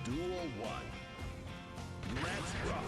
Duel 1. Let's rock.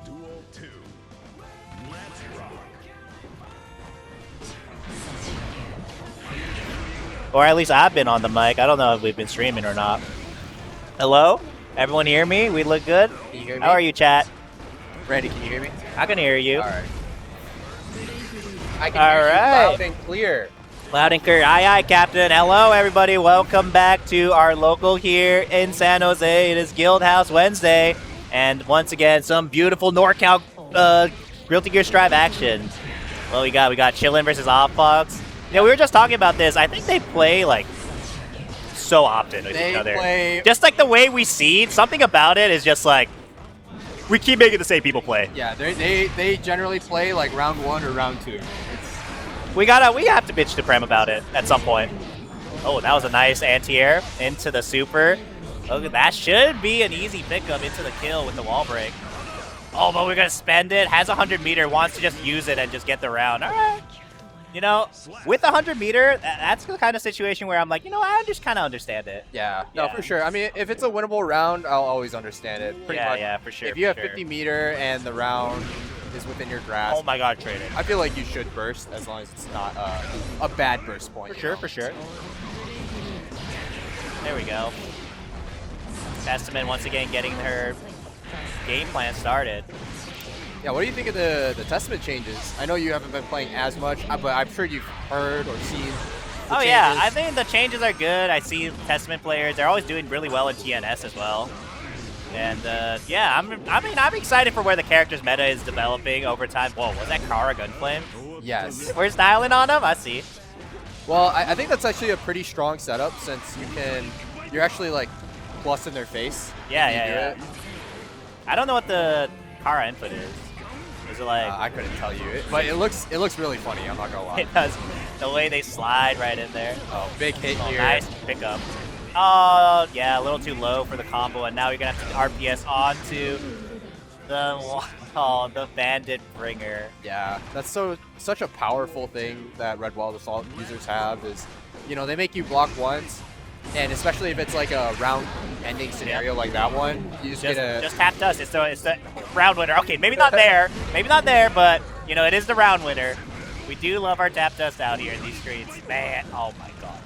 Duel 2. Let's rock. Or at least I've been on the mic. I don't know if we've been streaming or not. Hello? Everyone hear me? We look good? Can you hear me? How are you, chat? Randy, can you hear me? I can hear you. Alright. I can hear you loud and clear. Loud and clear. Aye, aye, Captain. Hello, everybody. Welcome back to our local here in San Jose. It is Guildhouse Wednesday. And once again, some beautiful NorCal Realty Gear Strive action. Well, we got Chillin versus Apho. Yeah, we were just talking about this. I think they play, like, so often with each other. Just like the way we seed, something about it is just like, we keep making the same people play. Yeah, they generally play like round 1 or round 2. We have to bitch to Prem about it at some point. Oh, that was a nice anti-air into the super. Oh, that should be an easy pickup into the kill with the wall break. Oh, but we're gonna spend it. Has 100 meter, wants to just use it and just get the round. All right. You know, with 100 meter, that's the kind of situation where I'm like, you know, I just kind of understand it. Yeah, no, for sure. I mean, if it's a winnable round, I'll always understand it. Pretty much. Yeah, for sure. If you have 50 meter and the round is within your grasp. Oh my god, traded. I feel like you should burst as long as it's not a bad burst point. For sure. There we go. Testament once again getting her game plan started. Yeah, what do you think of the Testament changes? I know you haven't been playing as much, but I'm sure you've heard or seen the changes. Yeah, I think the changes are good. I see Testament players, they're always doing really well in TNS as well. And yeah, I'm excited for where the character's meta is developing over time. Whoa, was that Kara Gunflame? Yes. We're styling on him? I see. Well, I think that's actually a pretty strong setup since you're actually like plus in their face. Yeah. I don't know what the Kara input is. Is it like... I couldn't tell you, but it looks really funny, I'm not gonna lie. It does. The way they slide right in there. Oh, big hit here. Nice pickup. Oh, yeah, a little too low for the combo, and now you're going to have to RPS onto the Bandit Bringer. Yeah, that's such a powerful thing that Red Wild Assault users have is, you know, they make you block once, and especially if it's like a round-ending scenario like that one, you just get a... Just tap dust. It's the round winner. Okay, maybe not there, but, you know, it is the round winner. We do love our tap dust out here in these streets. Man, oh my god.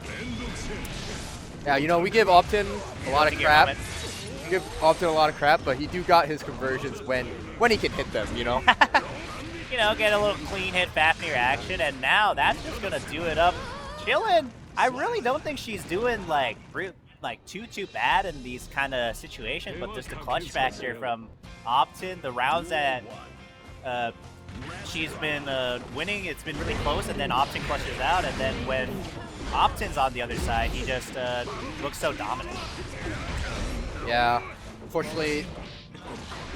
Yeah, you know, we give Optin a lot of crap. We give Optin a lot of crap, but he do got his conversions when he can hit them, you know? You know, get a little clean hit Fafnir action, and now that's just going to do it up. Chillin'. I really don't think she's doing, like too bad in these kind of situations, but just the clutch factor from Optin, the rounds that she's been winning, it's been really close, and then Optin clutches out, and then when Optin's on the other side, he just looks so dominant. Yeah, unfortunately,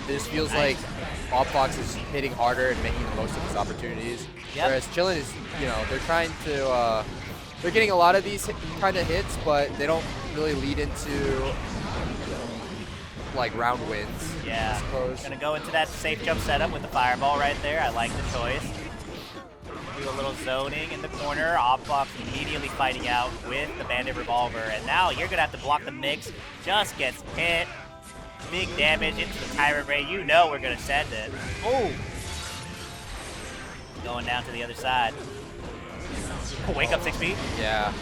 this feels like Apho is hitting harder and making the most of his opportunities, whereas Chillin is, you know, they're trying to, they're getting a lot of these kind of hits, but they don't really lead into like round wins. Yeah, gonna go into that safe jump setup with the fireball right there. I like the choice. Do a little zoning in the corner. Apho immediately fighting out with the Bandit Revolver, and now you're gonna have to block the mix. Just gets hit. Big damage into the Tyrant Ray. You know we're gonna send it. Oh, going down to the other side. Wake up 6B. Yeah,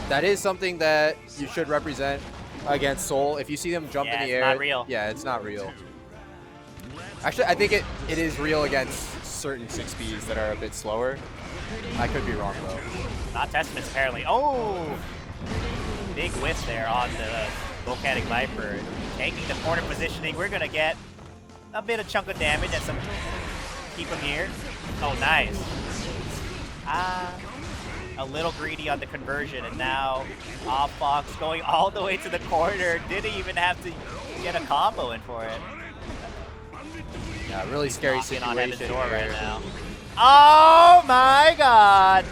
that is something that you should represent against Soul. If you see them jump in the air, it's not real. Yeah, it's not real. Actually, I think it is real against certain 6Bs that are a bit slower. I could be wrong though. Not Testaments apparently. Oh, big whiff there on the Volcanic Viper. Taking the corner positioning. We're gonna get a bit of chunk of damage and some keep him here. Oh, nice. A little greedy on the conversion, and now Fox going all the way to the corner. Didn't even have to get a combo in for it. Yeah, really scary Knocking situation on Evan's door right here. now. Oh my god!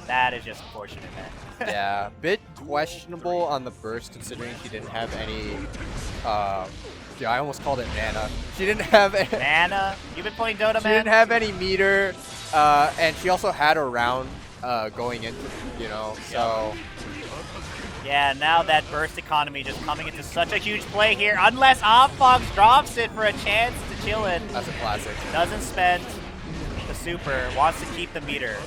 That is just unfortunate, man. Yeah, bit questionable on the burst considering she didn't have any. Yeah, I almost called it mana. She didn't have any, Mana? You've been playing Dota, she man? didn't have any meter, and she also had a round going into, you know, so. Yeah, now that burst economy just coming into such a huge play here. Unless Fox drops it for a chance to chill it. That's a classic. Doesn't spend the super, wants to keep the meter.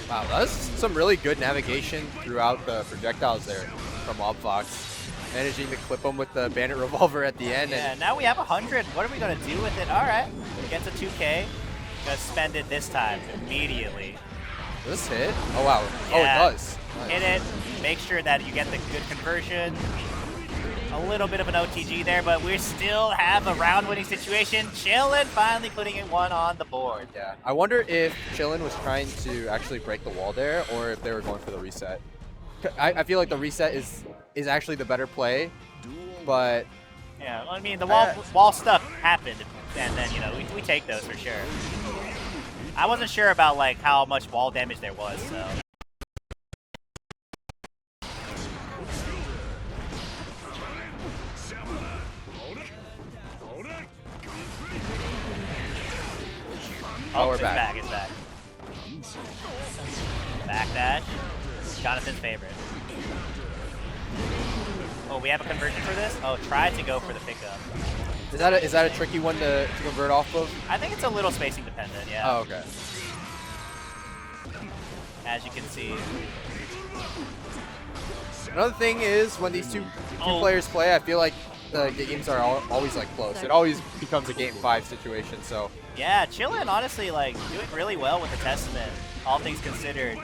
Wow, that's some really good navigation throughout the projectiles there from Fox. Managing to clip them with the Bandit Revolver at the end. Yeah, and now we have 100. What are we going to do with it? All right, gets a 2K. Gonna spend it this time immediately. Does this hit? Oh, wow. Yeah. Oh, it does. Nice. Hit it. Make sure that you get the good conversion. A little bit of an OTG there, but we still have a round-winning situation. Chillin finally putting in one on the board. Yeah. I wonder if Chillin was trying to actually break the wall there, or if they were going for the reset. I feel like the reset is actually the better play, but Yeah, I mean, the wall stuff happened, and then, you know, we take those for sure. I wasn't sure about, like, how much wall damage there was, so. Oh, we're it's back. It's back. Backdash. Jonathan's favorite. Oh, we have a conversion for this? Oh, try to go for the pickup. Is that a tricky one to convert off of? I think it's a little spacing dependent, yeah. Oh, okay. As you can see. Another thing is when these two players play, I feel like the games are always like close. It always becomes a game 5 situation. So Yeah, Chillin honestly like doing really well with the Testament, all things considered.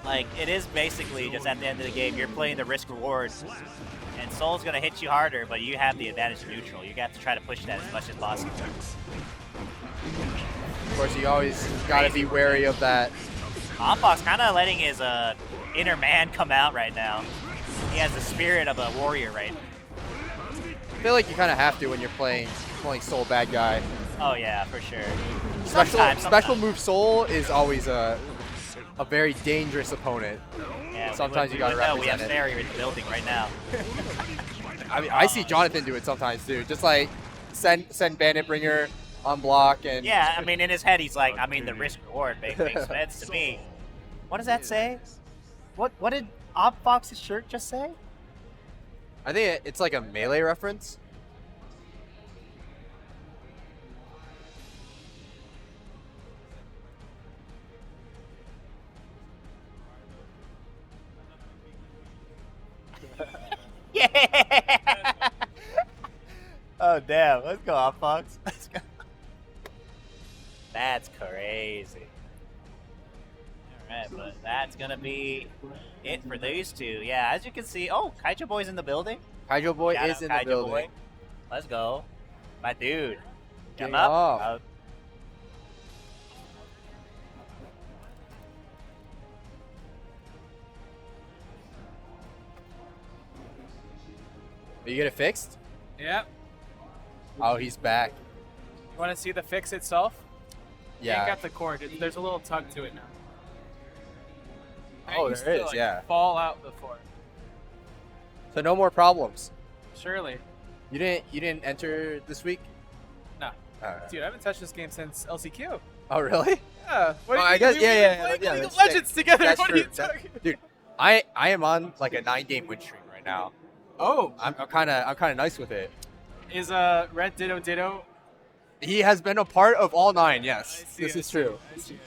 Like, it is basically just at the end of the game, you're playing the risk reward, and Soul's gonna hit you harder, but you have the advantage of neutral. You have to try to push that as much as possible. of course you always gotta be wary of that. Fox kind of letting his inner man come out right now. He has the spirit of a warrior right now. I feel like you kind of have to when you're playing Soul bad guy. Oh yeah, for sure. Special move Soul is always a very dangerous opponent. Yeah, sometimes you gotta represent. We have represent it. Seri in the building right now. I mean, I see Jonathan do it sometimes too. Just like send Bandit Bringer on block and. Yeah, I mean, in his head, he's like, I mean, the risk reward makes sense to me. What does that say? What did Fox's shirt just say? I think it's like a melee reference. Yeah! Oh, damn. Let's go, Fox. Let's go. That's crazy. Alright, but that's going to be it for these two. Yeah, as you can see. Oh, Kaijo Boy's in the building. Kaijo Boy Shout is out in Kaijo the building. Boy. Let's go. My dude. Getting Come up. off. Oh. Are you get it fixed? Yeah. Oh, he's back. You want to see the fix itself? You ain't Yeah. got the cord. There's a little tug to it now. Oh, It used there to, is, like, yeah. Fall out before. So no more problems. Surely. You didn't enter this week? No. Alright. Dude, I haven't touched this game since LCQ. Oh really? Yeah. What Oh, do you I mean? guess We've yeah, been playing yeah. League That's of Legends sick. together. That's What true. are you talking? Dude, I am on like a 9-game win streak right now. Oh. I'm kind of nice with it. Is Red Ditto? He has been a part of all 9. Yes, I see, this I is see, true. I see.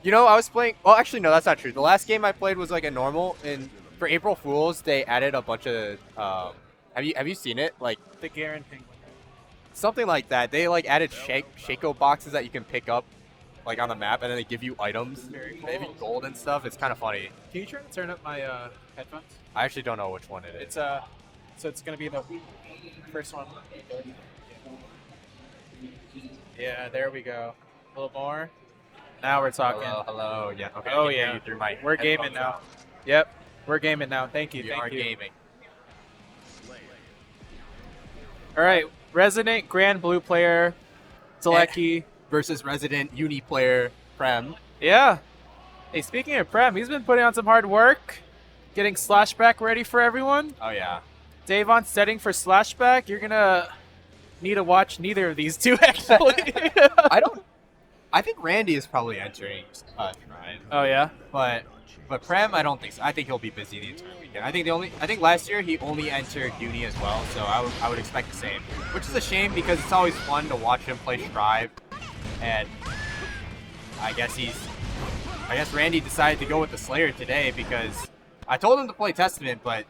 You know, I was playing. Well, actually, no, that's not true. The last game I played was like a normal, and for April Fools, they added a bunch of. Have you seen it? Like The Garen Penguin. something like that. They like added Shaco boxes that you can pick up, like on the map, and then they give you items, Very cool. maybe gold and stuff. It's kind of funny. Can you try to turn up my headphones? I actually don't know which one it is. It's So it's going to be the first one. Yeah, there we go. A little more. Now we're talking. Hello. Yeah. Okay. Oh, I can hear yeah. you through my We're gaming headphones now. Yep. We're gaming now. Thank you. You thank are you. gaming. All right. Resident Grand Blue player, Zalecki. Versus resident uni player Prem. Yeah. Hey, speaking of Prem, he's been putting on some hard work, getting Slashback ready for everyone. Oh yeah. Davon setting for Slashback. You're going to need to watch neither of these two, actually. I think Randy is probably entering right? Oh, yeah? But Prem, I don't think so. I think he'll be busy the entire weekend. I think last year he only entered uni as well, so I would expect the same. Which is a shame because it's always fun to watch him play Strive. And I guess Randy decided to go with the Slayer today because I told him to play Testament, but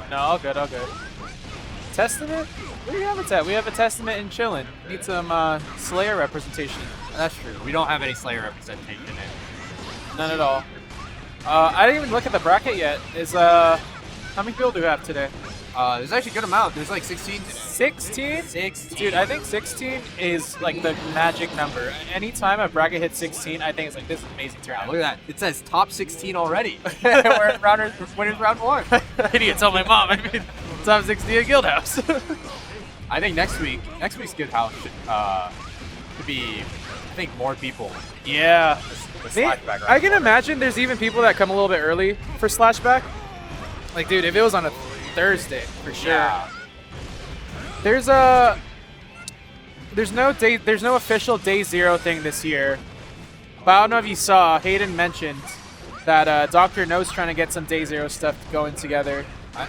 No, all good, all good. Testament? Where do you have it at? We have a Testament in Chillin'. Need some Slayer representation. that's true. We don't have any Slayer representation in. None at all. I didn't even look at the bracket yet. How many people do we have today? There's actually a good amount. There's like 16 today. 16? 16. Dude, I think 16 is like the magic number. Anytime a bracket hits 16, I think it's like, this is an amazing Look tournament. at that. It says top 16 already. We're at winners round 1. I need to tell my mom. I mean, top 16 at Guildhouse. I think next week's Guildhouse could be, I think, more people. Yeah. With Man, Slashback round I can 1. imagine there's even people that come a little bit early for Slashback. Like, dude, if it was on a Thursday, for sure. Yeah. There's no official day 0 thing this year. But I don't know if you saw, Hayden mentioned that Dr. No's trying to get some day 0 stuff going together.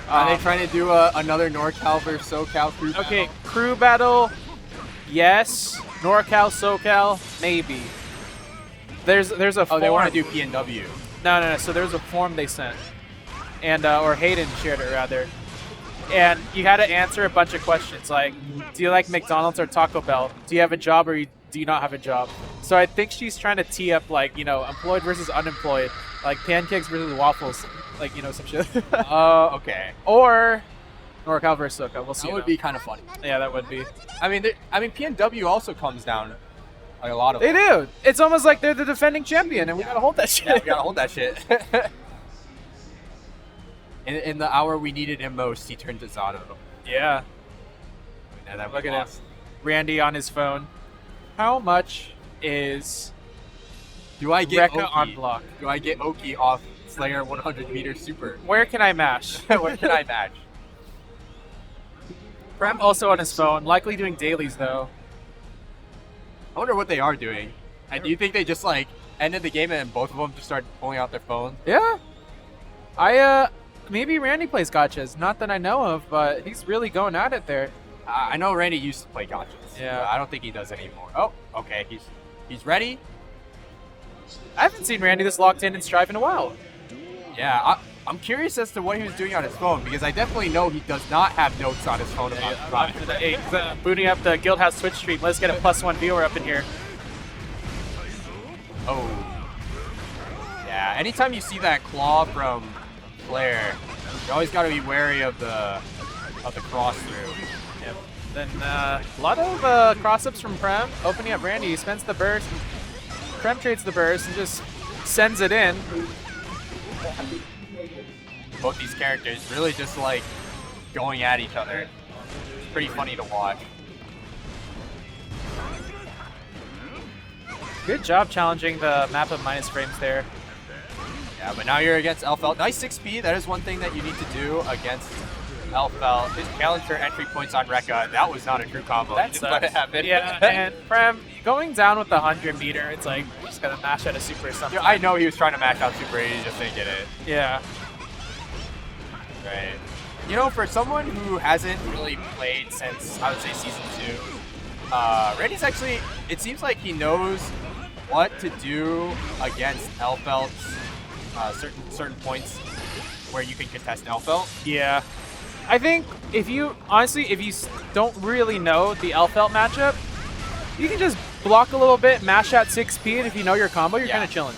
Are they trying to do another NorCal versus SoCal crew battle? Okay, crew battle, yes. NorCal, SoCal, maybe. There's a form. Oh, they want to do PNW. No. So there's a form they sent, and or Hayden shared it rather, and you had to answer a bunch of questions like, do you like McDonald's or Taco Bell? Do you have a job or do you not have a job? So I think she's trying to tee up like, employed versus unemployed, like pancakes versus waffles, like, some shit. Okay. Or NorCal versus SoCal. We'll see. That would be kind of funny. Yeah, that would be. I mean, PNW also comes down like a lot of. They do. It's almost like they're the defending champion, and we gotta hold that shit. Yeah, we gotta hold that shit. in the hour we needed him most, he turned to Zato. Yeah. And that Look was at lost. him. Randy on his phone. How much is Do I get Rekka Oki? on block? Do I get Oki off Slayer 100 meter super? Where can I mash? Where can I match? Prem also on his phone, likely doing dailies though. I wonder what they are doing. And do you think they just like ended the game and both of them just started pulling out their phones? Yeah. Maybe Randy plays gotchas. Not that I know of, but he's really going at it there. I know Randy used to play gotchas. Yeah. But I don't think he does anymore. Oh, okay. He's ready. I haven't seen Randy this locked in and Strive in a while. Yeah, I'm curious as to what he was doing on his phone because I definitely know he does not have notes on his phone about Strive. Hey, booting up the Guildhouse Twitch stream. Let's get a +1 viewer up in here. Oh. Yeah, anytime you see that claw from Claire, you always got to be wary of the cross through. Yep. Then a lot of cross-ups from Prem, opening up Randy. He spends the burst. Prem trades the burst and just sends it in. Both these characters really just like going at each other. It's pretty funny to watch. Good job challenging the map of minus frames there. Yeah, but now you're against Elfelt. Nice 6P. That is one thing that you need to do against Elfelt. His challenge for entry points on Rekka. That was not a true combo. That He just let it happen. Yeah, and Prem going down with the 100 meter, it's like, you just gotta mash out a super or something. Dude, I know he was trying to mash out Super 80, just didn't get it. Yeah. Right. You know, for someone who hasn't really played since, I would say, Season 2, Randy's actually, it seems like he knows what to do against Elfelt's certain points where you can contest Elfelt. Yeah. I think if you don't really know the Elfelt matchup, you can just block a little bit, mash out 6P, and if you know your combo, you're Yeah. kind of chilling.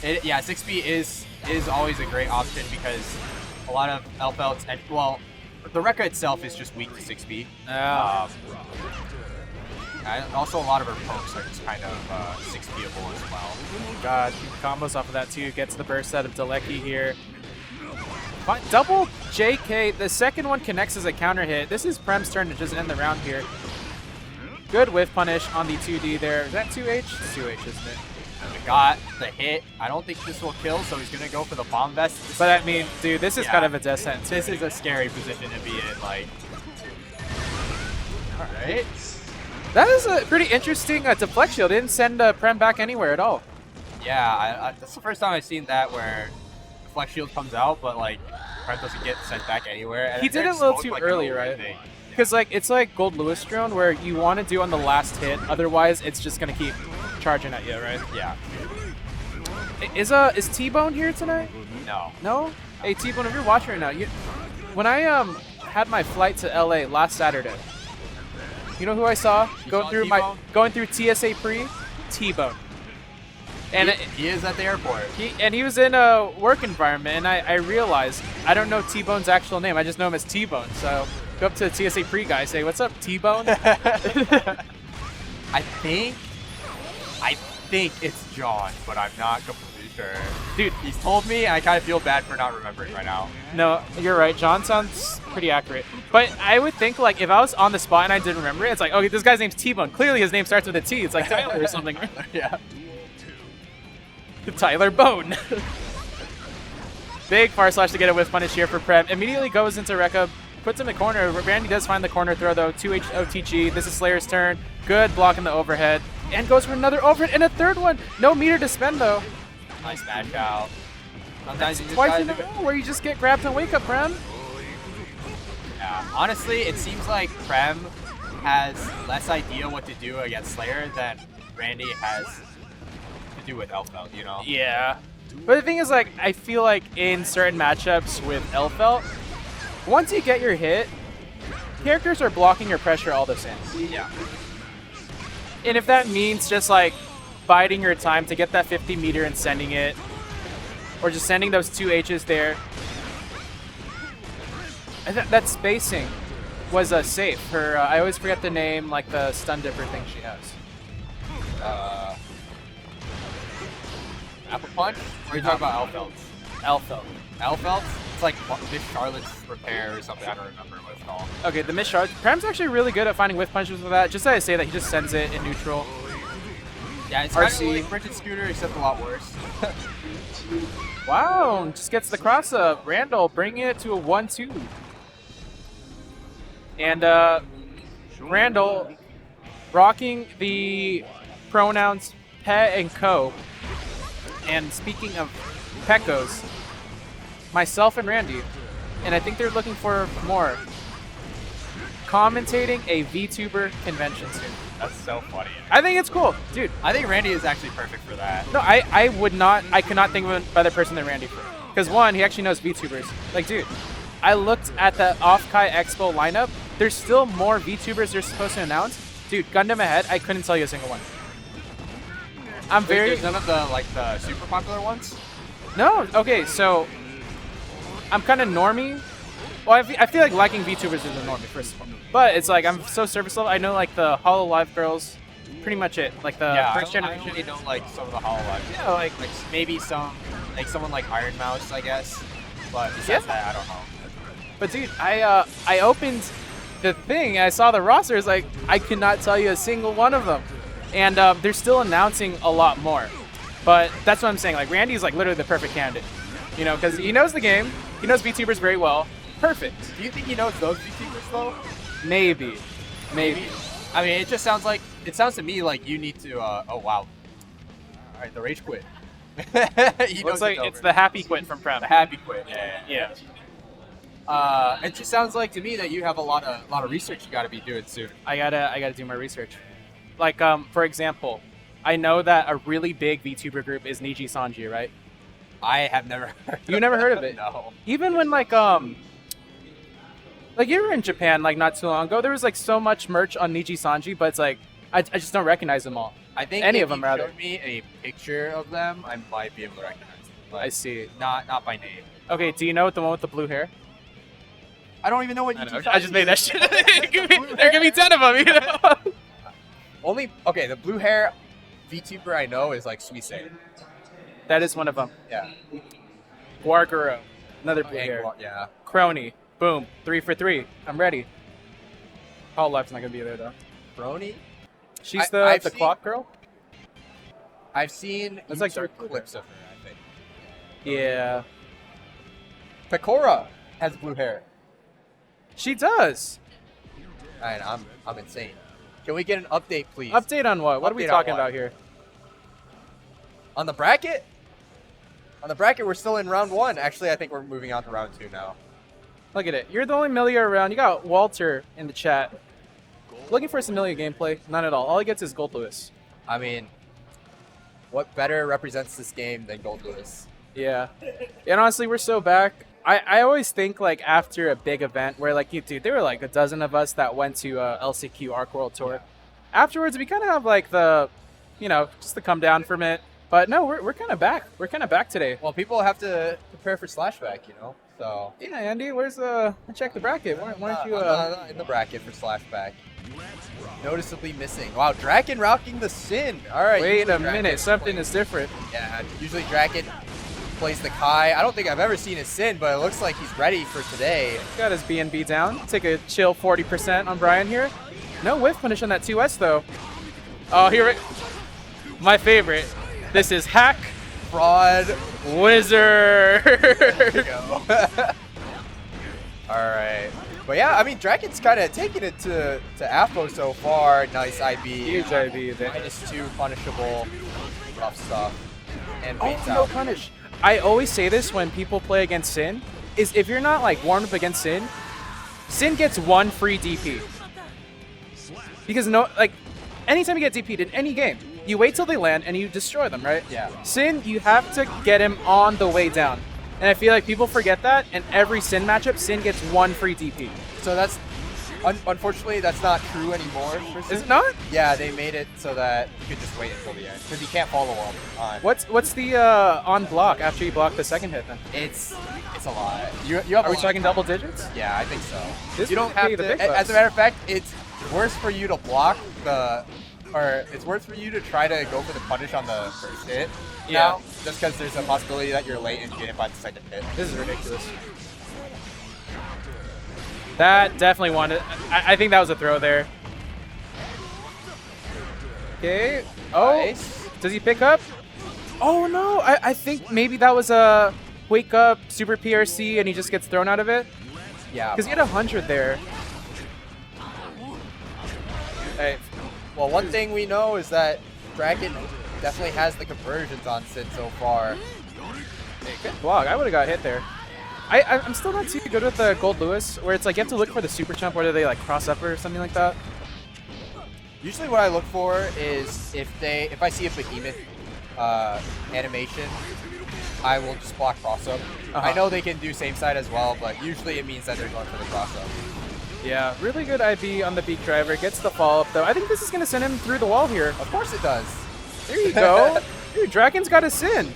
Yeah, 6B is always a great option because a lot of Elfelts, and well, the Rekka itself is just weak to 6B. And also a lot of her pokes are just kind of 6B-able as well. God, combos off of that too. Gets the burst out of Delecki here. Fine. Double JK. The second one connects as a counter hit. This is Prem's turn to just end the round here. Good whiff punish on the 2D there. Is that 2H? It's 2H, isn't it? Got the hit. I don't think this will kill, so he's going to go for the bomb vest. But I mean, dude, this is kind of a death sentence. This is a scary position to be in, like. Alright. That is a pretty interesting deflect shield. Didn't send Prem back anywhere at all. Yeah, that's the first time I've seen that where the flex shield comes out, but like Prem doesn't get sent back anywhere. And He did it a little too early, right? Because like it's like Gold Lewis drone where you want to do on the last hit, otherwise it's just gonna keep charging at you, right? Yeah. Is T-Bone here tonight? No. No? Hey T-Bone, if you're watching right now, when I had my flight to LA last Saturday, you know who I saw going through TSA pre? T-Bone. And he is at the airport. He was in a work environment, and I realized I don't know T-Bone's actual name. I just know him as T-Bone. So go up to the TSA pre guy, say, "What's up, T-Bone?" I think it's John, but I'm not completely sure. Dude, he's told me, and I kind of feel bad for not remembering right now. No, you're right. John sounds pretty accurate. But I would think, like, if I was on the spot and I didn't remember it, it's like, okay, this guy's name's T-Bone. Clearly his name starts with a T. It's like Tyler or something. Yeah. Tyler Bone. Big far slash to get a whiff punish here for Prem. Immediately goes into Rekka, puts him in the corner. Randy does find the corner throw though. 2H OTG. This is Slayer's turn. Good block in the overhead. And goes for another overhead and a third one. No meter to spend though. Nice match out. Sometimes you just twice in a row where you just get grabbed on wake up, Prem. Yeah. Honestly, it seems like Prem has less idea what to do against Slayer than Randy has to do with Elfelt, you know? Yeah. But the thing is, like, I feel like in certain matchups with Elfelt, once you get your hit, characters are blocking your pressure all the same. Yeah. And if that means just, like, biding your time to get that 50 meter and sending it, or just sending those 2 H's there, that spacing was safe. Her, I always forget the name, like the stun dipper thing she has. Apple Punch? Or are you talking about Elfelt? Elfelt. Elfelt? It's like Miss Charlotte's repair or something. I don't remember what it's called. Okay, the Miss Charlotte. Prem's actually really good at finding whiff punches with that. Just as I say that, he just sends it in neutral. Yeah, it's kind of like Bridget Scooter, except a lot worse. Wow, just gets the cross up. Randall bringing it to a 1-2. And Randall rocking the pronouns pe and co. And speaking of pecos, myself and Randy, and I think they're looking for more, commentating a VTuber convention soon. That's so funny. I think it's cool. Dude, I think Randy is actually perfect for that. no, I could not think of a better person than Randy for. Because one, he actually knows VTubers. Like, dude, I looked at the Off-Kai Expo lineup. There's still more VTubers they're supposed to announce. Dude, Gundam ahead, I couldn't tell you a single one. I'm very... There's none of the, like, the super popular ones? No, okay, so I'm kind of normie. Well, I feel like liking VTubers is a normie, first of all. But it's like, I'm so surface level. I know, like, the HoloLive girls, pretty much it. Like, the first generation. I don't really know, like, some of the HoloLive. Yeah, like maybe some, like, someone like Iron Mouse, I guess. But besides that, I don't know. But, dude, I opened the thing, and I saw the roster. It's like, I could not tell you a single one of them. And they're still announcing a lot more. But that's what I'm saying. Like, Randy's, like, literally the perfect candidate. You know, because he knows the game. He knows VTubers very well. Perfect. Do you think he knows those VTubers, though? Maybe. Maybe. I mean, it just sounds like, it sounds to me like you need to, oh, wow. All right, the rage quit. Looks like it's the happy quit from Prem. The happy quit, yeah. It just sounds like to me that you have a lot of research you got to be doing soon. I gotta do my research. Like, for example, I know that a really big VTuber group is Niji Sanji, right? I have never heard You never heard of it? No. Even when, like you were in Japan, like, not too long ago, there was, like, so much merch on Niji Sanji, but it's like, I just don't recognize them all. I think Any if of them, you rather. showed me a picture of them, I might be able to recognize them. But I see. Not by name. Okay, do you know the one with the blue hair? I don't even know what I you know. two I just made that shit. The blue There could be 10 of them, you know? Only okay. The blue hair VTuber I know is like Suisse. That is one of them. Yeah. Guarguro. Another blue hair. Yeah. Crony. Boom. 3 for 3. I'm ready. Paul Left's not going to be there, though. Brony. She's I've the seen- clock girl? I've seen That's like user dark blue clips of her. I think. Yeah. Pecora has blue hair. She does. And I'm insane. Can we get an update, please? Update on what? What are we Update on talking what? about here? On the bracket? On the bracket, we're still in round 1. Actually, I think we're moving on to round 2 now. Look at it. You're the only Milia around. You got Walter in the chat. Looking for some Milia gameplay? None at all. All he gets is Gold Lewis. I mean, what better represents this game than Gold Lewis? Yeah. And honestly, we're so back. I always think, like, after a big event where, like, dude, there were, like, a dozen of us that went to LCQ Arc World Tour. Afterwards, we kind of have, like, the, you know, just to come down from it. But no, we're kind of back. We're kind of back today. Well, people have to prepare for Slashback, you know? So. Yeah, Andy, where's check the bracket? Why don't you I'm not in the bracket for Slashback. Noticeably missing. Wow, Draken rocking the Sin. All right. wait usually a Draken minute, something plays- is different. Yeah, usually Draken plays the Kai. I don't think I've ever seen his Sin, but it looks like he's ready for today. Got his B&B down. Take a chill 40% on Brian here. No whiff punish on that 2S though. Oh, here it. My favorite. This is Hack Fraud. Wizard. There you go. All right. But yeah, I mean, Draken's kind of taking it to Apho so far. Nice IB. Huge IB there. -2 punishable. Rough stuff. And Oh, baits no out. punish. I always say this when people play against Sin, is if you're not like warmed up against Sin, Sin gets 1 free DP. Because no, like, anytime you get DP'd in any game, you wait till they land and you destroy them, right? Yeah. Sin, you have to get him on the way down. And I feel like people forget that, and every Sin matchup, Sin gets 1 free DP. So that's unfortunately that's not true anymore. For Sin. Is it not? Yeah, they made it so that you could just wait until the end because you can't follow up on. What's the on block after you block the second hit then? It's a lot. You have. Are we talking double digits? Yeah, I think so. This You don't might have be to. the big As bucks. a matter of fact, it's worse for you to block the, or it's worse for you to try to go for the punish on the first hit. Yeah. Now, just because there's a possibility that you're late and you get hit by the second hit. This is ridiculous. That definitely wanted. I think that was a throw there. Okay. Oh, Nice. does he pick up? Oh no! I think maybe that was a wake up super PRC and he just gets thrown out of it Yeah. because he had 100 there. Hey, Well, one thing we know is that Draken definitely has the conversions on Sin so far. good block. I would have got hit there. I'm still not too good with the Gold Lewis, where it's like you have to look for the super jump, whether they like cross up or something like that. Usually what I look for is if I see a behemoth animation, I will just block cross up. I know they can do same side as well, but usually it means that they're going for the cross up. Yeah, really good IB on the beak driver. Gets the follow up though. I think this is gonna send him through the wall here. Of course it does. There you go. Dude, Draken's got a Sin.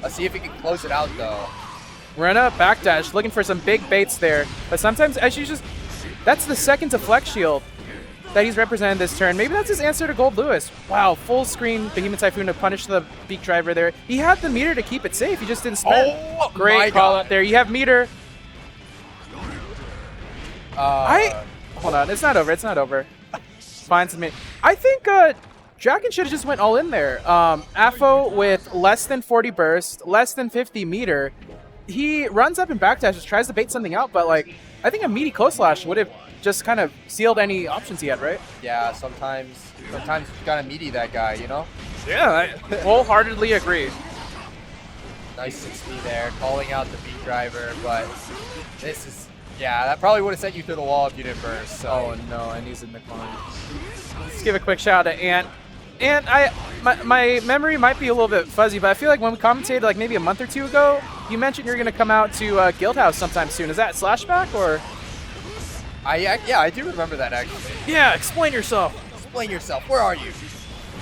Let's see if he can close it out though. Run up, backdash, looking for some big baits there. But sometimes, as you just, that's the second to Flex Shield that he's represented this turn. Maybe that's his answer to Gold Lewis. Wow, full screen Behemoth Typhoon to punish the beak driver there. He had the meter to keep it safe. He just didn't spend. Oh, my Great call God. out there. You have meter. Hold on, it's not over. It's not over. Finds me. I think Draken should have just went all in there. Apho with less than 40 burst, less than 50 meter. He runs up and backdashes, tries to bait something out, but like I think a meaty close slash would have just kind of sealed any options he had, right? Yeah, sometimes you gotta meaty that guy, you know? Yeah, I wholeheartedly agree. Nice 60 there, calling out the beat driver, but this is, yeah, that probably would have sent you through the wall if you didn't burst. So. Oh no, and he's in the corner. Let's give a quick shout out to Ant. And my memory might be a little bit fuzzy, but I feel like when we commentated like maybe a month or two ago, you mentioned you're going to come out to Guildhouse sometime soon. Is that Slashback or? Yeah, I do remember that actually. Yeah, explain yourself. Explain yourself. Where are you?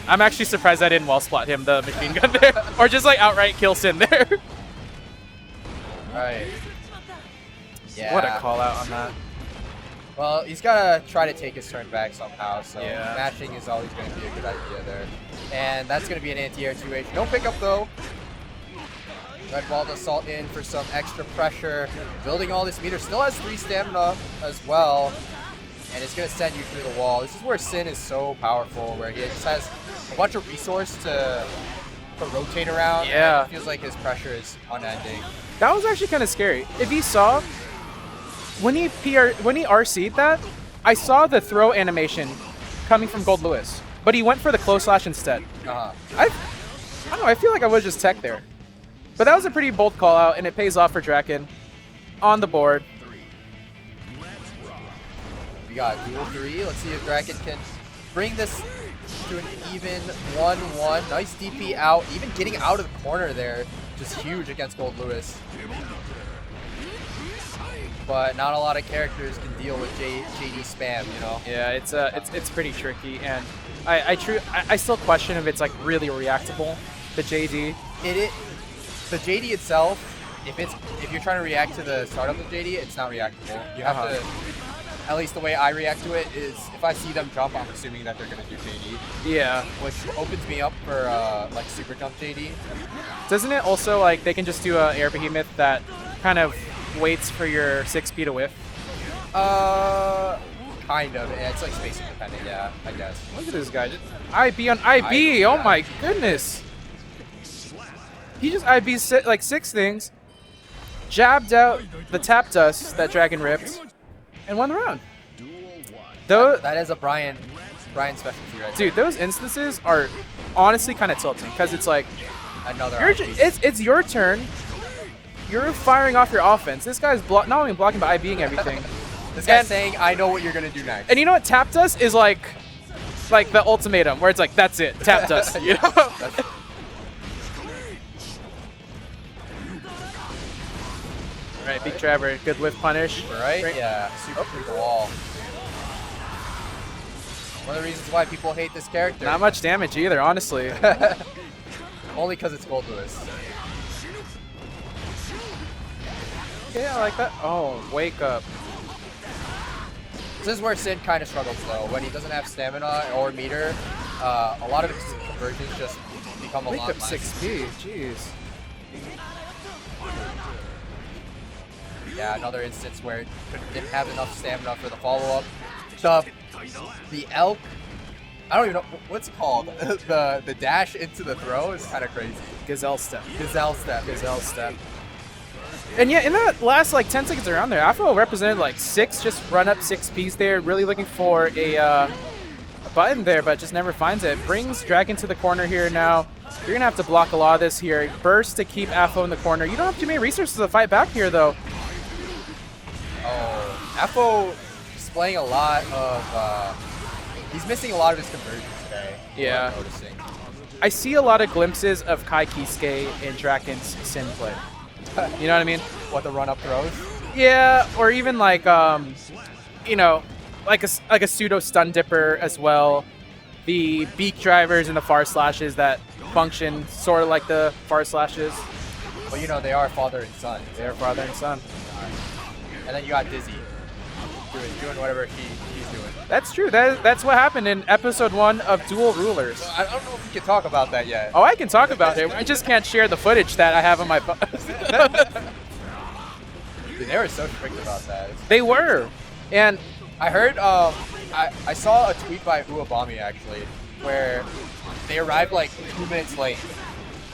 I'm actually surprised I didn't wall spot him, the machine gun there. Or just like outright kill Sin there. Right. Yeah. What a call out on that. Well, he's got to try to take his turn back somehow, so Yeah. mashing is always going to be a good idea there. And that's going to be an anti-air 2H. No pickup, though. Red Ball Assault in for some extra pressure. Building all this meter. Still has 3 stamina as well. And it's going to send you through the wall. This is where Sin is so powerful, where he just has a bunch of resource to rotate around. Yeah. And it feels like his pressure is unending. That was actually kind of scary. If you saw, when he RC'd that, I saw the throw animation coming from Gold Lewis, but he went for the close slash instead. I don't know, I feel like I would just tech there. But that was a pretty bold call out, and it pays off for Draken on the board. We got duel 3. Let's see if Draken can bring this to an even 1-1. Nice DP out, even getting out of the corner there. Just huge against Gold Lewis. But not a lot of characters can deal with JD spam, you know? Yeah, it's pretty tricky, and I still question if it's like really reactable, the JD. The JD itself, if you're trying to react to the startup of JD, it's not reactable. You have to, at least the way I react to it is, if I see them jump, I'm assuming that they're gonna do JD. Yeah. Which opens me up for like super jump JD. Doesn't it also like they can just do a air behemoth that kind of waits for your 6P to whiff? Kind of. Yeah, it's like spacing dependent, yeah, I guess. Look at this guy. Just IB on IB. Oh my goodness. He just IB like 6 things, jabbed out the tap dust that Dragon ripped, and won the round. That is a Brian specialty right Dude, those instances are honestly kind of tilting, because it's like, there. Another it's your turn. You're firing off your offense. This guy's not only blocking, but IBing everything. This guy's saying, I know what you're going to do next. And you know what tap dust is like the ultimatum, where it's like, that's it, tap dust. You know? Alright, Big Trevor, good whiff punish. Right? Yeah, super through the wall. One of the reasons why people hate this character. Not much damage either, honestly. Only because it's Gold Lewis. Okay, I like that. Oh, wake up. This is where Sin kind of struggles though. When he doesn't have stamina or meter, a lot of his conversions just become a Wake lot up less. 6P, jeez. Yeah, another instance where it didn't have enough stamina for the follow-up. The elk, I don't even know what's it called. the dash into the throw is kind of crazy. Gazelle step. Gazelle step. Gazelle step. And yeah, in that last like 10 seconds around there, Apho represented like 6, just run up 6Ps there, really looking for a button there, but just never finds it. Brings Dragon to the corner here now. You're gonna have to block a lot of this here. Burst to keep Apho in the corner. You don't have too many resources to fight back here though. Oh, Apho displaying a lot of, he's missing a lot of his conversions today. Yeah. I'm noticing. I see a lot of glimpses of Kai Kisuke in Draken's Sin play. You know what I mean? What, the run-up throws? Yeah, or even like, you know, like a pseudo stun dipper as well. The beak drivers and the far slashes that function sort of like the far slashes. Well, you know, they are father and son. They are father and son. And then you got Dizzy doing whatever he's doing. That's true. That's what happened in episode 1 of Dual Rulers. I don't know if we can talk about that yet. Oh, I can talk about it. I just can't share the footage that I have on my phone. Dude, they were so strict about that. They were. And I heard, I saw a tweet by Uabami actually, where they arrived like 2 minutes late,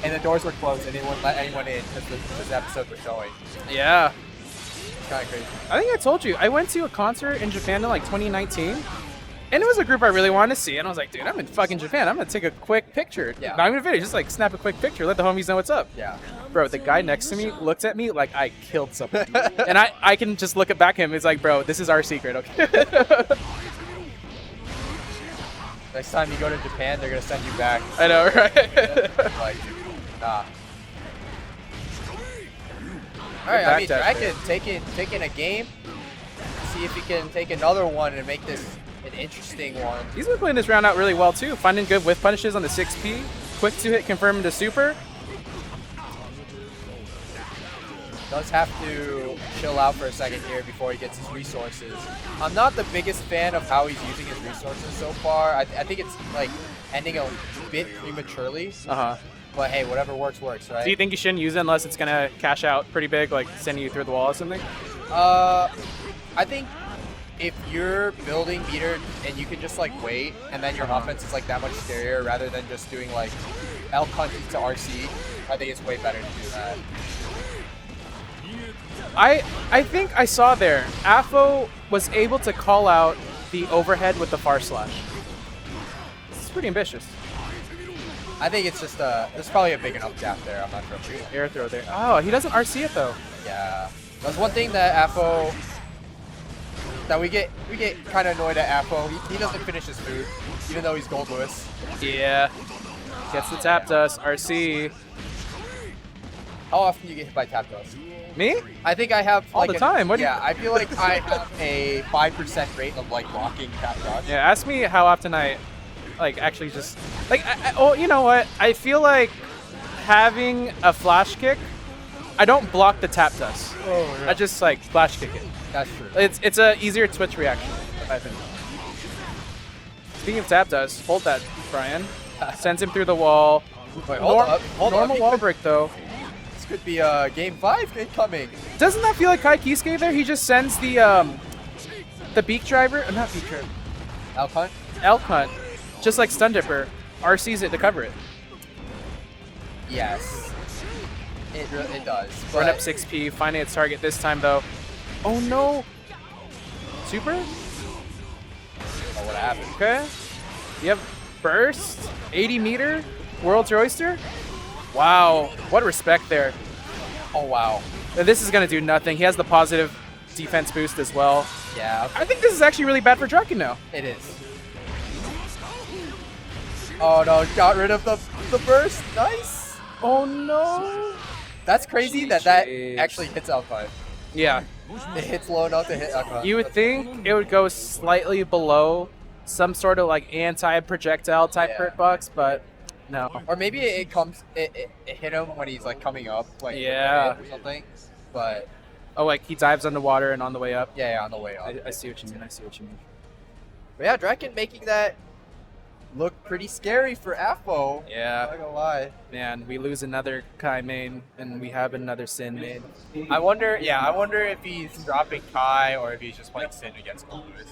and the doors were closed, and they wouldn't let anyone in because this episode was showing. yeah. It's kind of crazy. I think I told you, I went to a concert in Japan in like 2019, and it was a group I really wanted to see, and I was like, dude, I'm in fucking Japan. I'm going to take a quick picture. Yeah. Not even a video, just like snap a quick picture, let the homies know what's up. Yeah. Bro, the guy next to me looked at me like I killed someone. And I can just look at back at him. It's like, bro, this is our secret, okay? Next time you go to Japan, they're going to send you back. I know, right? Like, nah. Alright, I mean, Draken taking a game. See if he can take another one and make this an interesting one. He's been playing this round out really well too, finding good whiff punishes on the 6P. Quick to hit, confirm into super. Does have to chill out for a second here before he gets his resources. I'm not the biggest fan of how he's using his resources so far. I think it's like ending a bit prematurely. But hey, whatever works, works, right? Do you think you shouldn't use it unless it's gonna cash out pretty big, like sending you through the wall or something? I think if you're building meter and you can just like wait, and then your offense is like that much scarier rather than just doing like L country to RC, I think it's way better to do that. I think I saw there, Apho was able to call out the overhead with the far slash. This is pretty ambitious. I think it's just there's probably a big enough gap there. I'm not sure. Air throw there. Oh, he doesn't RC it though. Yeah, that's one thing that Apho, that we get kind of annoyed at Apho. He doesn't finish his food, even though he's Gold Lewis. Yeah. Gets the tap dust. RC. How often do you get hit by tap dust? Me? I think I have all like the time. What do I feel like I have a 5% rate of like blocking tap dust. Yeah, ask me how often I like actually just like oh, you know what? I feel like having a flash kick, I don't block the tap dust. Oh, yeah. I just like flash kick it. That's true. It's a easier twitch reaction, I think. Speaking of tap dust, hold that, Brian. Sends him through the wall. Wait, hold up. Normal wall break though. This could be game 5 incoming. Doesn't that feel like Kai Kisuke there? He just sends the beak driver, not beak driver, Elk hunt? elk hunt, just like stun dipper, RCs it to cover it. Yes. It does. Run up but- 6P, finding its target this time though. Oh no! Super? Oh, what happened? Okay. You have burst, 80 meter, world's your oyster. Wow, what respect there. Oh, wow. This is gonna do nothing. He has the positive defense boost as well. Yeah, I think this is actually really bad for Draken now. it is. Oh no, got rid of the burst. Nice. Oh no! That's crazy that GGs. actually hits Alpine. Yeah. It hits low enough to hit Alpine. You would think it would go slightly below some sort of like anti-projectile type Yeah. hurt box, but no. Or maybe it hit him when he's like coming up, like Yeah. or something. But Oh, like he dives underwater and on the way up. yeah, on the way up. I see what you mean. I see what you mean. But yeah, Draken making that look pretty scary for Apho. Yeah. Not gonna lie. Man, we lose another Kai main and we have another Sin main. I wonder if he's dropping Kai or if he's just playing Sin against Gold Lewis.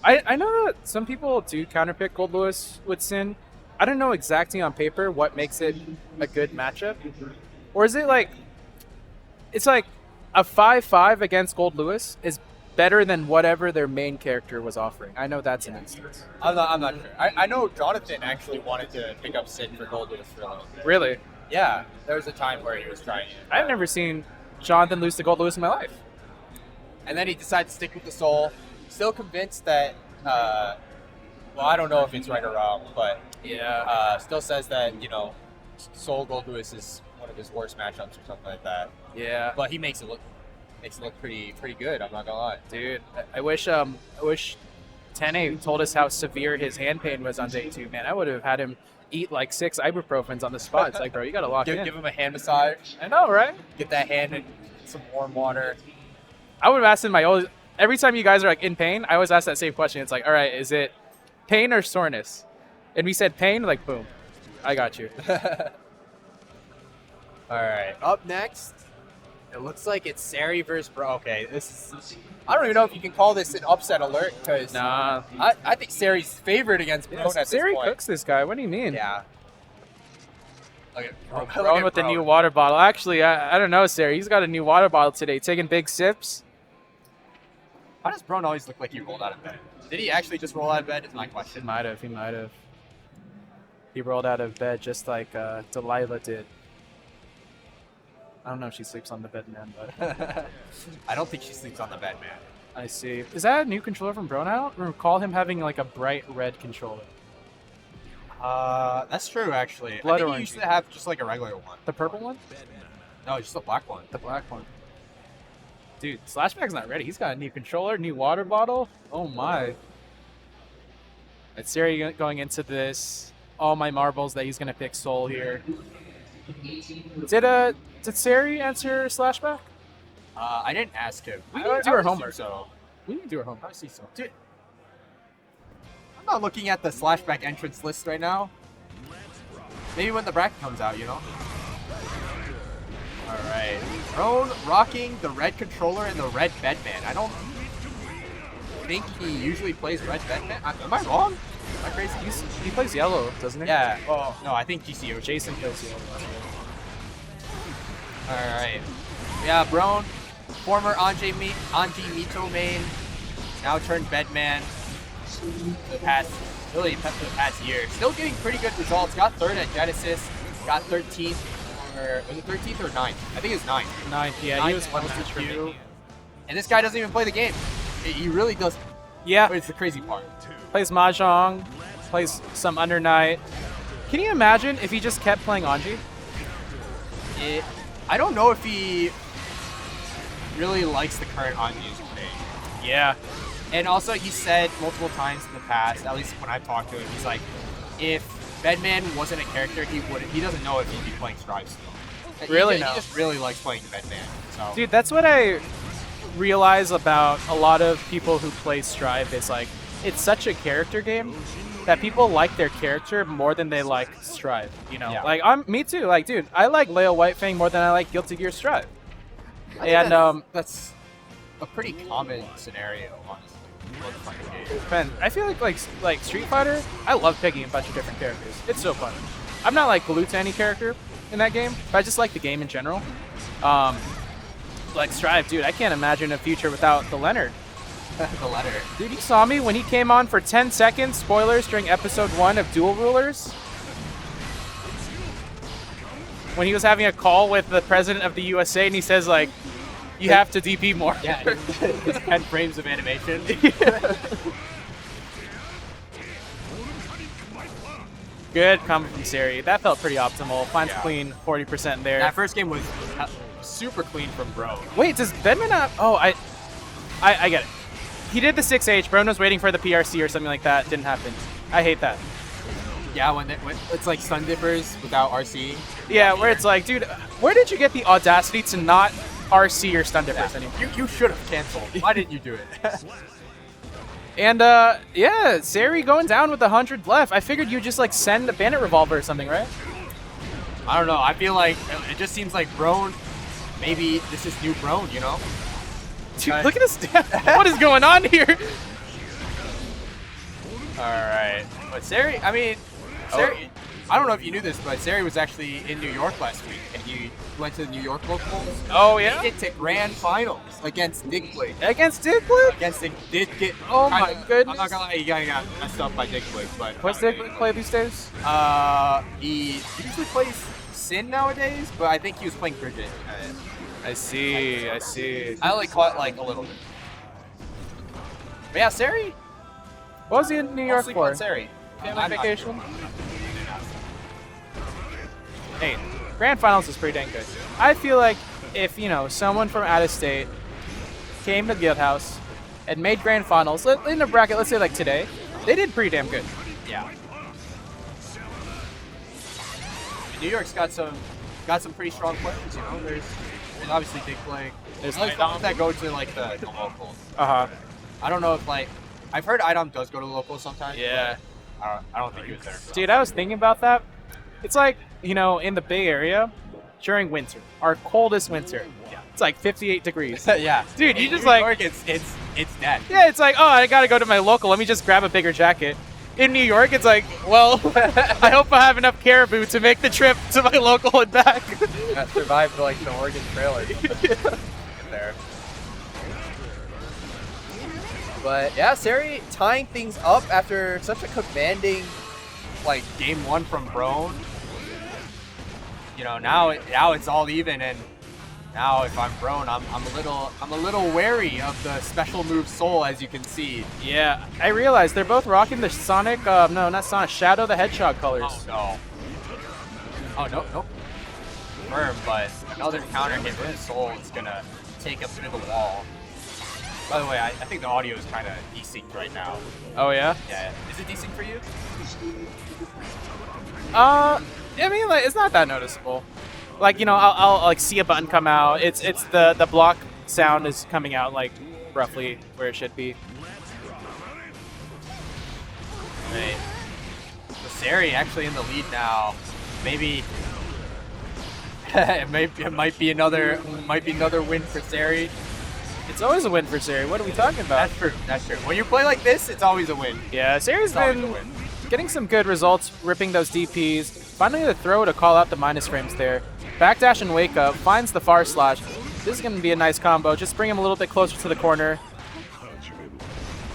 I know that some people do counterpick Gold Lewis with Sin. I don't know exactly on paper what makes it a good matchup. Or is it like, it's like a 5-5 against Gold Lewis is better than whatever their main character was offering. I know that's an instance. I'm not sure. I know Jonathan actually wanted to pick up Sin for Gold Lewis for a little bit. Really? Yeah, there was a time where he was trying it. I've never seen Jonathan lose to Gold Lewis in my life. And then he decided to stick with the Soul. Still convinced that, well, I don't know if it's right or wrong, but Yeah. still says that, you know, Soul Gold Lewis is one of his worst matchups or something like that. Yeah. But he makes it look pretty good. I'm not gonna lie. Dude, I wish Tene told us how severe his hand pain was on day 2. Man, I would have had him eat like 6 ibuprofens on the spot. It's like, bro, you gotta lock in. Give him a hand massage. I know, right? Get that hand in some warm water. I would have asked him every time you guys are like in pain, I always ask that same question. It's like, all right, is it pain or soreness? And we said pain, like boom, I got you. All right. Up next, it looks like it's Seri versus Bro. Okay, this is. I don't even know if you can call this an upset alert because Nah, I think Seri's favored against Bro at this Seri point. cooks this guy. What do you mean? Yeah. Look at Bro. Going with the new water bottle. Actually, I don't know, Seri. He's got a new water bottle today, taking big sips. How does Bro always look like he rolled out of bed? Did he actually just roll out of bed? Is my He question. might have. He might have. He rolled out of bed just like Delilah did. I don't know if she sleeps on the bed, man, but I don't think she sleeps on the bed, man. I see. Is that a new controller from Burnout? I recall him having like a bright red controller. That's true actually. Blood I think he orange. used to have just like a regular one. The purple one? No, just a black one. The black one. Dude, Slashback's not ready. He's got a new controller, new water bottle. Oh my. It's Seri going into this. All my marbles that he's gonna pick Soul here. Did Seri answer Slashback? I didn't ask him. We didn't do our assume homework. So. We didn't do our homework. I see so. Dude, I'm not looking at the Slashback entrance list right now. Maybe when the bracket comes out, you know? Alright. Drone rocking the red controller and the red Bedman. I don't think he usually plays red Bedman. Am I wrong? Am I crazy? He plays yellow, doesn't he? Yeah. Oh, no, I think GCO. Jason plays yellow. Alright. Yeah, Brone, former Anji Mito main, now turned Bedman for the past year. Still getting pretty good results. Got 3rd at Genesis, got 13th, or was it 13th or 9th? I think it's 9th. 9th, yeah, he was one match for me. And this guy doesn't even play the game. He really doesn't. Yeah. But it's the crazy part. Plays Mahjong, plays some Under Night. Can you imagine if he just kept playing Anji? I don't know if he really likes the current Anji's play. Yeah. And also, he said multiple times in the past, at least when I talked to him, he's like, if Bedman wasn't a character, he doesn't know if he'd be playing Strive still. Really? He just really likes playing Bedman. So. Dude, that's what I realize about a lot of people who play Strive is like, it's such a character game that people like their character more than they like Strive, you know? Yeah. Like, me too. Like, dude, I like Leo Whitefang more than I like Guilty Gear Strive. And, that's a pretty common scenario, honestly. Ben, I feel like Street Fighter, I love picking a bunch of different characters. It's so fun. I'm not like glued to any character in that game, but I just like the game in general. Like Strive, dude, I can't imagine a future without the Leonard. The letter. Dude, you saw me when he came on for 10 seconds, spoilers, during episode 1 of Duel Rulers? When he was having a call with the president of the USA and he says, like, you have to DP more. Yeah, it's 10 frames of animation. Good combo from Seri. That felt pretty optimal. Finds clean, 40% there. That first game was super clean from Bro. Wait, does Bedman not... Oh, I get it. He did the 6H. Brown was waiting for the PRC or something like that. Didn't happen. I hate that. Yeah, when it's like Sun Dippers without RC. Yeah, where it's like, dude, where did you get the audacity to not RC or Stun Dippers anymore? You should have canceled. Why didn't you do it? And, yeah, Seri going down with 100 left. I figured you'd just, like, send a Bandit Revolver or something, right? I don't know. I feel like it just seems like Brone, maybe this is new Brone, you know? Dude, look at this. What is going on here? Alright. But Seri, I mean, Seri, I don't know if you knew this, but Seri was actually in New York last week, and he went to the New York locals. Oh, yeah? He did to grand finals against Digblade. Against Digblade? Against did get. Oh my goodness. I'm not gonna lie, he got messed up by Digblade, but. What's Digblade play these days? He usually plays Sin nowadays, but I think he was playing Bridget. I see. I only caught like a little bit. But yeah, Seri. What was he in New York Mostly for? Seri. Family vacation? Hey, Grand Finals is pretty dang good. I feel like if, you know, someone from out of state came to Guildhouse and made Grand Finals, in a bracket, let's say like today, they did pretty damn good. Yeah. New York's got some pretty strong players, you know. There's obviously Digblade. There's like ones that go to like the locals. Uh-huh. I don't know if like I've heard Idom does go to locals sometimes. Yeah. I don't think he was there. Dude, I was thinking about that. It's like, you know, in the Bay Area, during winter, our coldest winter, it's like 58 degrees. Yeah. Dude, you in just New like... York, it's dead. Yeah, it's like, oh, I gotta go to my local. Let me just grab a bigger jacket. In New York, it's like, well, I hope I have enough caribou to make the trip to my local and back. That survived like the Oregon Trail or something. Get there. But yeah, Seri tying things up after such a commanding like game 1 from Brone. You know, now it's all even, and now if I'm Brone, I'm a little wary of the special move Soul, as you can see. Yeah, I realized they're both rocking the Sonic, no, not Sonic, Shadow the Hedgehog colors. Oh no. Oh nope. Firm, but another counter hit with Soul is gonna take him through the wall. By the way, I think the audio is kind of desynced right now. Oh yeah. Yeah. Is it desynced for you? I mean, like, it's not that noticeable. Like, you know, I'll like see a button come out. It's the block sound is coming out like roughly where it should be. Right. So Seri actually in the lead now. Maybe it might be another win for Seri. It's always a win for Seri. What are we talking about? That's true. That's true. When you play like this, it's always a win. Yeah, Seri's It's always a been win. getting some good results, ripping those DPs. Finding the throw to call out the minus frames there. Backdash and wake up, finds the far slash. This is going to be a nice combo. Just bring him a little bit closer to the corner.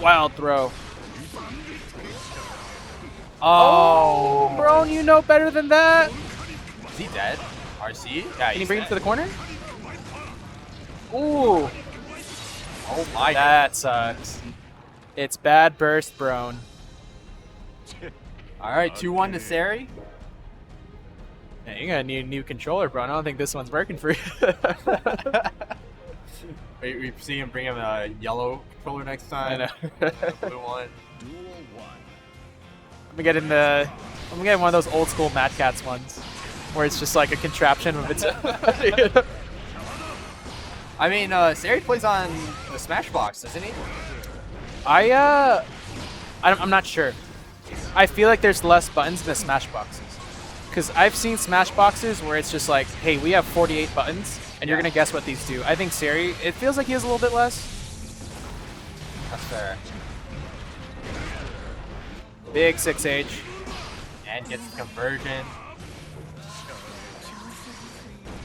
Wild throw. Oh, bro, you know better than that. Is he dead? RC? Yeah, Can you bring him to the corner? Ooh, Oh my god. that sucks. It's bad burst, Brone. Alright, 2-1 to Seri. Yeah, you're gonna need a new controller, bro. I don't think this one's working for you. We see him bring him a yellow controller next time. I know. Blue one. I'm gonna get one of those old school Mad Cats ones, where it's just like a contraption of its. I mean, Seri plays on the Smashbox, doesn't he? I'm not sure. I feel like there's less buttons in the Smash Boxes. Because I've seen Smash Boxes where it's just like, hey, we have 48 buttons, and you're going to guess what these do. I think Seri, it feels like he has a little bit less. That's fair. Big 6H. And gets the conversion.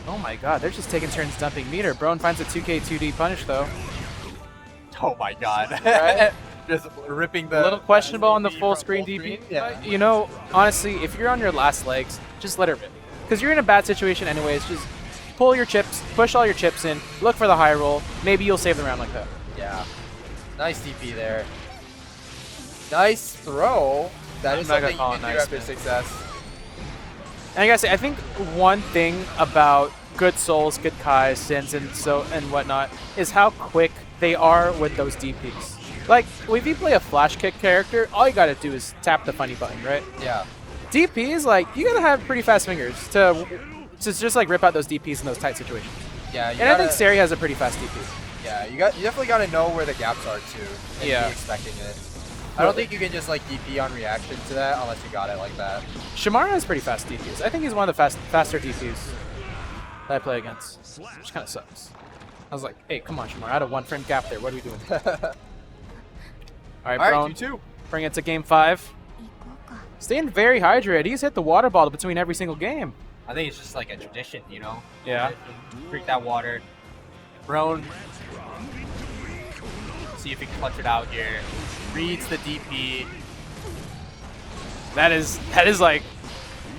Oh my god, they're just taking turns dumping meter. Brone finds a 2K 2D punish, though. Oh my god. Right? Just ripping A the... little questionable on the DP full from screen full DP. Yeah. You know, honestly, if you're on your last legs, just let her rip. Because you're in a bad situation anyways. Just pull your chips, push all your chips in, look for the high roll. Maybe you'll save the round like that. Yeah. Nice DP there. Nice throw. That I'm is not gonna something call you it can do nice, after man. success. And I gotta say, I think one thing about good Souls, good Kais, Sins, and whatnot is how quick they are with those DPs. Like, if you play a flash kick character, all you gotta do is tap the funny button, right? Yeah. DPs, like, you gotta have pretty fast fingers to just like rip out those DPs in those tight situations. Yeah. And I think Seri has a pretty fast DP. Yeah, you definitely got to know where the gaps are too. And Yeah. be expecting it. I don't think you can just like DP on reaction to that unless you got it like that. Shamara has pretty fast DPs. I think he's one of the faster DPs that I play against, which kind of sucks. I was like, hey, come on, Shamara. I had a 1 frame gap there. What are we doing? All right, All right, Brone. 2-2. Bring it to game 5. Staying very hydrated. He's hit the water bottle between every single game. I think it's just like a tradition, you know? Yeah. Drink that water. Brone. See if he can clutch it out here. Reads the DP. That is like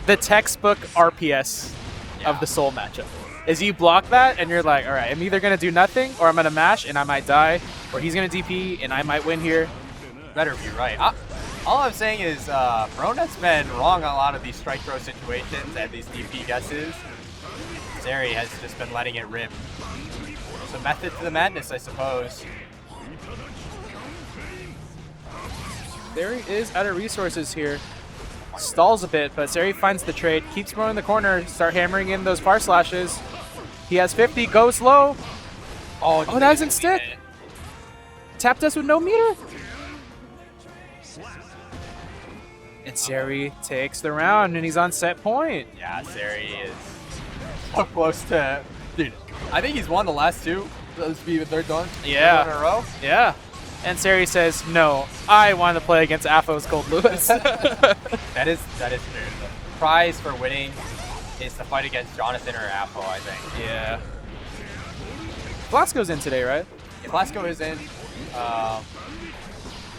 the textbook RPS Yeah. of the Soul matchup. Is you block that and you're like, all right, I'm either gonna do nothing or I'm gonna mash and I might die, or he's gonna DP and I might win here. Better be right. All I'm saying is Brone has been wrong on a lot of these strike throw situations and these DP guesses. Seri has just been letting it rip. There's a method to the madness, I suppose. Seri is out of resources here. Stalls a bit, but Seri finds the trade, keeps Brone in the corner, start hammering in those far slashes. He has 50, goes low. Oh, that doesn't stick. Tapped us with no meter. And Seri takes the round, and he's on set point. Yeah, Seri is so close to... Dude, I think he's won the last two. This will be the third one. Yeah. Third one in a row. Yeah. And Seri says, no, I want to play against Apho's Gold Lewis. That is true. The prize for winning is the fight against Jonathan or Apho, I think. Yeah. Flasco's in today, right? Yeah, Flasco is in.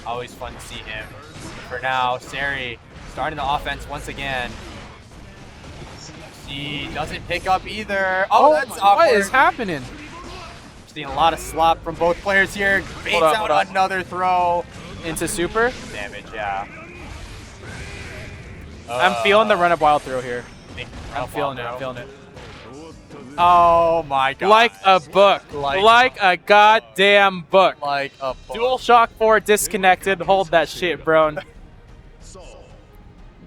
Always fun to see him. For now, Seri starting the offense once again. She doesn't pick up either. Oh, that's awkward. What is happening? Seeing a lot of slop from both players here. Baits Hold out up. another throw. Into super? Damage, yeah. I'm feeling the run-up wild throw here. Big I'm run-up feeling it. wild I'm throw. feeling it. Oh my god. Like a book. Like a goddamn book. Like a book. DualShock 4 disconnected. Hold that shit, bro. Saul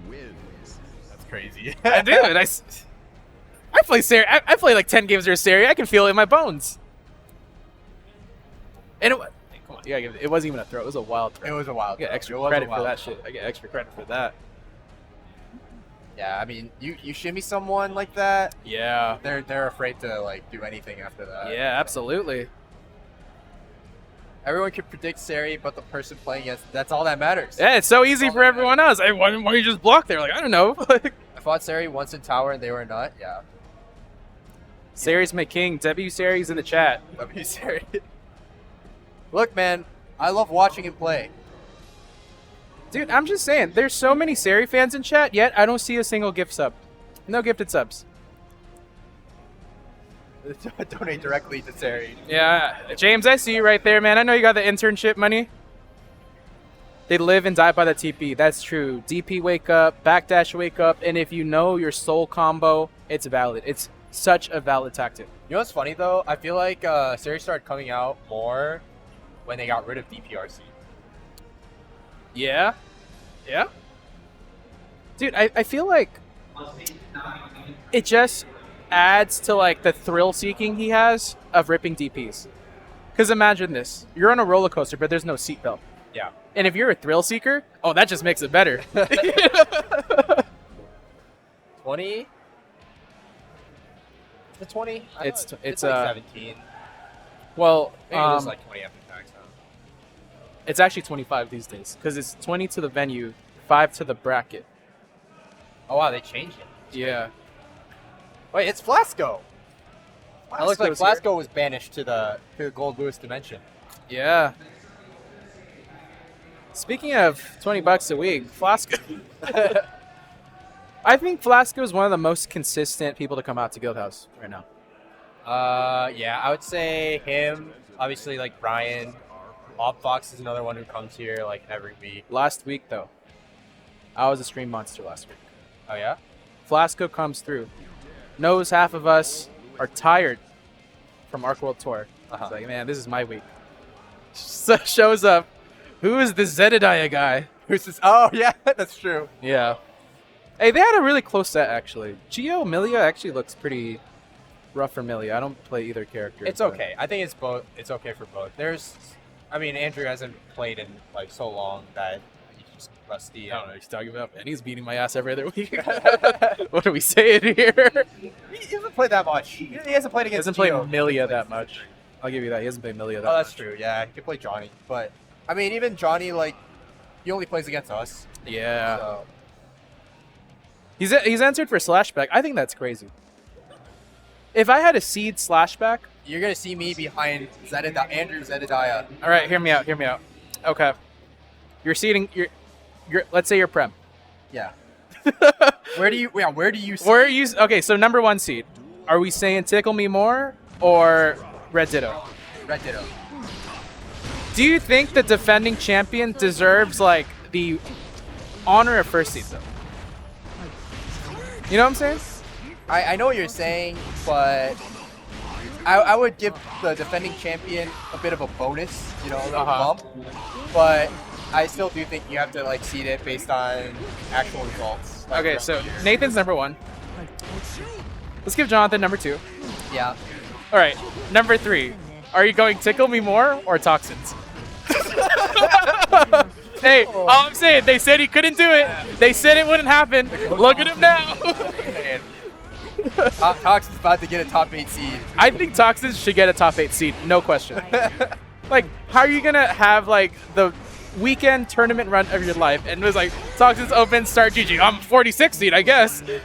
wins. That's crazy. Dude, I play Seri. I play like 10 games of Seri. I can feel it in my bones. And come on, you gotta give it wasn't even a throw. It was a wild throw. It was a wild. I get throw. extra It was a credit for wild that throw. shit. I get extra credit for that. Yeah, I mean, you shimmy someone like that, Yeah. they're afraid to like do anything after that. Yeah, absolutely. Everyone can predict Seri, but the person playing against, that's all that matters. Yeah, it's so easy for everyone else. Hey, why don't you just block there? Like, I don't know. I fought Seri once in tower and they were not. Yeah. Seri's my king. W Seri's in the chat. W Seri. Look, man, I love watching him play. Dude, I'm just saying, there's so many Seri fans in chat, yet I don't see a single gift sub. No gifted subs. Donate directly to Seri. Yeah, James, I see you right there, man. I know you got the internship money. They live and die by the TP. That's true. DP wake up, backdash wake up, and if you know your soul combo, it's valid. It's such a valid tactic. You know what's funny though? I feel like Seri started coming out more when they got rid of DPRC. Yeah? Yeah? Dude, I feel like it just adds to like the thrill seeking he has of ripping DPs. Because imagine this. You're on a roller coaster, but there's no seatbelt. Yeah. And if you're a thrill seeker, oh, that just makes it better. 20? The 20? It's like 17. Well, Maybe it was like 20 after tax. Huh? it's actually 25 these days. Because it's 20 to the venue, 5 to the bracket. Oh wow, they changed it. Yeah. Wait, it's Flasco. It looks like Flasco's here. Flasco was banished to the Gold Lewis dimension. Yeah. Speaking of $20 a week, Flasco. I think Flasco is one of the most consistent people to come out to Guildhouse right now. Yeah, I would say him. Obviously, like Brian. Fox is another one who comes here like every week. Last week, though, I was a stream monster last week. Oh yeah. Flasco comes through. Knows half of us are tired from Arc World Tour. It's like, man, this is my week. So shows up. Who is the Zedediah guy? Who's this? Oh yeah, that's true. Yeah. Hey, they had a really close set, actually. Gio Milia actually looks pretty rough for Milia. I don't play either character. It's but- okay. I think it's both. It's okay for both. I mean, Andrew hasn't played in like so long that he's just rusty. I don't know what he's talking about, and he's beating my ass every other week. What are we saying here? He hasn't played that much. He hasn't played He against. hasn't played Gio. Milia that much. I'll give you that. He hasn't played Milia that Oh, much. that's true. Yeah, he can play Johnny, but I mean, even Johnny, like, he only plays against us. Yeah. So. He's entered for Slashback. I think that's crazy. If I had a seed Slashback, You're gonna see me behind Andrew Zedediah. all right, hear me out. Okay, you're seeding. You're. Let's say you're Prem. Yeah. Where do you see? Where are you? Okay, so number 1 seed. Are we saying Tickle Me More or Red Ditto? Red Ditto. Do you think the defending champion deserves like the honor of first seed though? You know what I'm saying? I know what you're saying, but I would give the defending champion a bit of a bonus, you know, a little bump. But I still do think you have to like seed it based on actual results. Like, Okay, so Nathan's number 1. Let's give Jonathan number 2. yeah. All right, number 3. Are you going Tickle Me More or Toxins? Hey, all I'm saying, they said he couldn't do it. They said it wouldn't happen. Look at him now. Toxin's about to get a top 8 seed. I think Toxins should get a top 8 seed, no question. Like, how are you gonna have like the weekend tournament run of your life and it was like Toxins open, start GG. I'm 46 seed, I guess. You're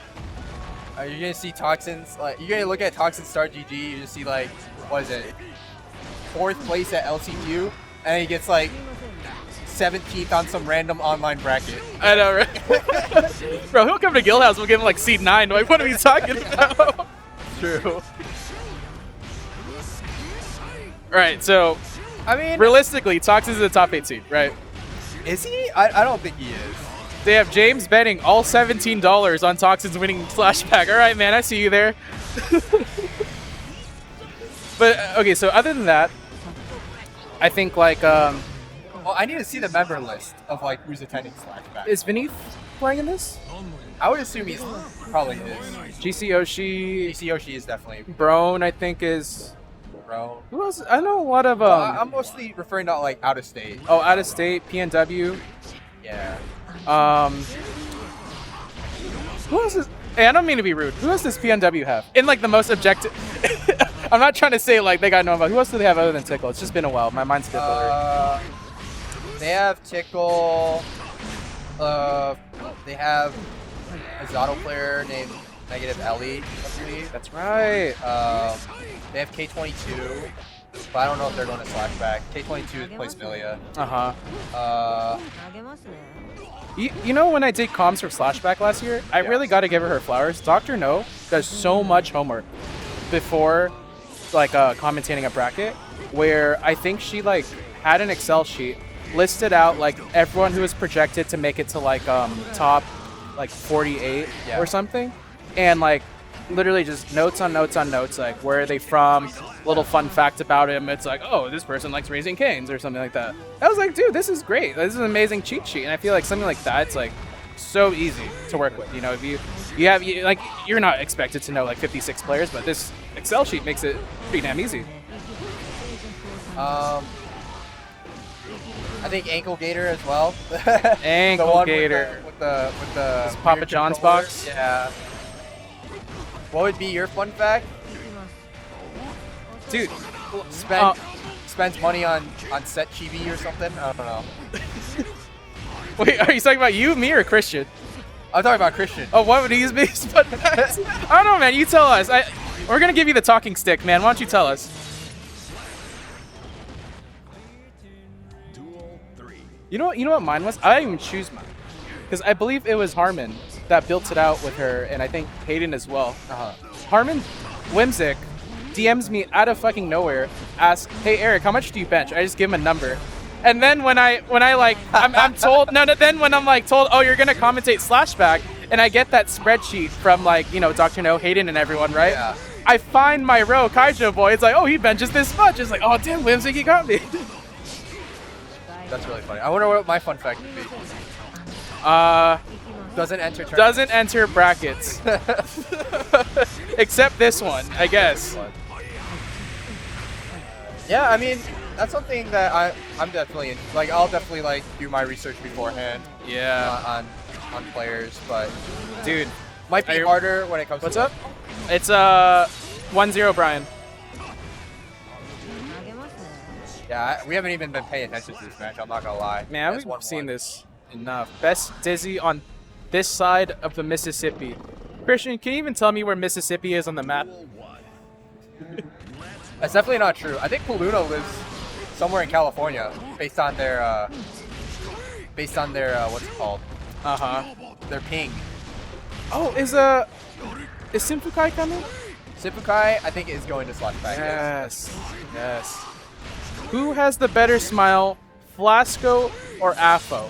gonna see Toxins, like, you're gonna look at Toxins start GG, you just see like, what is it? 4th place at LCQ, and he gets like 17th on some random online bracket. I know, right? Bro, he'll come to Guildhouse, we'll give him like seed 9. Like, what are we talking about? True. Right, so I mean, realistically, Toxins is a top 8 seed, right? is he? I don't think he is. They have James betting all $17 on Toxins winning Flashback. All right, man, I see you there. But okay, so other than that, I think like Well, I need to see the member list of like who's attending Slashback. is Vinny playing in this? I would assume he's probably is. GC Yoshi, DC Yoshi is definitely Brone, I think is. bro. Who else? I know a lot of I'm mostly referring to like out of state. oh, out of state, PNW. Yeah. Who else is? Hey, I don't mean to be rude. Who else does PNW have? In like the most objective. I'm not trying to say like they got no about. Who else do they have other than Tickle? It's just been a while. My mind's a bit blurry. They have Tickle. They have a Zato player named Negative Ellie, I believe. That's right. They have K22, but I don't know if they're going to Slashback. K22 plays Milia. You know when I did comms for Slashback last year, I really got to give her flowers. Dr. No does so much homework before like commentating a bracket, where I think she like had an Excel sheet listed out like everyone who was projected to make it to like top like 48 or something, and like literally just notes on notes on notes, like where are they from, little fun fact about him. It's like, oh, this person likes Raising Cane's or something like that. I was like, dude, this is great. This is an amazing cheat sheet. And I feel like something like that, it's like so easy to work with. You know, if you like, you're not expected to know like 56 players, but this Excel sheet makes it pretty damn easy. I think Ankle Gator as well. Ankle the one Gator with the It's Papa weird John's controller. box. Yeah. What would be your fun fact? Dude, Spends money on set chibi or something. I don't know. wait, are you talking about you, me, or Christian? I'm talking about Christian. Oh, what would these be? I don't know, man. You tell us. We're gonna give you the talking stick, man. Why don't you tell us? Duel 3. You know what mine was? I didn't even choose mine, because I believe it was Harmon that built it out with her, and I think Hayden as well. Harmon Whimsic DMs me out of fucking nowhere, asks, "Hey Eric, how much do you bench?" I just give him a number, and then when I like I'm told then when I'm like told, oh, you're gonna commentate Slashback, and I get that spreadsheet from like, you know, Dr. No, Hayden, and everyone, right? Yeah. I find my row, Kaijo boy. It's like, oh, he benches this much. It's like, oh damn, Whimsic, he got me. That's really funny. I wonder what my fun fact would be. Doesn't enter tournaments. Doesn't enter brackets. Except this one, I guess. Yeah, I mean, that's something that I'm definitely like. I'll definitely like do my research beforehand. Yeah. On players, but Dude, might be harder when it comes. what's to up? It's 1-0 Brian. Yeah, we haven't even been paying attention to this match. I'm not gonna lie. Man, That's we've 1-1. seen this enough. Best Dizzy on this side of the Mississippi. Christian, can you even tell me where Mississippi is on the map? That's definitely not true. I think Paluna lives somewhere in California, based on their what's it called? Their ping. Oh, is Simfukai coming? Sippukai, I think, is going to Slashback. Yes. Who has the better smile, Flasco or Apho? All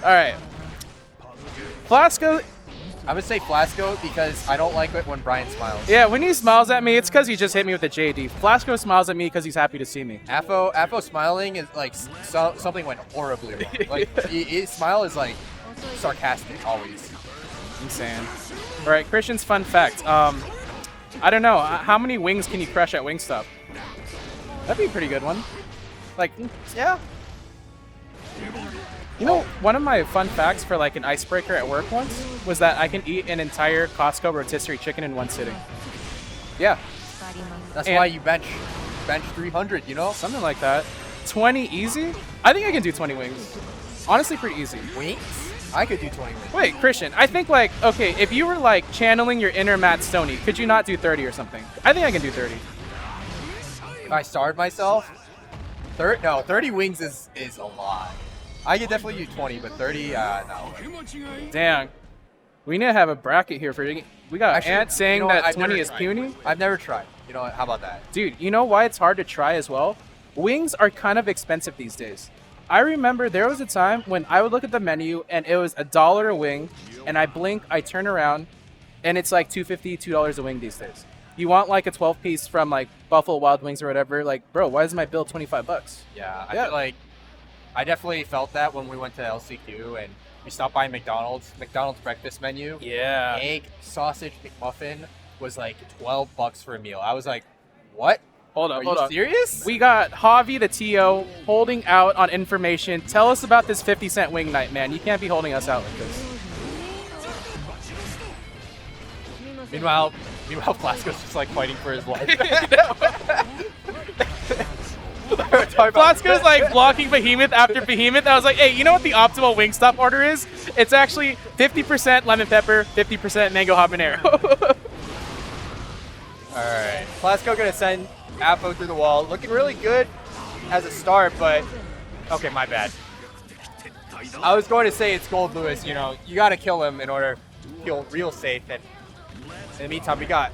right. Flasco. I would say Flasco because I don't like it when Brian smiles. Yeah, when he smiles at me, it's because he just hit me with a JD. Flasco smiles at me because he's happy to see me. Apho smiling is like something went horribly wrong. Like his smile is like sarcastic always. Insane. All right, Christian's fun fact. I don't know. How many wings can you crush at Wingstop? That'd be a pretty good one. Like, Yeah. you know, one of my fun facts for like an icebreaker at work once was that I can eat an entire Costco rotisserie chicken in one sitting. Yeah, That's And- why you bench 300. You know. something like that. 20 easy? I think I can do 20 wings. Honestly, pretty easy. Wings? I could do 20 wings. Wait, Christian, I think like, okay, if you were like channeling your inner Matt Stoney, could you not do 30 or something? I think I can do 30. If I starved myself, 30 wings is a lot. I could definitely do 20, but 30, no. Dang. We need to have a bracket here for you. We got Actually, Ant saying you know what? that I've 20 never is tried. puny. I've never tried. You know what? How about that? Dude, you know why it's hard to try as well? Wings are kind of expensive these days. I remember there was a time when I would look at the menu and it was $1 a wing, and I blink, I turn around, and it's like $2.50, $2 a wing these days. You want like a 12-piece from like Buffalo Wild Wings or whatever? Like, bro, why is my bill $25? Yeah, I Yeah. feel like I definitely felt that when we went to LCQ and we stopped by McDonald's. McDonald's breakfast menu. Yeah. Egg sausage McMuffin was like $12 for a meal. I was like, what? Hold Are on, you hold on. serious? We got Javi the TO holding out on information. Tell us about this 50-cent wing night, man. You can't be holding us out like this. Meanwhile, Flasco's just like fighting for his life. Flasco's like blocking Behemoth after Behemoth. I was like, hey, you know what the optimal Wingstop order is? It's actually 50% lemon pepper, 50% mango habanero. All right, Flasco gonna send Apho through the wall. Looking really good as a start, but okay, my bad. I was going to say it's Gold Lewis. You know, you gotta kill him in order to feel real safe. And in the meantime, we got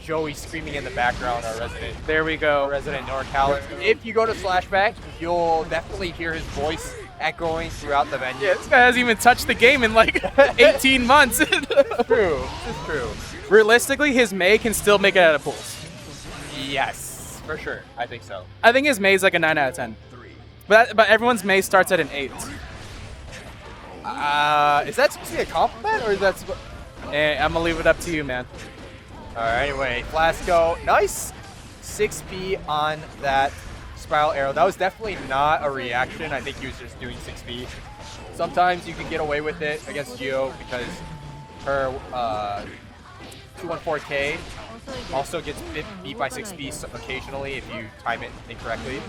Joey screaming in the background, our resident There we go. NorCaler. If you go to Slashback, you'll definitely hear his voice echoing throughout the venue. Yeah, this guy hasn't even touched the game in like 18 months. True. This is true. Realistically, his May can still make it out of pools. Yes, for sure. I think so. I think his May's like a 9 out of 10. But everyone's May starts at an 8. Is that supposed to be a compliment, or is that? Hey, I'm gonna leave it up to you, man. All right. Anyway, Flasco, nice 6P on that spiral arrow. That was definitely not a reaction. I think he was just doing 6P. Sometimes you can get away with it against Gio because her 214K also gets beat by 6P occasionally if you time it incorrectly.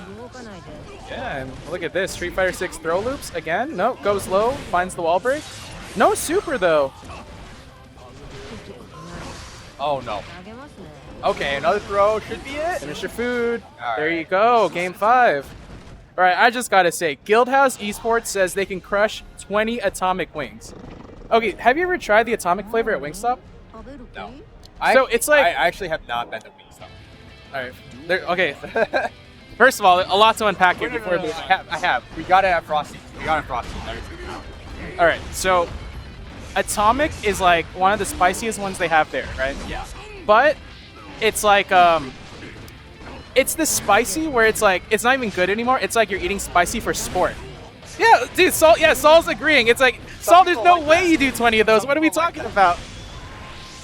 Yeah, and look at this. Street Fighter 6 throw loops again. No, goes low, finds the wall break. No super though. Oh no. Okay, another throw should be it. Finish your food. All There right. you go. Game 5. All right, I just gotta say, Guildhouse Esports says they can crush 20 atomic wings. Okay, have you ever tried the atomic flavor at Wingstop? No. So it's like- I actually have not been to Wingstop. All right. Okay. First of all, a lot to unpack here No, before no, no, this. no. I have. We got it at Frosty. All right, so atomic is like one of the spiciest ones they have there, right? Yeah. But it's like it's the spicy where it's like it's not even good anymore. It's like you're eating spicy for sport. Yeah, dude, Saul. Yeah, Saul's agreeing. It's like Saul. There's no way you do 20 of those. What are we talking about?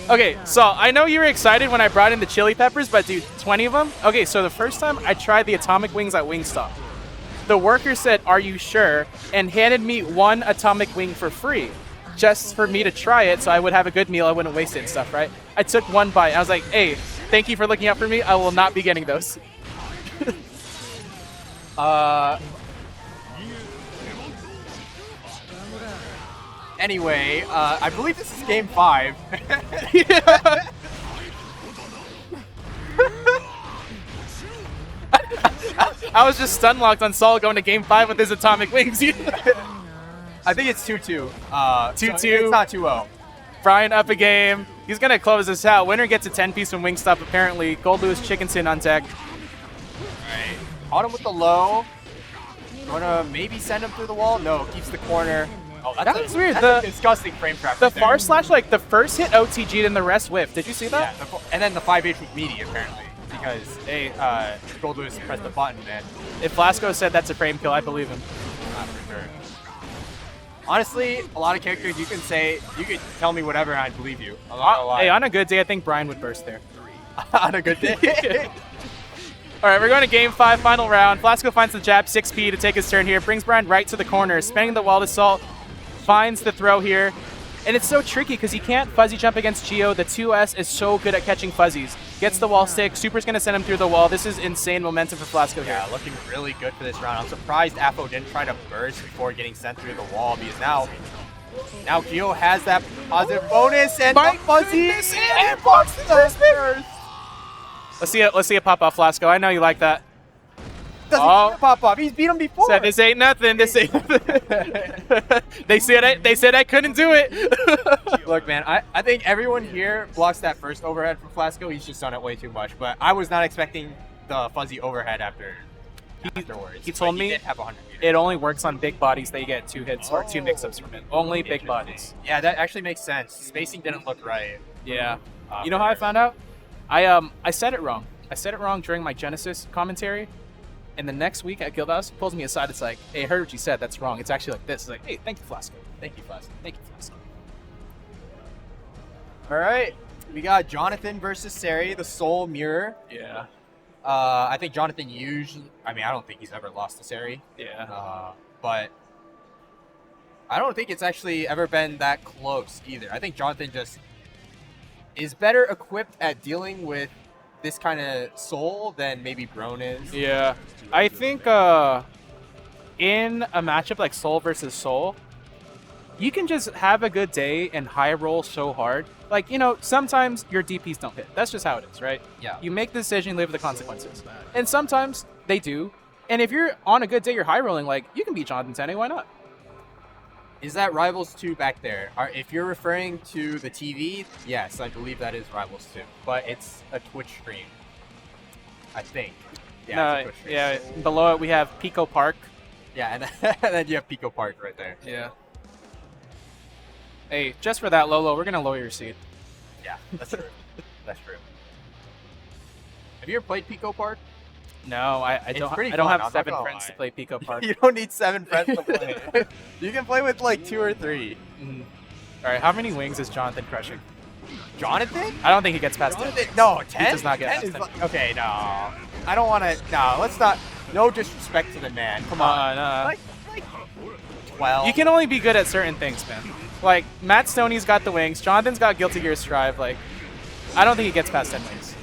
Okay, Saul. I know you were excited when I brought in the chili peppers, but dude, 20 of them. Okay, so the first time I tried the atomic wings at Wingstop, the worker said, "Are you sure?" and handed me one atomic wing for free, just for me to try it, so I would have a good meal. I wouldn't waste it and stuff, right? I took one bite. And I was like, "Hey, thank you for looking out for me. I will not be getting those." Anyway, I believe this is game 5. I was just stun locked on Saul going to game 5 with his atomic wings. I think it's 2-2. 2-2. It's not 2-0. Brian up a game. He's going to close this out. Winner gets a 10-piece from Wingstop, apparently. Gold Lewis Chickenson on deck. Alright. Caught him with the low. Wanna maybe send him through the wall? No, keeps the corner. Oh, That was weird. That's a disgusting frame trap. The right there. far slash, like, the first hit OTG'd and the rest whiffed. Did you see that? Yeah, and then the 5H was meaty, apparently. Because, Gold Lewis pressed the button, and If Flasco said that's a frame kill, I believe him. not for sure. Honestly, a lot of characters you could tell me whatever and I'd believe you. I'm not gonna lie. Hey, on a good day, I think Brian would burst there. On a good day. All right, we're going to game 5, final round. Flasco finds the jab, 6P to take his turn here. Brings Brian right to the corner, spinning the wall to Salt. Finds the throw here. And it's so tricky because he can't fuzzy jump against Gio. The 2S is so good at catching fuzzies. Gets the wall stick. Super's going to send him through the wall. This is insane momentum for Flasco here. Yeah, looking really good for this round. I'm surprised Apho didn't try to burst before getting sent through the wall because now Gio has that positive bonus and My the fuzzy goodness, and blocks the burst. Let's see it pop off, Flasco. I know you like that. Doesn't Oh. pop up. He's beat him before. Said this ain't nothing. This ain't They said I couldn't do it. Look, man, I think everyone here blocks that first overhead from Flasco. He's just done it way too much. But I was not expecting the fuzzy overhead afterwards. he told But me did have 100 meters. It only works on big bodies that you get 2 hits or 2 mix-ups from it. Only big bodies. Yeah, that actually makes sense. Spacing didn't look right. Yeah. You know how I found out? I said it wrong. I said it wrong during my Genesis commentary. And the next week at Guildhouse, he pulls me aside. It's like, hey, I heard what you said. That's wrong. It's actually like this. It's like, hey, thank you, Flasco. Thank you, Flasco. Thank you, Flasco. All right, we got Jonathan versus Seri, the Soul Mirror. Yeah. I think Jonathan usually. I mean, I don't think he's ever lost to Seri. Yeah. But I don't think it's actually ever been that close either. I think Jonathan just is better equipped at dealing with this kind of Soul than maybe Brone is. Yeah. I think in a matchup like Soul versus Soul, you can just have a good day and high roll so hard. Like, you know, sometimes your DPs don't hit. That's just how it is, right? Yeah. You make the decision, live with the consequences. And sometimes they do. And if you're on a good day, you're high rolling, like, you can beat Jonathan Tene, why not? Is that Rivals 2 back there? If you're referring to the TV, yes, I believe that is Rivals 2. But it's a Twitch stream, I think. Yeah, it's a Twitch stream. Yeah, below it we have Pico Park. Yeah, and then you have Pico Park right there. Yeah. Hey, just for that, Lolo, we're going to lower your seed. Yeah, that's true. That's true. Have you ever played Pico Park? No, I It's don't. pretty I don't fun, have I'm not 7 gonna friends lie. to play Pico Park. You don't need 7 friends to play. You can play with like 2 or 3. Mhm. All right, how many wings is Jonathan crushing? Jonathan? I don't think he gets past 10. No, 10? does not get 10 is past 10. like, okay, no. I don't want to. No, let's not. No disrespect to the man. Come on. Like 12. You can only be good at certain things, man. Like, Matt Stoney's got the wings. Jonathan's got Guilty Gear Strive. Like, I don't think he gets past 10 wings.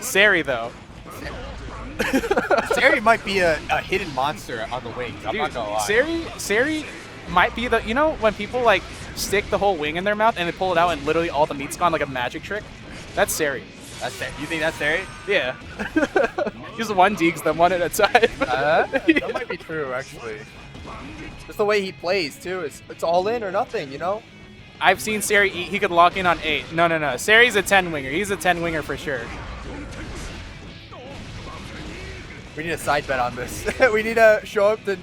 Seri, though. Seri might be a hidden monster on the wings. I'm not gonna lie. Seri might be the... You know when people, like, stick the whole wing in their mouth and they pull it out and literally all the meat's gone like a magic trick? That's Seri. That's Seri. You think that's Seri? Yeah. He's one digs them one at a time. That might be true, actually. Just the way he plays, too. It's all in or nothing, you know? I've seen Seri eat. He could lock in on 8. No. Seri's a 10-winger. He's a 10-winger for sure. We need a side bet on this. We need to show up the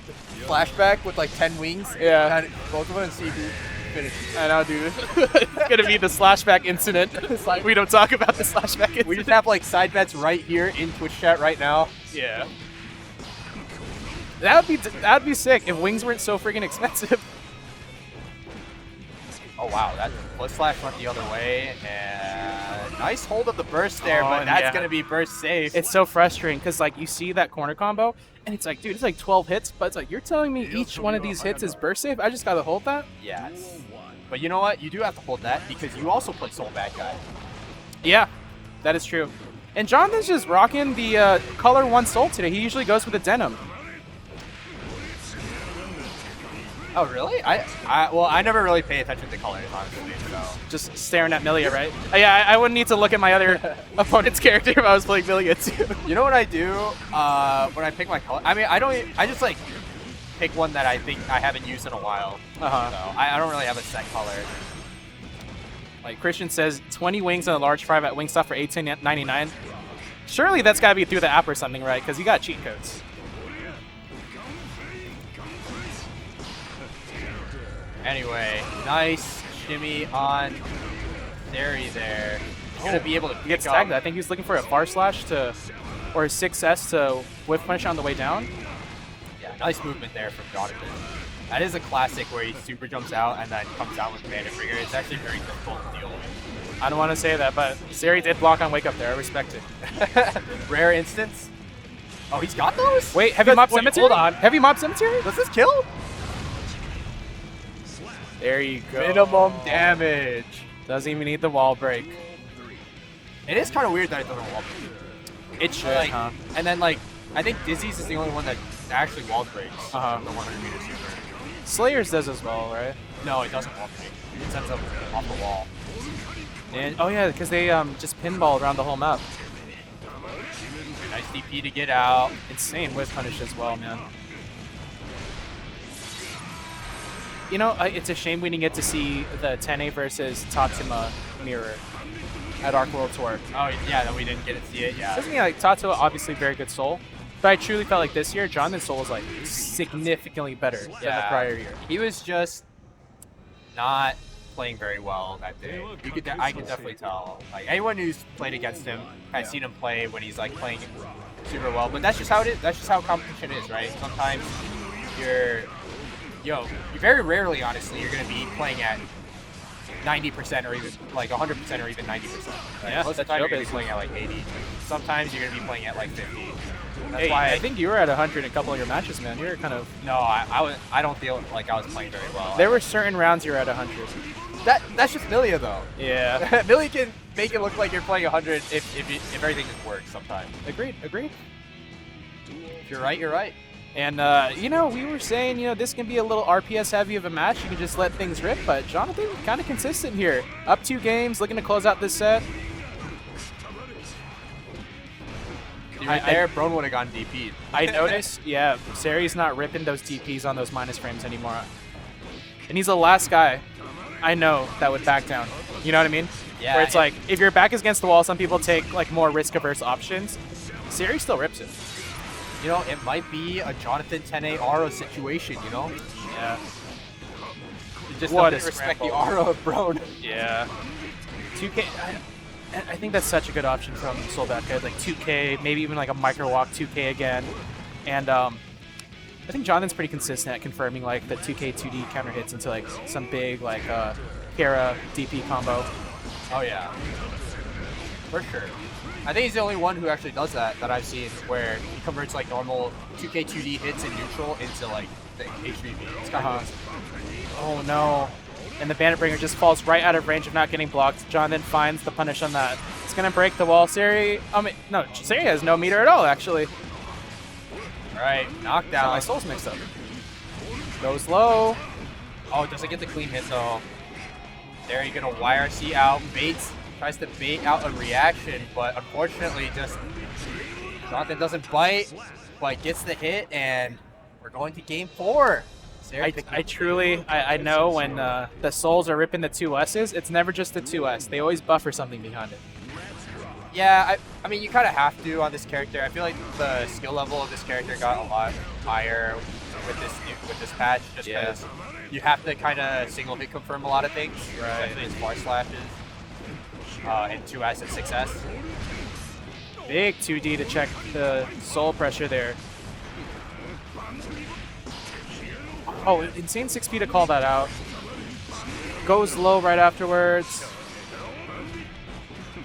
flashback with like 10 wings. Yeah. And both of them and see who finishes. I know, dude. It's gonna be the slashback incident. We don't talk about the slashback incident. We just have like side bets right here in Twitch chat right now. Yeah. That'd be sick if wings weren't so freaking expensive. Oh wow, that flip slash went the other way, and nice hold of the burst there, but that's yeah. gonna be burst safe. It's so frustrating because like you see that corner combo and it's like, dude, it's like 12 hits, but it's like you're telling me each one of these hits is burst safe. I just gotta hold that. Yes, but you know what? You do have to hold that because you also play Soul Bad Guy. Yeah, that is true. And Jonathan's just rocking the color 1 soul today. He usually goes with the denim. Oh really? I never really pay attention to colors honestly. So Just staring at Milia, right? Yeah, I wouldn't need to look at my other opponent's character if I was playing Milia too. you know what I do when I pick my color? I mean, I just like pick one that I think I haven't used in a while. So I don't really have a set color. Like Christian says, 20 wings and a large fry at Wingstop for $18.99. Surely that's gotta be through the app or something, right? Because you got cheat codes. Anyway, nice shimmy on Seri there. He's gonna be able to He gets pick tagged. up. I think he's looking for a far slash to, or a 6S to whiff punish on the way down. Yeah, nice movement there from Jonathan. That is a classic where he super jumps out and then comes down with Bandit Trigger. It's actually very difficult to deal with. I don't want to say that, but Seri did block on Wake Up there. I respect it. Rare instance. Oh, he's got those? Wait, Heavy Mob Cemetery? Hold on. Heavy Mob Cemetery? Does this kill? There you go. Minimum damage. Doesn't even need the wall break. It is kind of weird that it doesn't wall break. It should, Like, huh? and then like, I think Dizzy's is the only one that actually wall breaks. Uh-huh. The 100 meter super. Slayers does as well, right? No, it doesn't wall break. It sends up off the wall. And oh yeah, because they just pinball around the whole map. Nice DP to get out. Insane whiff punish as well, man. You know, it's a shame we didn't get to see the Tene versus Tatsuma mirror at Arc World Tour. Oh yeah, that we didn't get to see it. Yeah. Doesn't mean like Tatsuma obviously very good soul, but I truly felt like this year Jonathan's soul was like significantly better than the prior year. He was just not playing very well that day. I could definitely tell. Like anyone who's played against him has seen him play when he's like playing super well. But that's just how it is. That's just how competition is, right? Sometimes very rarely, honestly, you're gonna be playing at 90% or even like 100% or even 90%. Right? Yeah, most of the time you're gonna be playing at like 80. Sometimes you're gonna be playing at like 50. That's Hey, why I think you were at 100 in a couple of your matches, man. You were kind of. no, I don't feel like I was playing very well. There were certain rounds you were at 100. That's just Milia though. Yeah. Milia can make it look like you're playing 100 if everything just works sometimes. Agreed. If you're right, you're right. And, we were saying, this can be a little RPS heavy of a match. You can just let things rip, but Jonathan kind of consistent here. Up 2 games, looking to close out this set. Brone would have gone DP'd. I noticed, yeah, Seri's not ripping those DPs on those minus frames anymore. And he's the last guy I know that would back down. You know what I mean? Yeah. Where it's like, if your back is against the wall, some people take like more risk-averse options. Seri still rips it. It might be a Jonathan Tene aura situation, Yeah. You just What don't a respect the scramble. aura of Brone. Yeah. 2K. I think that's such a good option from Solbeka. Like 2K, maybe even like a micro walk 2K again. And I think Jonathan's pretty consistent at confirming like the 2K 2D counter hits into like some big like Kara DP combo. Oh yeah. For sure. I think he's the only one who actually does that I've seen, where he converts like normal 2K 2D hits in neutral into like the HVV. It's kind of Oh no. And the Bandit Bringer just falls right out of range of not getting blocked. Jonathan finds the punish on that. It's going to break the wall. Seri has no meter at all, actually. Alright, knockdown. My soul's mixed up. Goes low. Oh, doesn't get the clean hit though. There, you're gonna YRC out. Tries to bait out a reaction, but unfortunately just Jonathan doesn't bite, but gets the hit, and we're going to game 4. I know when the souls are ripping the 2S's, it's never just the 2S. They always buffer something behind it. Yeah, I mean, you kind of have to on this character. I feel like the skill level of this character got a lot higher with this patch, just because you have to kind of single hit confirm a lot of things, especially as far slashes in 2S and 6S. Big 2D to check the soul pressure there. Oh, insane 6P to call that out. Goes low right afterwards.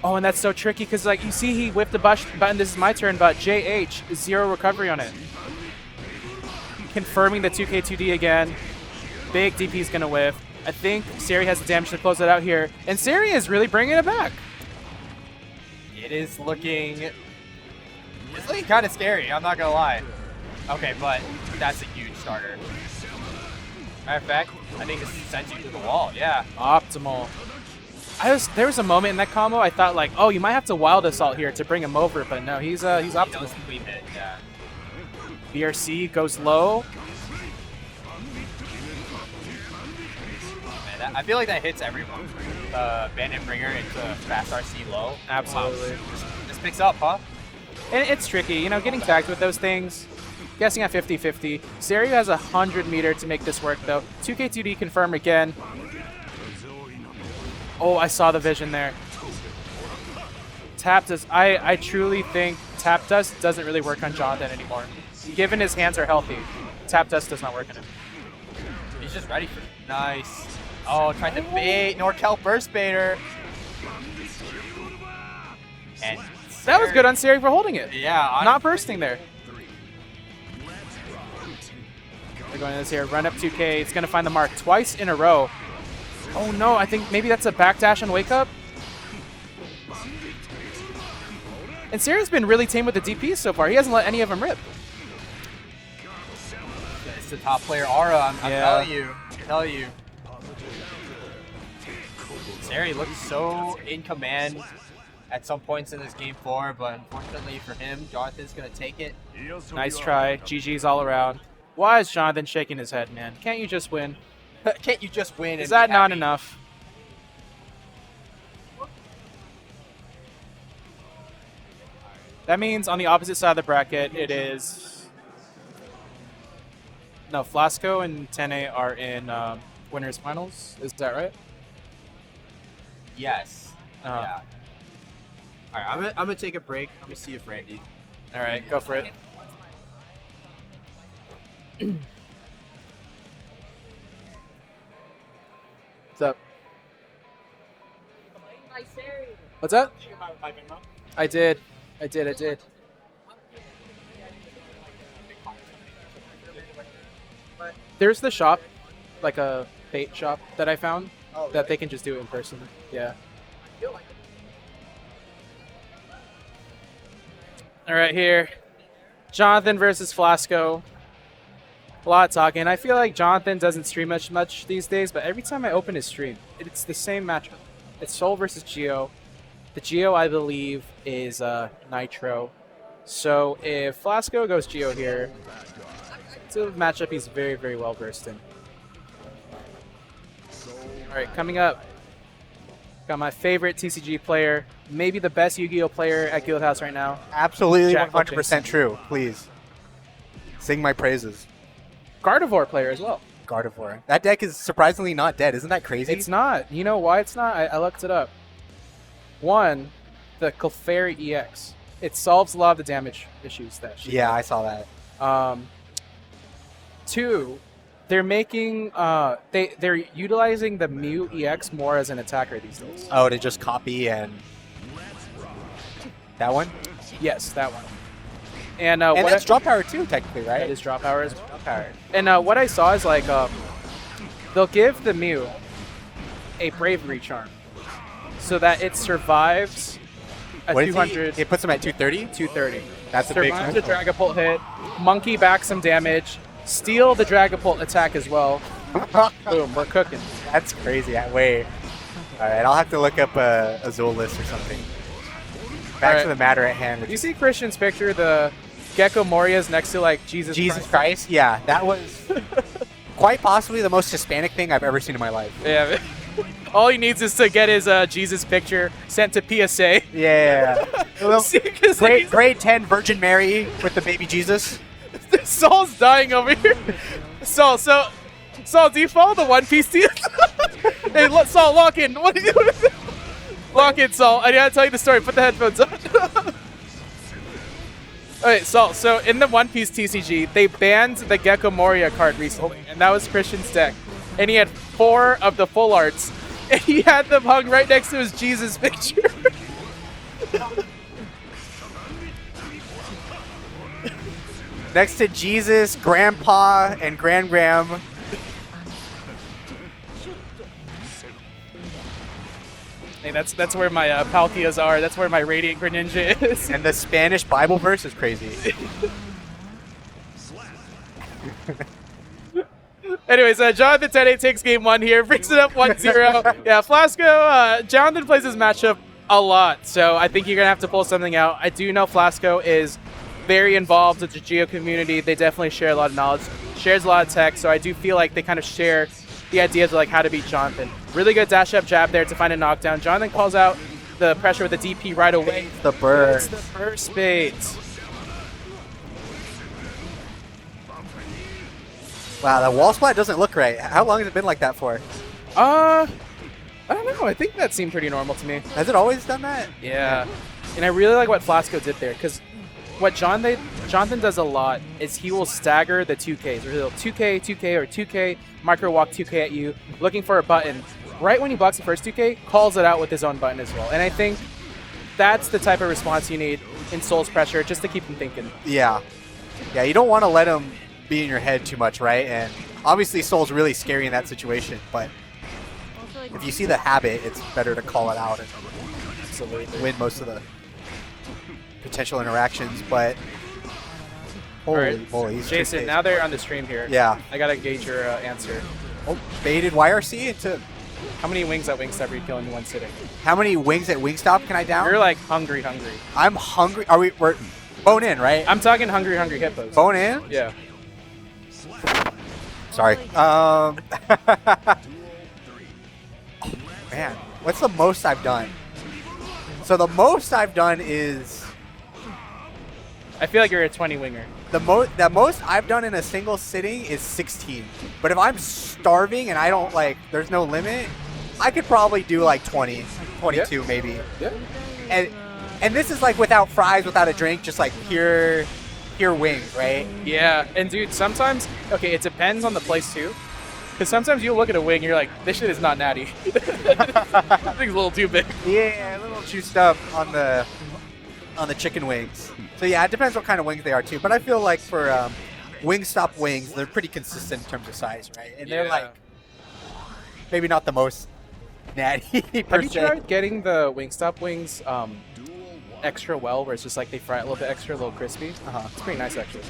Oh, and that's so tricky because, like, you see he whipped the button. This is my turn, but JH, 0 recovery on it. Confirming the 2K 2D again. Big DP's going to whiff. I think Seri has the damage to close it out here. And Seri is really bringing it back. It's looking kind of scary, I'm not going to lie. Okay, but that's a huge starter. Matter of fact, I think this sends you to the wall, yeah. Optimal. There was a moment in that combo I thought like, oh, you might have to wild assault here to bring him over, but no, he's optimal. He does the clean hit, yeah. BRC goes low. Man, I feel like that hits everyone. Bandit Bringer into fast RC low. Absolutely. Wow. This picks up, huh? And it's tricky, getting tagged with those things. Guessing at 50-50. Seri has 100 meter to make this work, though. 2K2D confirm again. Oh, I saw the vision there. Tap does. I truly think Tap Dust doesn't really work on Jonathan anymore. Given his hands are healthy, Tap Dust does not work on him. He's just ready for it. Nice. Oh, trying to bait. Norcal burst baiter. And that was good on Seri for holding it. Yeah. Not bursting there. They're going to this here. Run up 2K. It's going to find the mark twice in a row. Oh no, I think maybe that's a backdash on Wake Up. And Seri's been really tame with the DPs so far. He hasn't let any of them rip. It's the top player aura, I'm telling you. Seri looks so in command at some points in this game 4, but unfortunately for him, Jonathan's going to take it. Nice try. GG's all around. Why is Jonathan shaking his head, man? Can't you just win? Can't you just win? Is that not enough? That means on the opposite side of the bracket, it is... No, Flasco and Tene are in winners finals. Is that right? Yes. Yeah. All right, I'm gonna take a break. Let me see if Randy. All right, go for it. What's up? What's up? I did. There's the shop, like a bait shop that I found that they can just do it in person. Yeah. All right, here. Jonathan versus Flasco. A lot of talking. I feel like Jonathan doesn't stream much these days, but every time I open his stream, it's the same matchup. It's Soul versus Geo. The Geo, I believe, is Nitro. So if Flasco goes Geo here, it's a matchup he's very, very well versed in. All right, coming up, got my favorite TCG player, maybe the best Yu-Gi-Oh player at Guildhouse right now. Absolutely, Jackal 100% true. Please sing my praises. Gardevoir player as well. Gardevoir. That deck is surprisingly not dead. Isn't that crazy? It's not. You know why it's not? I looked it up. One, the Clefairy EX. It solves a lot of the damage issues that she Yeah, I saw that. Two, they're making they're utilizing the Mew EX more as an attacker these days. Oh, to just copy and that one. Yes, that one. And And what that's drop power too, technically, right? that is drop power as well. drop power. And what I saw is like they'll give the Mew a bravery charm so that it survives a What is 200 It puts him at 230. 230. That's a big Survives the one. Dragapult hit, monkey back some damage, steal the Dragapult attack as well. Boom, we're cooking. That's crazy. Wait. All right, I'll have to look up a Azul list or something. Back All to right. the matter at hand. Which You see Christian's picture, the Gecko Moria's next to like Jesus Christ. Yeah, that was quite possibly the most Hispanic thing I've ever seen in my life. Yeah. All he needs is to get his Jesus picture sent to PSA. Yeah. Well, See, 'cause grade 10 Virgin Mary with the baby Jesus. Saul's dying over here. Saul, do you follow the One Piece team? Hey, Saul, lock in. What are you doing? Lock in, Saul. I gotta tell you the story. Put the headphones on. Alright, Saul, so in the One Piece TCG, they banned the Gecko Moria card recently, and that was Christian's deck. And he had 4 of the full arts, and he had them hung right next to his Jesus picture. Next to Jesus, Grandpa, and Grand-Gram. Hey, that's where my Palkias are. That's where my Radiant Greninja is. And the Spanish Bible verse is crazy. Anyways, Jonathan Tene takes game 1 here, brings it up 1-0. Yeah, Flasco, Jonathan plays this matchup a lot, so I think you're going to have to pull something out. I do know Flasco is very involved with the Geo community. They definitely share a lot of knowledge, shares a lot of tech, so I do feel like they kind of share the ideas of like how to beat Jonathan. Really good dash up jab there to find a knockdown. Jonathan calls out the pressure with the DP right away. The bird. It's the first bait. Wow, the wall splat doesn't look right. How long has it been like that for? I don't know. I think that seemed pretty normal to me. Has it always done that? Yeah. And I really like what Flasco did there, because what Jonathan does a lot is he will stagger the 2Ks. Or he'll 2K, 2K, or 2K, micro walk 2K at you, looking for a button. Right when he blocks the first 2K, calls it out with his own button as well. And I think that's the type of response you need in Soul's pressure, just to keep him thinking. Yeah. Yeah, you don't want to let him be in your head too much, right? And obviously Soul's really scary in that situation, but if you see the habit, it's better to call it out and Absolutely. win most of the potential interactions, but holy Alright, moly, he's Jason, now they're on the stream here. Yeah. I gotta gauge your answer. Oh, baited YRC into How many wings at Wingstop are you killing in one sitting? how many wings at Wingstop can I down? You're like hungry. I'm hungry. We're bone in, right? I'm talking hungry hippos. Bone in? Yeah. Sorry. Man, what's the most I've done? So the most I've done is I feel like you're a 20 winger. the most I've done in a single sitting is 16. But if I'm starving and I don't there's no limit, I could probably do like 20, 22 maybe. Yeah. And this is like without fries, without a drink, just like pure wings, right? Yeah, and dude, sometimes, okay, it depends on the place too. Because sometimes you look at a wing and you're like, this shit is not natty. This thing's a little too big. Yeah, a little juiced up on the chicken wings. So yeah, it depends what kind of wings they are too. But I feel like for Wingstop wings, they're pretty consistent in terms of size, right? And they're like maybe not the most natty per Have you se. tried getting the Wingstop wings extra well, where it's just like they fry it a little bit extra, a little crispy? It's pretty nice actually.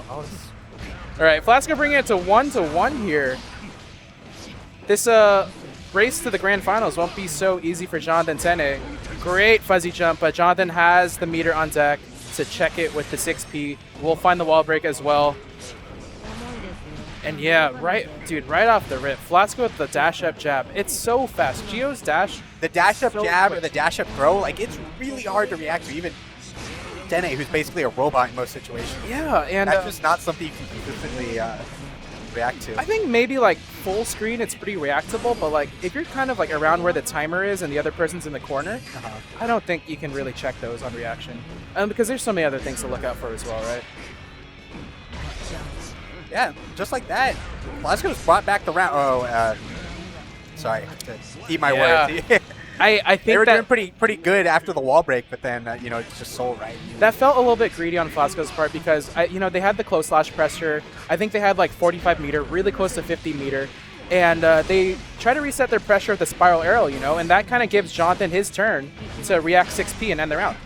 All right, Flasco bringing it to 1-1 here. This race to the grand finals won't be so easy for Jonathan Tene. Great fuzzy jump, but Jonathan has the meter on deck to check it with the 6P. We'll find the wall break as well. And yeah, right off the rip, Flasco with the dash up jab. It's so fast. Gio's dash. The dash up so jab quick. or the dash up throw, like it's really hard to react to. Even Tene, who's basically a robot in most situations. Yeah, and That's just not something you can consistently react to. I think maybe like full screen it's pretty reactable, but like if you're kind of like around where the timer is and the other person's in the corner, I don't think you can really check those on reaction. Because there's so many other things to look out for as well, right? Yeah, just like that. Flasco's brought back the round. Oh, sorry, to eat my words. I They were think doing pretty good after the wall break, but then it's just so right. that felt a little bit greedy on Flasco's part because they had the close slash pressure. I think they had like 45 meter, really close to 50 meter, and they try to reset their pressure with the spiral arrow, and that kind of gives Jonathan his turn to react 6P and end the round.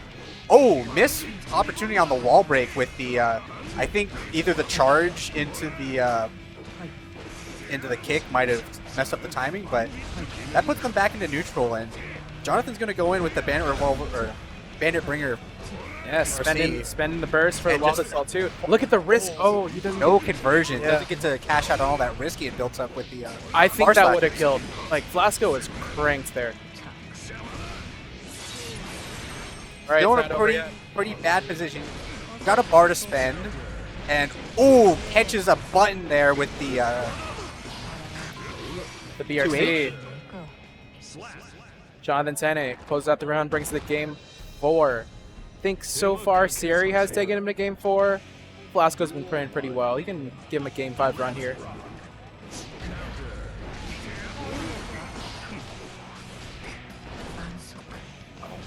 Oh, missed opportunity on the wall break with the I think either the charge into the kick might have messed up the timing, but that puts them back into neutral, and Jonathan's going to go in with the Bandit Revolver or Bandit Bringer. Yeah, spending the burst for the wall assault too. Look at the risk. Oh, he doesn't. No conversion. Yeah. Doesn't get to cash out on all that risk he had built up with the. I think bar that slash. would have killed. Like Flasco was cranked there. All right, Still in a pretty bad position. Got a bar to spend, and catches a button there with the. The BRC. Jonathan Tene closes out the round, brings the game 4. I think so far Seri has taken him to game 4. Flasco's been playing pretty well. You can give him a game 5 run here.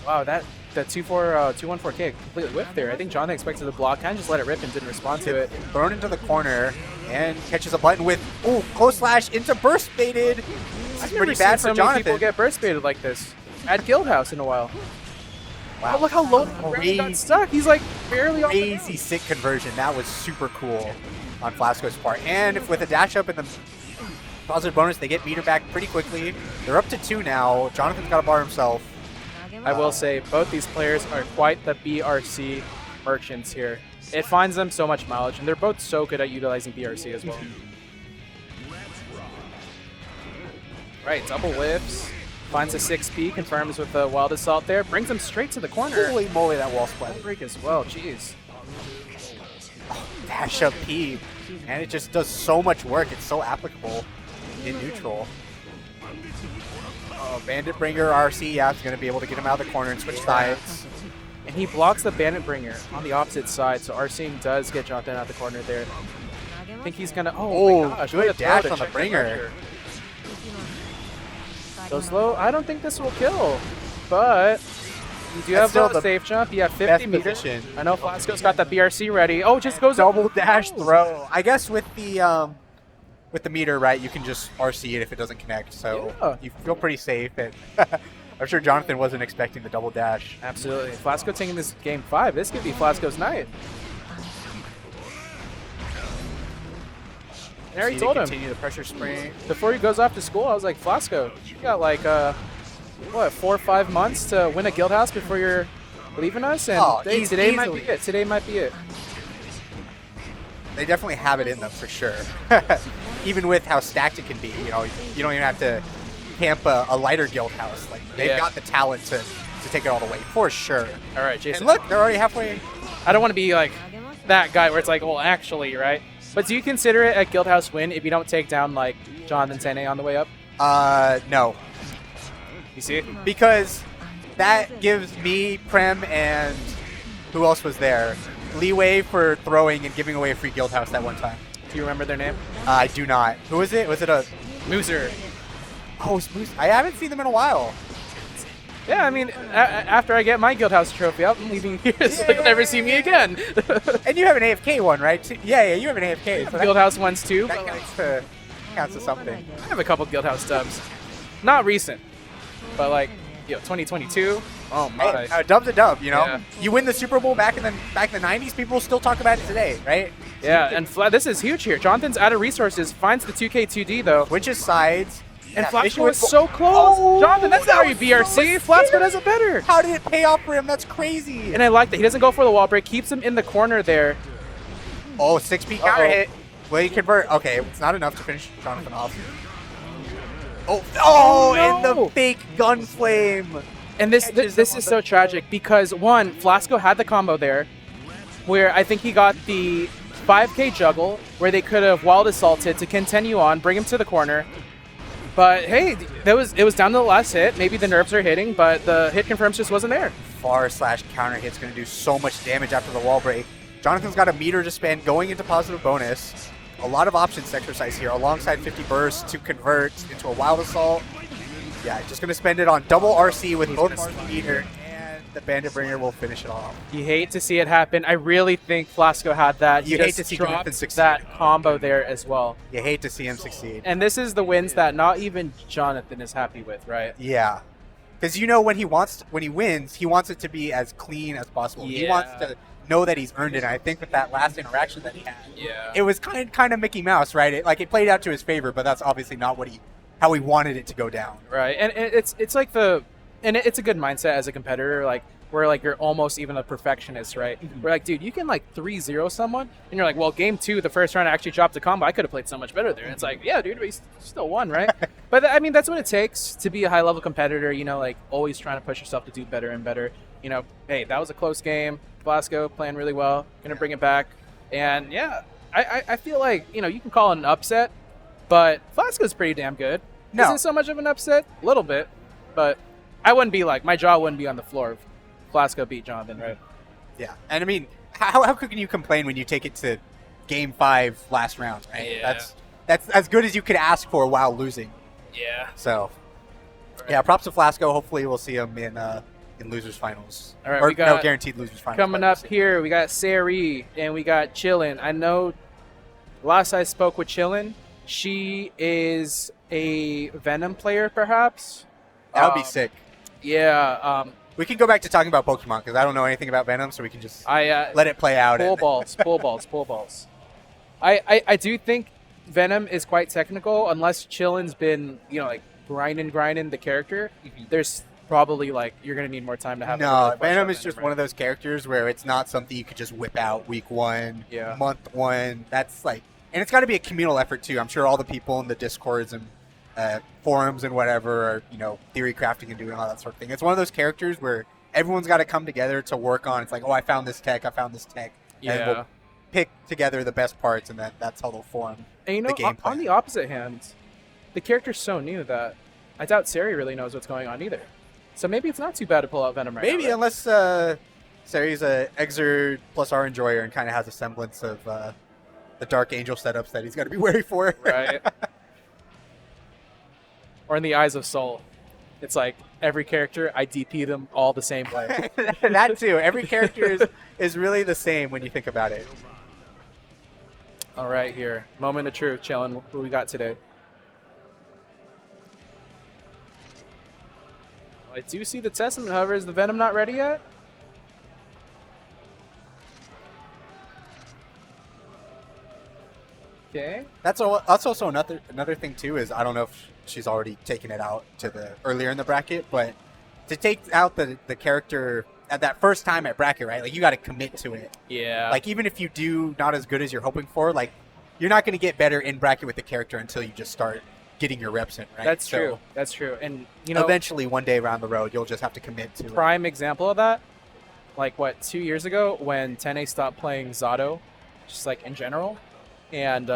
Wow, the 2-1-4 kick completely whiffed there. I think Jonathan expected the block, kind of just let it rip and didn't respond to it. Thrown into the corner and catches a button with close slash into burst baited. That's pretty bad for so many Jonathan. people get burst baited like this at Guildhouse in a while. Wow. Oh, look how low he got stuck. He's like barely on the Crazy ground. sick conversion. That was super cool on Flasco's part. And with a dash up and the positive bonus, they get meter back pretty quickly. They're up to 2 now. Jonathan's got a bar himself. I will say both these players are quite the BRC merchants here. It finds them so much mileage, and they're both so good at utilizing BRC as well. Right, double whiffs. Finds a 6P, confirms with the Wild Assault there. Brings him straight to the corner. Holy moly, that wall split. Break as well, jeez. Dash up P. And it just does so much work. It's so applicable in neutral. Bandit Bringer RC, yeah, is going to be able to get him out of the corner and switch sides. And he blocks the Bandit Bringer on the opposite side, so RCing does get Jonathan out of the corner there. I think he's going to... Oh, my gosh. Good what a throw dash to on the check Bringer. pressure. Go slow. I don't think this will kill, but you do have still the the safe jump. You have 50 best meters. position. I know Flasco's got the BRC ready. Oh, just goes Double dash throw. I guess with the meter, right, you can just RC it if it doesn't connect. So Yeah. you feel pretty safe. And I'm sure Jonathan wasn't expecting the double dash. Absolutely. Flasco taking this game 5. This could be Flasco's night. I already told him Continue the pressure spring. before he goes off to school. I was like, Flasco, you got like 4 or 5 months to win a Guildhouse before you're leaving us, and today might be it. Today might be it. They definitely have it in them for sure. Even with how stacked it can be, you don't even have to camp a lighter Guildhouse. Like they've got the talent to take it all the way for sure. All right, Jason. And look, they're already halfway. I don't want to be like that guy where it's like, well, actually, right? But do you consider it a Guildhouse win if you don't take down like Jonathan Tene on the way up? No. You see? Because that gives me, Prem, and who else was there, leeway for throwing and giving away a free Guildhouse that one time. Do you remember their name? I do not. Who was it? Was it a... Mooser. Oh, it's Moose. I haven't seen them in a while. Yeah, I mean, after I get my Guildhouse trophy, I'm leaving here so you'll never see me again. And you have an AFK one, right? Yeah, you have an AFK. So Guildhouse ones too. that counts as something. I have a couple Guildhouse dubs. Not recent, but like, 2022. Oh my. Hey, a dub's a dub, you know? Yeah. You win the Super Bowl back in the 90s, people still talk about it today, right? Yeah, and this is huge here. Jonathan's out of resources, finds the 2K2D though. Switches sides. And Yeah, Flasco issue was with- so close. Oh, Jonathan, that's that not how you was so BRC. Flasco does it better. How did it pay off for him? That's crazy. And I like that. He doesn't go for the wall break. Keeps him in the corner there. Oh, 6P counter hit. Will he convert? Okay, it's not enough to finish Jonathan off. Oh, and no. the fake gun flame. And this is so tragic because, one, Flasco had the combo there where I think he got the 5K juggle where they could have wild assaulted to continue on, bring him to the corner. But hey, it was down to the last hit. Maybe the nerves are hitting, but the hit confirms just wasn't there. Far/counter hit's going to do so much damage after the wall break. Jonathan's got a meter to spend going into positive bonus. A lot of options to exercise here alongside 50 bursts to convert into a wild assault. Yeah, just going to spend it on double RC with both RC meter, and the Bandit Bringer will finish it off. You hate to see it happen. I really think Flasco had that. You He hate just to see dropped Jonathan succeed. that combo there as well. You hate to see him succeed. And this is the wins that not even Jonathan is happy with, right? Yeah. Because you know when he wins, he wants it to be as clean as possible. He Yeah. wants to know that he's earned it. And I think with that last interaction that he had, Yeah. it was kind of Mickey Mouse, right? It played out to his favor, but that's obviously not how he wanted it to go down. Right, and it's like it's a good mindset as a competitor, like where like you're almost even a perfectionist, right? We're like, dude, you can like 3-0 someone, and you're like, well, game 2, the first round I actually dropped a combo, I could have played so much better there. And it's like, yeah, dude, but you still won, right? But I mean, that's what it takes to be a high level competitor. Like always trying to push yourself to do better and better. Hey, that was a close game. Flasco playing really well, gonna bring it back, and yeah, I feel like you can call it an upset. But Flasco's pretty damn good. No. Isn't so much of an upset? A little bit. But I wouldn't be like, my jaw wouldn't be on the floor if Flasco beat Jonathan, right? Yeah, and I mean, how can you complain when you take it to Game 5 last round, right? Yeah. That's as good as you could ask for while losing. Yeah. So, yeah, props to Flasco. Hopefully we'll see him in losers finals. All right, or we got- no, guaranteed losers finals. Coming but- up here, we got Seri and we got Chillin. I know last I spoke with Chillin, she is a Venom player, perhaps. That would be sick. Yeah. We can go back to talking about Pokemon because I don't know anything about Venom, so we can just let it play out. Pull balls. I do think Venom is quite technical, unless Chillin's been, like grinding the character. There's probably you're gonna need more time to have. No, Venom is just one of those characters where it's not something you could just whip out week 1, month 1. That's and it's got to be a communal effort too. I'm sure all the people in the Discords and forums and whatever are, theory crafting and doing all that sort of thing. It's one of those characters where everyone's got to come together to work on. It's like, oh, I found this tech. And we'll pick together the best parts, and that's how they'll form And the game on plan. the opposite hand, the character's so new that I doubt Seri really knows what's going on either. So maybe it's not too bad to pull out Venom right now. Maybe, right? unless Seri's a Exert plus R enjoyer and kind of has a semblance of the Dark Angel setups that he's got to be wary for. Right. Or in the Eyes of Soul. It's like every character, I DP them all the same way. That too. Every character is really the same when you think about it. All right, here. Moment of truth, Chillin. What we got today? I do see the Testament, however. Is the Venom not ready yet? Okay. That's also another thing too is I don't know if she's already taken it out to the earlier in the bracket, but to take out the character at that first time at bracket, right? You got to commit to it. Yeah. Even if you do not as good as you're hoping for, you're not going to get better in bracket with the character until you just start getting your reps in, right? That's true. That's true. And eventually one day around the road, you'll just have to commit to it. Prime example of that, 2 years ago when Tene stopped playing Zato, just in general, and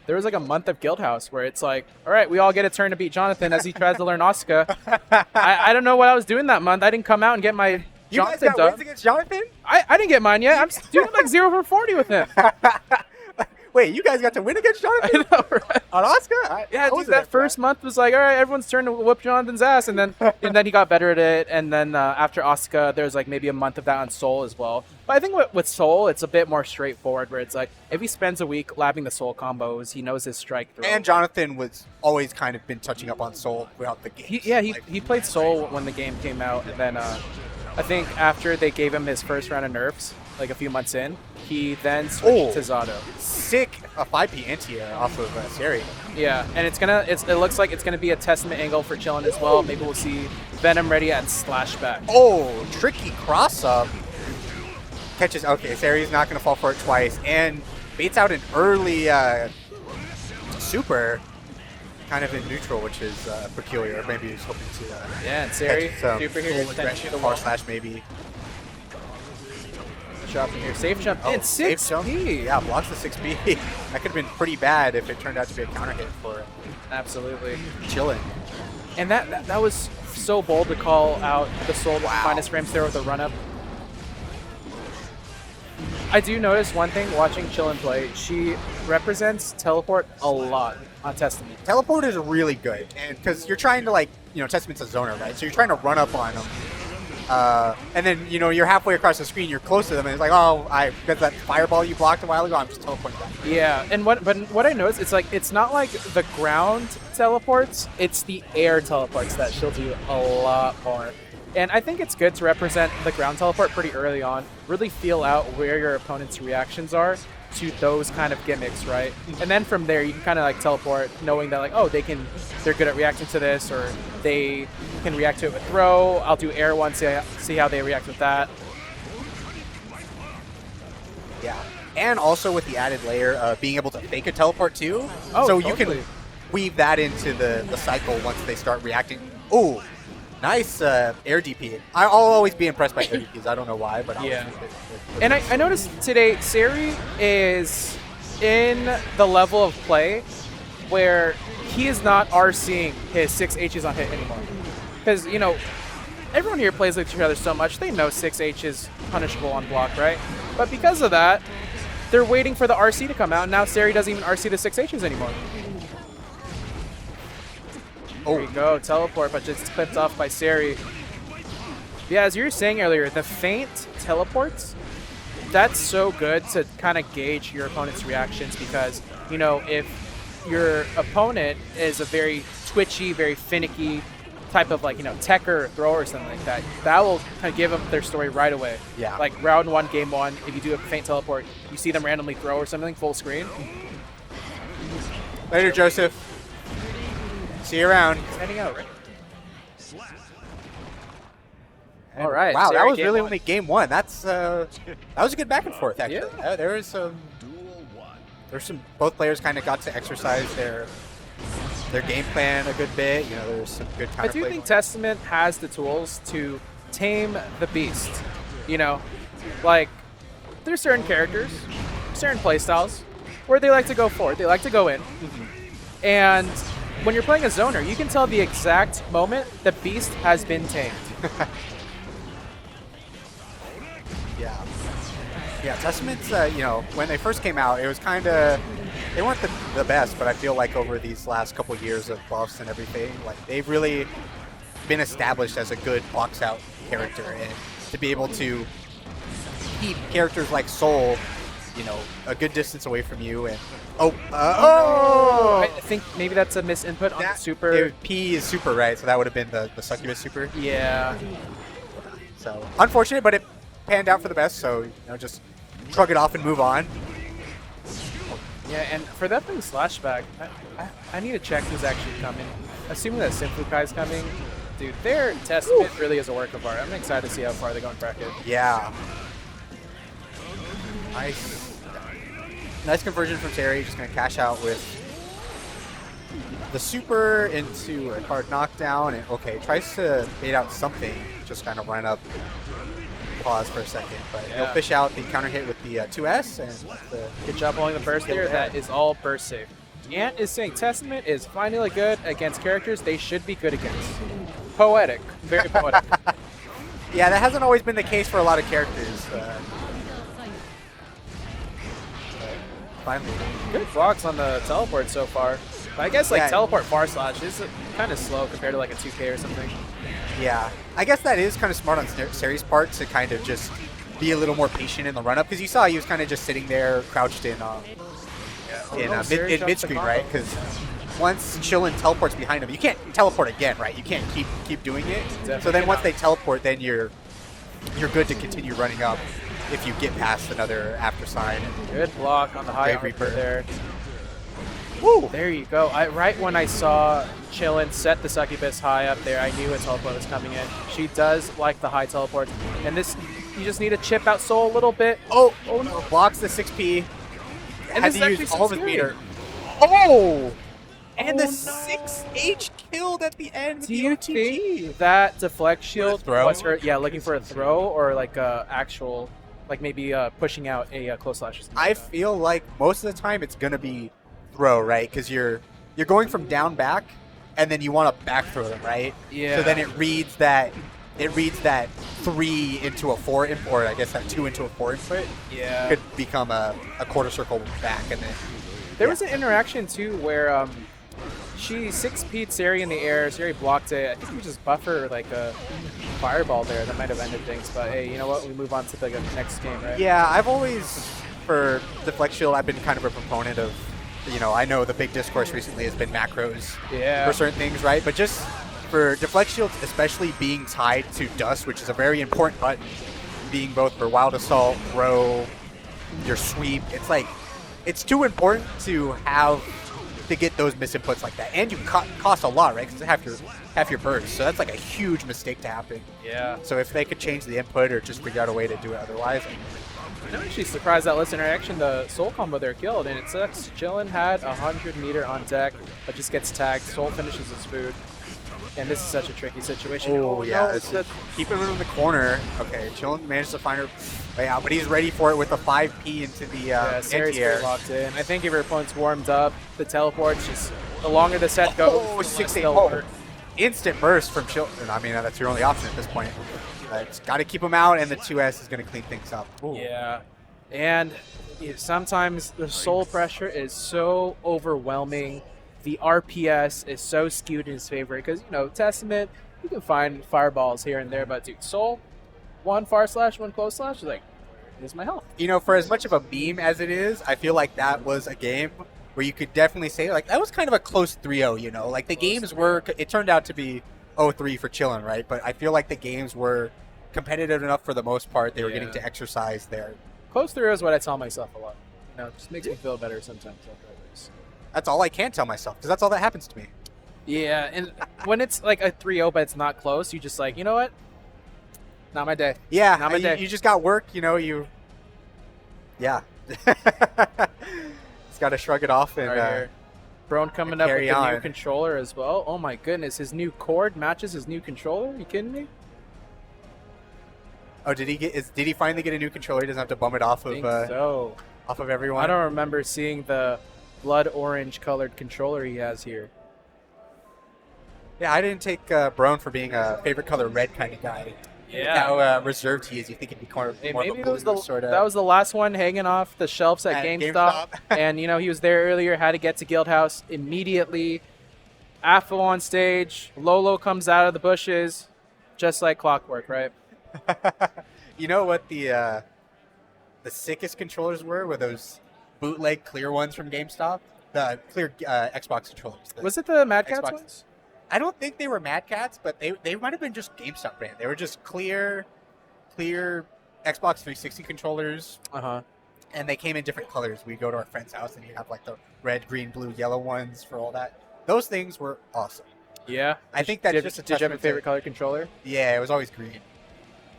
there was like a month of Guildhouse where it's like, all right, we all get a turn to beat Jonathan as he tries to learn Asuka. I don't know what I was doing that month. I didn't come out and get my You guys Jonathan got dub. wins against Jonathan? I didn't get mine yet. I'm doing like 0 for 40 with him. Wait, you guys got to win against Jonathan? I know, right? On Asuka? Yeah, dude, that first month was like, all right, everyone's turn to whoop Jonathan's ass, and then he got better at it, and then after Asuka, there's like maybe a month of that on Soul as well. But I think with Soul, it's a bit more straightforward, where it's like, if he spends a week labbing the Soul combos, he knows his strike throw. And Jonathan was always kind of been touching up on Soul throughout the game. He played Soul when the game came out, and then I think after they gave him his first round of nerfs, like a few months in, he then switched to Zato. Sick, a 5P anti-air off of Seri. Yeah, and it looks like it's gonna be a testament angle for Chillin as well. Maybe we'll see Venom ready at Slashback. Oh, tricky cross-up. Catches, okay, Seri's not going to fall for it twice, and baits out an early super, kind of in neutral, which is peculiar. Maybe he's hoping to yeah, and Seri, catch some super here, aggression, power slash maybe. Shot from here, safe jump in, safe 6P. jump. Yeah, blocks the 6B. That could have been pretty bad if it turned out to be a counter hit for Absolutely. Chillin. And that was so bold to call out the Soul minus frames there with a run-up. I do notice one thing watching Chillin play. She represents teleport a lot on Testament. Teleport is really good, and because you're trying to Testament's a zoner, right? So you're trying to run up on them. And then, you're halfway across the screen, you're close to them, and it's like, oh, because that fireball you blocked a while ago, I'm just teleporting back. Yeah, and what I noticed, it's not like the ground teleports, it's the air teleports that she'll do a lot more. And I think it's good to represent the ground teleport pretty early on, really feel out where your opponent's reactions are to those kind of gimmicks, right? And then from there, you can kind of like teleport, knowing that like, oh, they're good at reacting to this, or they can react to it with throw. I'll do air one, see how they react with that. Yeah, and also with the added layer of being able to fake a teleport too. Oh, so totally. You can weave that into the cycle once they start reacting. Oh, nice air DP. I'll always be impressed by air DPs. I don't know why, but yeah. And I noticed today, Seri is in the level of play where he is not RCing his 6Hs on hit anymore. Because, everyone here plays with each other so much, they know 6H is punishable on block, right? But because of that, they're waiting for the RC to come out, and now Seri doesn't even RC the 6Hs anymore. There you go, teleport, but just clipped off by Seri. Yeah, as you were saying earlier, the feint teleports, that's so good to kind of gauge your opponent's reactions because, if your opponent is a very twitchy, very finicky type of techer or thrower or something like that, that will kind of give them their story right away. Yeah. Like round 1, game 1, if you do a feint teleport, you see them randomly throw or something full screen. Later, Joseph. See you around. He's heading out, right? And all right. Wow, Seri, that was game really 1. only game 1. That was a good back and forth actually. Yeah. There was both players kind of got to exercise their game plan a good bit. There's some good counterplay. I do think Testament has the tools to tame the beast. Like there's certain characters, certain playstyles where they like to go forward, they like to go in, and when you're playing a zoner, you can tell the exact moment the beast has been tamed. Yeah, Testament's, when they first came out, it was kind of, they weren't the best, but I feel like over these last couple years of buffs and everything, they've really been established as a good box out character, and to be able to keep characters like Soul, a good distance away from you, and I think maybe that's a misinput on the super. P is super, right? So that would have been the succubus super. Yeah. So unfortunate, but it panned out for the best. So just shrug it off and move on. Yeah, and for that thing Slashback, I need to check who's actually coming. Assuming that Simfukai is coming, dude, their Testament really is a work of art. I'm excited to see how far they go in bracket. Yeah. Nice conversion from Seri. Just gonna cash out with the super into a hard knockdown, and tries to bait out something. Just kind of run up, pause for a second, but he'll fish out the counter hit with the 2S and Good job holding the burst there. That is all burst safe. Ant is saying Testament is finally good against characters they should be good against. Poetic. Very poetic. Yeah, that hasn't always been the case for a lot of characters. Finally. Good blocks on the teleport so far. But I guess like Yeah. teleport far slash is kind of slow compared to like a 2K or something. Yeah, I guess that is kind of smart on Seri's part to kind of just be a little more patient in the run-up, because you saw he was kind of just sitting there crouched in Seri in drops the mid-screen, combo. right? Because once Chillin teleports behind him, you can't teleport again, right? You can't keep doing it. Definitely So then once not. they teleport, then you're good to continue running up if you get past another after sign. Good block on the high Grave Reaper Reaper. there. Woo! There you go. Right when I saw Chillin set the Succubus high up there, I knew a teleport was coming in. She does like the high teleport. And this, you just need to chip out Soul a little bit. Oh no! Blocks the 6P. And Had this to is use actually all of his scary. meter. Oh! And Oh, the 6H killed at the end with Do the you OTG. think that deflect shield throw? was her, looking for a throw or like a actual, like maybe pushing out a close slash or something I like that? feel like most of the time it's gonna be throw, right? Because you're going from down back, and then you want to back throw them, right? Yeah. So then it reads that 3 into a 4 input, or I guess that 2 into a 4 input Yeah. could become a quarter circle back, and then There was an interaction too where she 6P'd Seri in the air. Seri blocked it. I think we just buffer like a fireball there. That might have ended things. But hey, you know what? We move on to the next game, right? yeah, I've always for deflect shield I've been kind of a proponent of. I know the big discourse recently has been macros Yeah. for certain things, right? But just for deflect shields, especially being tied to dust, which is a very important button, being both for wild assault, throw, your sweep, it's too important to get those misinputs like that, and you cost a lot, right? Because half your burst, so that's like a huge mistake to happen. Yeah. So if they could change the input or just figure out a way to do it otherwise, I'm actually surprised that listener action, the Soul combo there killed, and it sucks. Chillin had 100 meter on deck, but just gets tagged. Soul finishes his food, and this is such a tricky situation. oh yeah, no, it's keep him in the corner. Okay, Chillin managed to find her way out, but he's ready for it with a 5P into the yeah, Seri's anti-air. pretty locked in. I think if your opponent's warmed up, the teleports just the longer the set goes, Oh, the less 6 they'll 8 work. instant burst from Chillin. I mean, that's your only option at this point. It's got to keep him out, and the 2S is going to clean things up. Ooh. Yeah, and sometimes the soul pressure is so overwhelming. The RPS is so skewed in his favor because, Testament, you can find fireballs here and there, but dude, Soul, one far slash, one close slash, like, here's my health. For as much of a meme as it is, I feel like that was a game where you could definitely say, like, that was kind of a close 3-0, Like, the games were, it turned out to be 0-3 for Chillin, right? But I feel like the games were competitive enough for the most part. They were getting to exercise their... Close through is what I tell myself a lot. It just makes me feel better sometimes after I lose. That's all I can tell myself, because that's all that happens to me. Yeah, and when it's like a 3-0 but it's not close, you just like, you know what? Not my day. Yeah, Not my day. you just got work, Yeah. It's got to shrug it off and... Right here. Brone coming up with carry the new on. controller as well. Oh my goodness, his new cord matches his new controller? Are you kidding me? Oh, did he finally get a new controller? He doesn't have to bum it off I of think so. off of everyone. I don't remember seeing the blood orange colored controller he has here. Yeah, I didn't take Brone for being a favorite color red kind of guy. Yeah. How reserved he is. You think he'd be more Hey, of maybe a it was blue sort of. that was the last one hanging off the shelves at At GameStop. And, he was there earlier, had to get to Guildhouse immediately. Apho on stage. Lolo comes out of the bushes, just like clockwork, right? You know what the sickest controllers were those bootleg clear ones from GameStop? The clear Xbox controllers. Was it the Mad Cats Xbox. ones? I don't think they were Mad Cats, but they might have been just GameStop brand. They were just clear Xbox 360 controllers, Uh-huh. and they came in different colors. We go to our friend's house, and you have like the red, green, blue, yellow ones for all that. Those things were awesome. Yeah. I think that's did, just a Did you have a testament to- favorite color controller? Yeah, it was always green.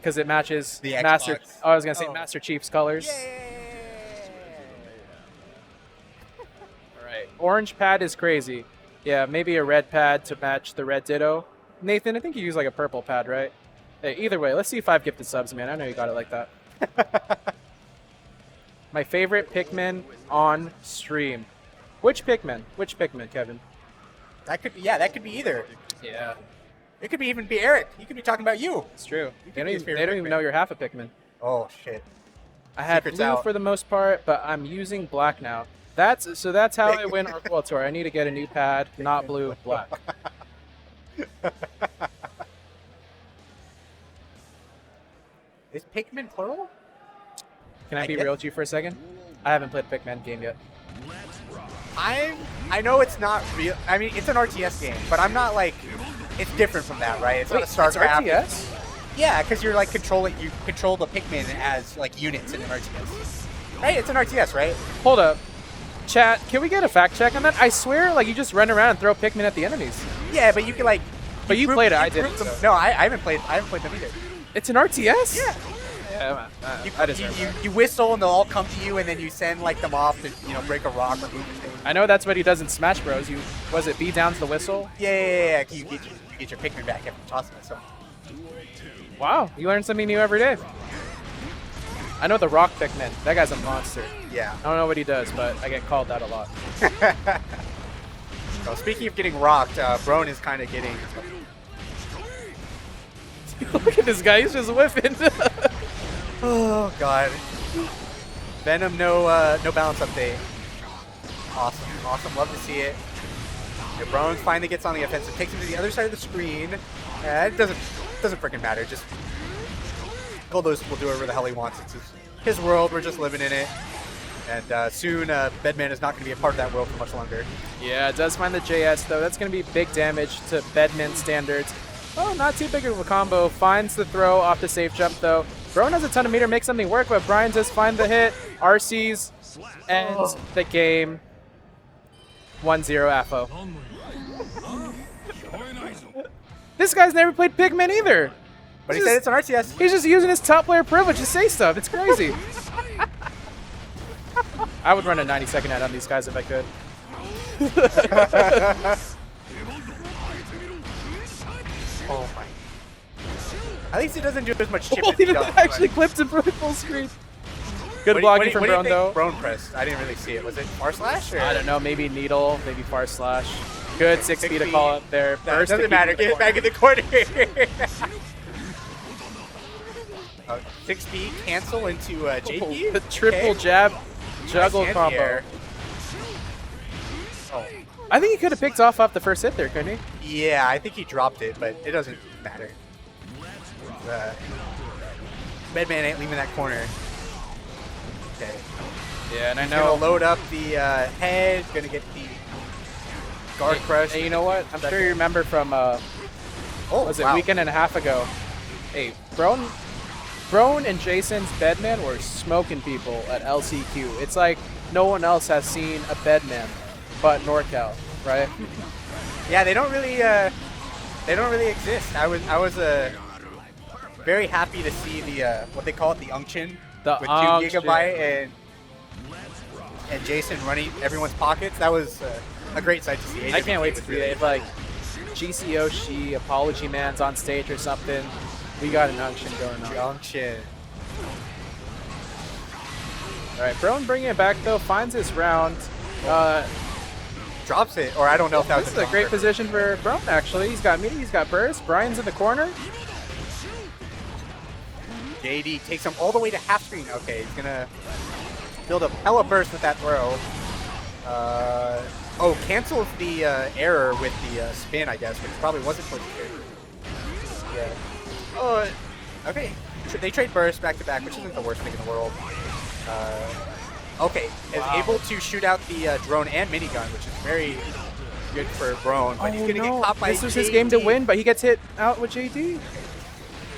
Because it matches The Master. Xbox. Oh, I was gonna say Oh. Master Chief's colors. All right. Orange pad is crazy. Yeah, maybe a red pad to match the red Ditto. Nathan, I think you use like a purple pad, right? Hey, either way, let's see 5 gifted subs, man. I know you got it like that. My favorite Pikmin on stream. Which Pikmin? Which Pikmin, Kevin? That could be, yeah, that could be either. Yeah. It could be even be Eric. He could be talking about you. It's true. You They could be his don't favorite even Pikmin. know you're half a Pikmin. Oh shit. I had Secret's blue out. for the most part, but I'm using black now. That's how I win Arc World Tour. I need to get a new pad, not blue, black. Is Pikmin plural? Can I be guess- real with you for a second? I haven't played Pikmin game yet. I know it's not real. I mean, it's an RTS game, but I'm not like. It's different from that, right? It's not a StarCraft. RTS? Yeah, because you're like you control the Pikmin as like units in an RTS. Right? It's an RTS, right? Hold up. Chat, can we get a fact check on that? I swear, like, you just run around and throw Pikmin at the enemies. Yeah, but you can like. But you group- played it, I group didn't, them- so. No, I haven't played. I haven't played them either. It's an RTS? Yeah. Yeah, You, I deserve that. you whistle and they'll all come to you, and then you send like them off to break a rock or move a thing. I know that's what he does in Smash Bros. Was it B down to the whistle? Yeah. You get your Pikmin back after tossing it. So. Wow, you learn something new every day. I know the rock Pikmin. That guy's a monster. Yeah. I don't know what he does, but I get called that a lot. So speaking of getting rocked, Brown is kind of getting. Look at this guy, he's just whiffing. Oh god. Venom, no balance update. Awesome. Love to see it. Brown finally gets on the offensive, takes him to the other side of the screen. It doesn't freaking matter. Just Guildhouse will do whatever the hell he wants. It's his world. We're just living in it. And soon, Bedman is not going to be a part of that world for much longer. Yeah, it does find the JS, though. That's going to be big damage to Bedman standards. Oh, not too big of a combo. Finds the throw off the safe jump, though. Brown has a ton of meter, makes something work, but Brian does find the hit. RC's ends the game. 1-0 Apho. This guy's never played Pikmin either. But he said it's an RTS. He's just using his top player privilege to say stuff. It's crazy. I would run a 90-second ad on these guys if I could. Oh my. At least he doesn't do as much chip Oh, as he he does. actually clipped it for full screen. Good blocking from Brown, though. Brown pressed. I didn't really see it. Was it R slash? Or? I don't know, maybe Needle, maybe Far Slash. Good 6B to call up there. That Burst to doesn't keep matter. it Get it back in the corner. 6B cancel into JP. Oh, the triple jab juggle Nice combo. anti-air. Oh. I think he could have picked off the first hit there, couldn't he? Yeah, I think he dropped it, but it doesn't matter. Bedman ain't leaving that corner. Okay. Yeah, and I He's gonna know. load up the head. Gonna get the guard crush. Hey, you know what? I'm sure you remember from was it wow. weekend and a half ago? Hey, Brown and Jason's Bedman were smoking people at LCQ. It's like no one else has seen a Bedman but NorCal, right? Yeah, they don't really exist. I was very happy to see the what they call it, the unction, The with unction. 2 GB and Jason running everyone's pockets. That was a great sight to see. I can't wait to AWT see was that. If like GCOshi, Apology Man's on stage or something, we got an unction going on. Unction. All right, Brown bringing it back though, finds his round. Drops it, or I don't know if that was This is a great position for Brown, actually. He's got meter, he's got burst. Brian's in the corner. JD takes him all the way to half screen. Okay, he's gonna build up hella burst with that throw. Oh, cancels the error with the spin, I guess, which probably wasn't towards the character. Yeah. Oh, okay. They trade burst back to back, which isn't the worst thing in the world. Okay, is able to shoot out the drone and minigun, which is very good for Brown, but he's gonna get caught by This was his game to JD. win, but he gets hit out with JD.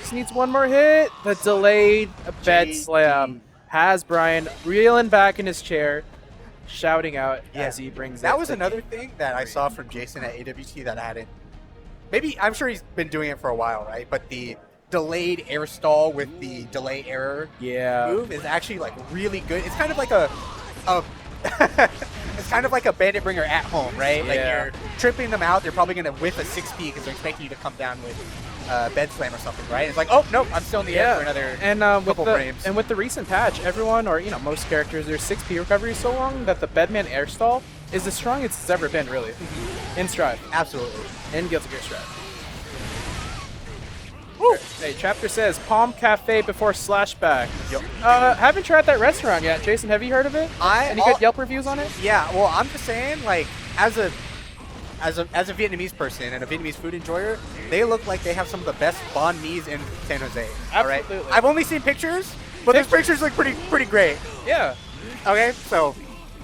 Just needs one more hit. The delayed bed JD. slam has Brian reeling back in his chair, shouting out as he brings That it was to another game thing that I saw from Jason at AWT that I hadn't. Maybe, I'm sure he's been doing it for a while, right? But the delayed air stall with the delay error Yeah. move is actually like really good. It's kind of like a it's kind of like a bandit bringer at home, right? Like Yeah. you're tripping them out, they're probably gonna whiff a 6P because they're expecting you to come down with bed slam or something, right? It's like, oh nope, I'm still in the air for another and couple frames. And with the recent patch, everyone or most characters, their 6P recovery is so long that the Bedman air stall is the strongest it's ever been, really. In Strive. Absolutely. In Guilty Gear Strive. Hey, Chapter says Palm Cafe before Slashback. Yep. Haven't tried that restaurant yet. Jason, have you heard of it? Any good Yelp reviews on it? Yeah, well, I'm just saying, like, as a Vietnamese person and a Vietnamese food enjoyer, they look like they have some of the best banh mi's in San Jose. All right? Absolutely. I've only seen pictures, but those pictures look pretty great. Yeah. Okay, so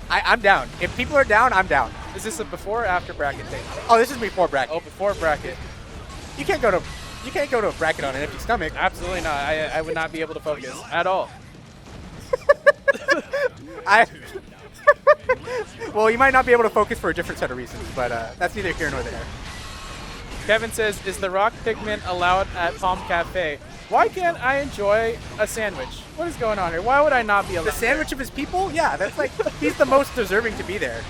I'm down. If people are down, I'm down. Is this a before or after bracket thing? Oh, this is before bracket. Oh, before bracket. You can't go to a bracket on an empty stomach. Absolutely not. I would not be able to focus at all. Well, you might not be able to focus for a different set of reasons, but that's neither here nor there. Kevin says, is the rock pigment allowed at Palm Cafe? Why can't I enjoy a sandwich? What is going on here? Why would I not be allowed? The sandwich of his people? Yeah, that's like, he's the most deserving to be there.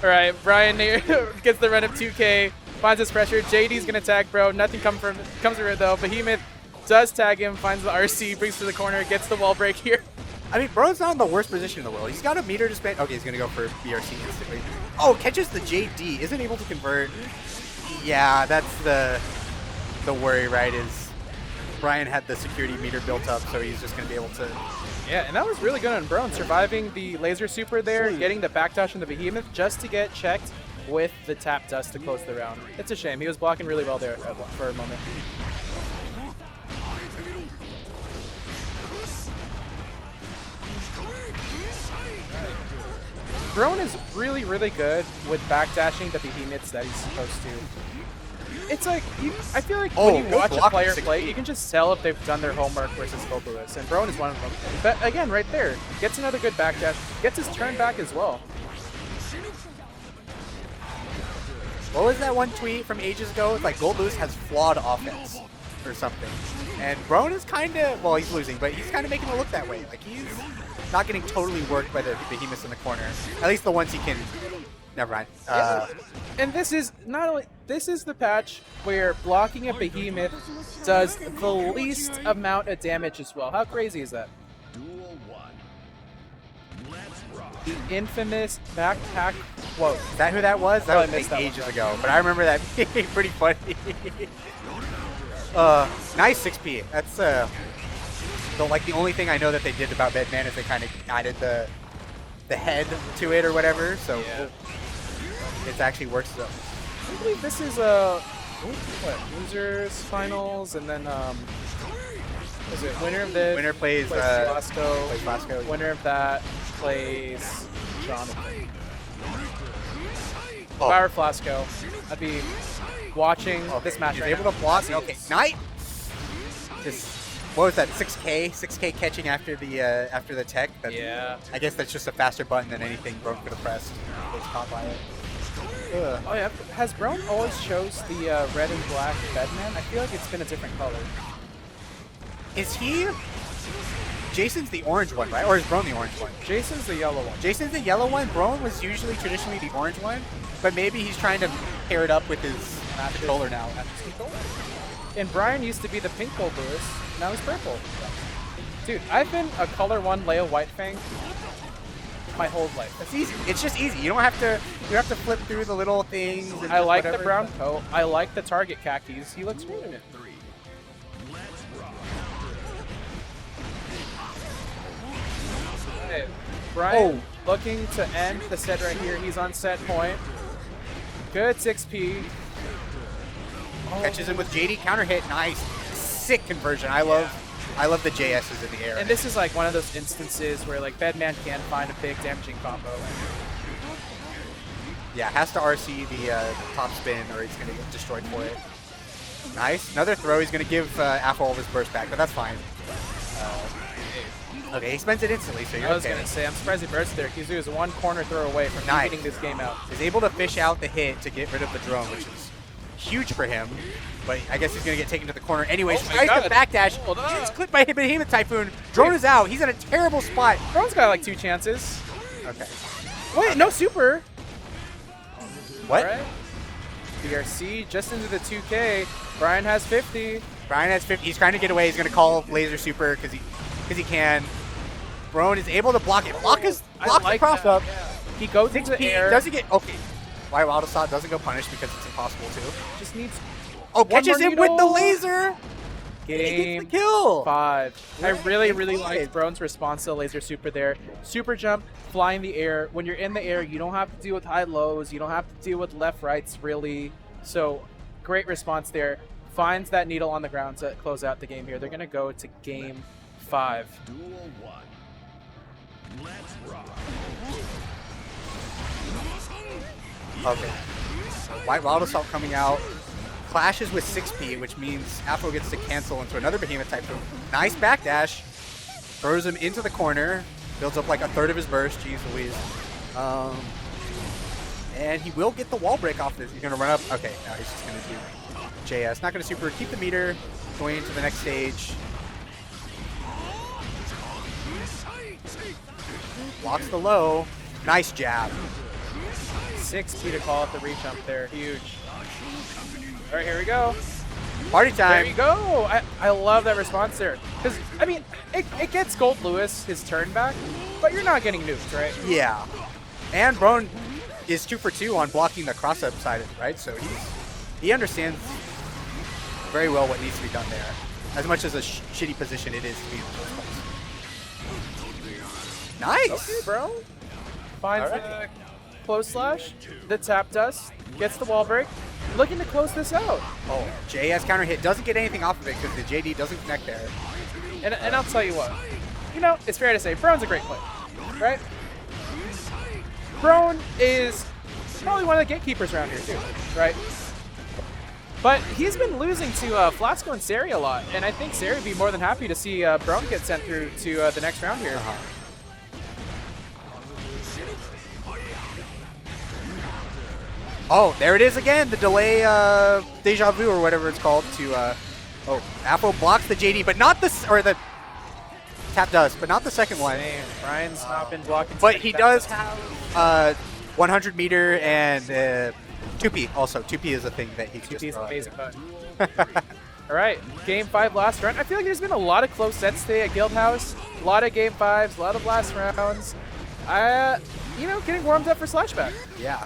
All right, Brian gets the run of 2K, finds his pressure. JD's gonna tag bro. Nothing comes from it though. Behemoth does tag him, finds the RC, brings to the corner, gets the wall break here. I mean, bro's not in the worst position in the world. He's got a meter to spend. Okay, he's gonna go for BRC instantly. Oh, catches the JD, isn't able to convert. Yeah, that's the worry, right? Is Brian had the security meter built up, so he's just gonna be able to. Yeah, and that was really good on Brown, surviving the laser super there, getting the backdash on the Behemoth just to get checked with the tap dust to close the round. It's a shame. He was blocking really well there for a moment. Brown is really, really good with backdashing the Behemoths that he's supposed to. It's like, I feel like when you watch a player play, you can just tell if they've done their homework versus Lewis, and Brown is one of them. But again, right there, gets another good backdash, gets his turn back as well. What was that one tweet from ages ago? It's like Lewis has flawed offense or something. And Brown is kind of, well, he's losing, but he's kind of making it look that way. Like, he's not getting totally worked by the Behemoths in the corner. At least the ones he can. Never mind. And this is not only, this is the patch where blocking a Behemoth does the least amount of damage as well. How crazy is that? Duel 1. Let's rock. The infamous backpack quote. Is that who that was? That Oh, I was missed like that ages one. ago, but I remember that being pretty funny. Nice 6P. That's the only thing I know that they did about Bedman is they kind of added the head to it or whatever, so it actually works though. I believe this is losers finals, and then is it winner of this? Winner plays Flasco. plays Flasco. Winner of that plays Jonathan. Oh. If I were Flasco, I'd be watching this match He's right able now. to block. Okay, Knight. Just what was that? 6K getting after the tech. That's, Yeah. I guess that's just a faster button than anything Broke could have pressed. Was caught by it. Ugh. Oh yeah. Has Brown always chose the red and black Bedman? I feel like it's been a different color. Is he? Jason's the orange one, right? Or is Brown the orange one? Jason's the yellow one. Jason's the yellow one. Brown was usually traditionally the orange one, but maybe he's trying to pair it up with his controller now. And Brian used to be the pink gold Lewis, now he's purple. Dude, I've been a color 1 Leo Whitefang my whole life. It's easy. It's just easy. You don't have to. You have to flip through the little things. And I like whatever. the brown coat. I like the target khakis. He looks good in it. 3. Let's rock. Hey, Brian looking to end the set right here. He's on set point. Good 6P. Catches him with JD counter hit. Nice. Sick conversion. I love the JS's in the air. And this is like one of those instances where like Bedman can find a big damaging combo. Yeah, has to RC the top spin or he's going to get destroyed for it. Nice. Another throw. He's going to give Apho all of his burst back, but that's fine. Okay, he spends it instantly, so you're I was okay. going to say, I'm surprised he burst there. Kizu is one corner throw away from Nice. getting this game out. He's able to fish out the hit to get rid of the drone, which is huge for him. But I guess he's going to get taken to the corner anyways. Oh my Tries to God. backdash. Hold on. Gets clipped by Behemoth Typhoon. Drone is out. He's in a terrible spot. Brown's got like 2 chances. Okay. Wait, no super. What? All right. BRC just into the 2K. Brian has 50. Brian has 50. He's trying to get away. He's going to call Laser Super because he can. Brown is able to block it. Block the cross up. He goes into the air. Does he get okay? White Wild Assault doesn't go punished because it's impossible to. Just needs. Oh, catches more him with the needle. laser. He Game gets the kill. 5. I really Game like five. Brown's response to the laser super there. Super jump, fly in the air. When you're in the air, you don't have to deal with high lows. You don't have to deal with left rights really. So great response there. Finds that needle on the ground to close out the game here. They're gonna go to game 5. Duel 1. Let's rock. Okay. So White Wild Assault coming out. Clashes with 6P, which means Apho gets to cancel into another Behemoth type move. Nice backdash. Throws him into the corner. Builds up like a third of his burst. Jeez Louise. And he will get the wall break off this. He's going to run up. Okay, now he's just going to do JS. Not going to super. Keep the meter. Going into the next stage. Blocks the low. Nice jab. 6P to call out the reach up there. Huge. All right, here we go. Party There time. you go. I love that response there. Because, I mean, it gets Gold Lewis his turn back, but you're not getting nuked, right? Yeah. And Brown is 2 for 2 on blocking the cross-up side, right? So he understands very well what needs to be done there. As much as a shitty position it is to be in the first place. Nice. Okay, bro. Finds the close slash, the tap dust, gets the wall break. Looking to close this out. Oh, JS counter hit. Doesn't get anything off of it because the JD doesn't connect there. And I'll tell you what. You know, it's fair to say, Brown's a great player, right? Brown is probably one of the gatekeepers around here, too, right? But he's been losing to Flasco and Seri a lot, and I think Seri would be more than happy to see Brown get sent through to the next round here. Oh, there it is again. The delay deja vu or whatever it's called to oh, Apho blocks the JD, but not the the tap does, but not the second one. Man, Brian's not been blocking. But he does have 100 meter and 2P also. 2P is a thing that he can just He's throw out amazing. All right, game 5 last round. I feel like there's been a lot of close sets today at Guildhouse. A lot of game 5s, a lot of last rounds. You know, getting warmed up for Slashback. there. Yeah.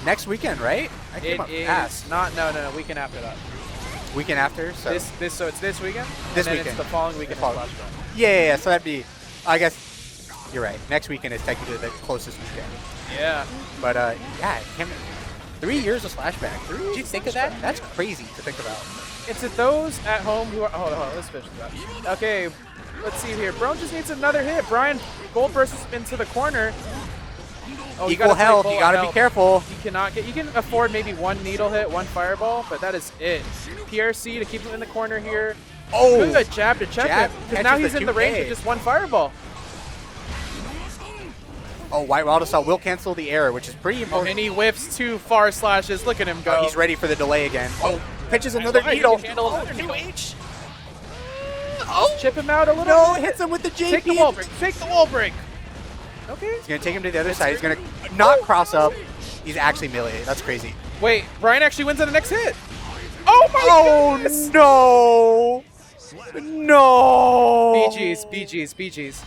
Next weekend, right? I came It up is fast. not no weekend after that. Weekend after, so So it's this weekend. This and then weekend. It's the following weekend. The of following- Flashback. yeah. So that'd be, I guess, you're right. Next weekend is technically the closest weekend. Yeah. But yeah, 3 years of Slashback. Did you think of that? That's crazy to think about. And to those at home who are, hold on, let's finish that. Okay, let's see here. Brown just needs another hit. Brian Gold bursts into the corner. Oh, you Equal gotta play health. full You gotta be health. careful. You cannot get. You can afford maybe one needle hit, one fireball, but that is it. PRC to keep him in the corner here. Oh, Good jab to check jab him. Because now catches he's the in the range 2K. of just one fireball. Oh, White Wild Assault will cancel the error, which is pretty Oh, important. and he whiffs 2 far slashes. Look at him go. Oh, he's ready for the delay again. Oh, pitches another Why? He needle. can handle another needle. Oh, Chip him out a little. no, bit. hits him with the JP. Take the wall break. Take the wall break. Okay. He's going to take him to the other side. He's going to not cross up. He's actually melee. That's crazy. Wait, Brian actually wins on the next hit. Oh my Oh, goodness! no. No. BGs.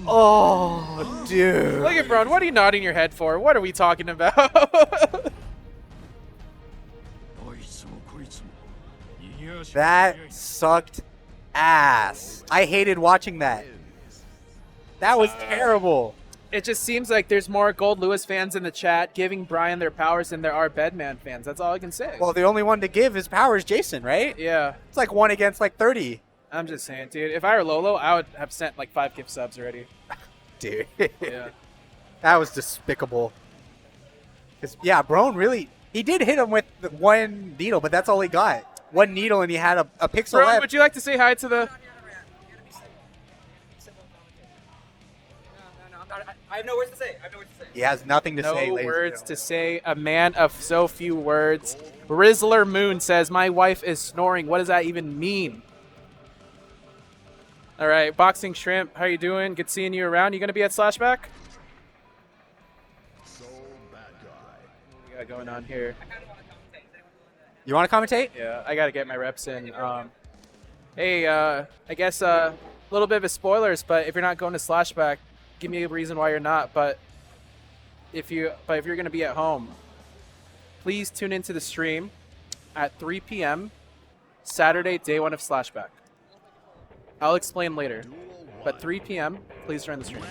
Oh, dude. Look at Brian. What are you nodding your head for? What are we talking about? That sucked ass. I hated watching that. That was terrible. It just seems like there's more Gold Lewis fans in the chat giving Brian their powers than there are Bedman fans. That's all I can say. Well, the only one to give his power is Jason, right? yeah, It's like 1 against like 30. I'm just saying, dude. If I were Lolo, I would have sent like 5 gift subs already. Dude. Yeah. That was despicable. 'Cause, yeah, Brown really, he did hit him with the 1 needle, but that's all he got. 1 needle and he had a pixel Brian, left. would you like to say hi to the? I have no words to say. He has nothing to say, No ladies and words gentlemen. to say. A man of so few words. Rizzler Moon says, "My wife is snoring." What does that even mean? All right, Boxing Shrimp, how you doing? Good seeing you around. You gonna be at Slashback? So bad guy. What we got going on here? You want to commentate? Yeah, I gotta get my reps in. Hey, I guess little bit of spoilers, but if you're not going to Slashback, give me a reason why you're not. But if you're going to be at home, please tune into the stream at 3 p.m. Saturday, day 1 of Slashback. I'll explain later. But 3 p.m., please join the stream.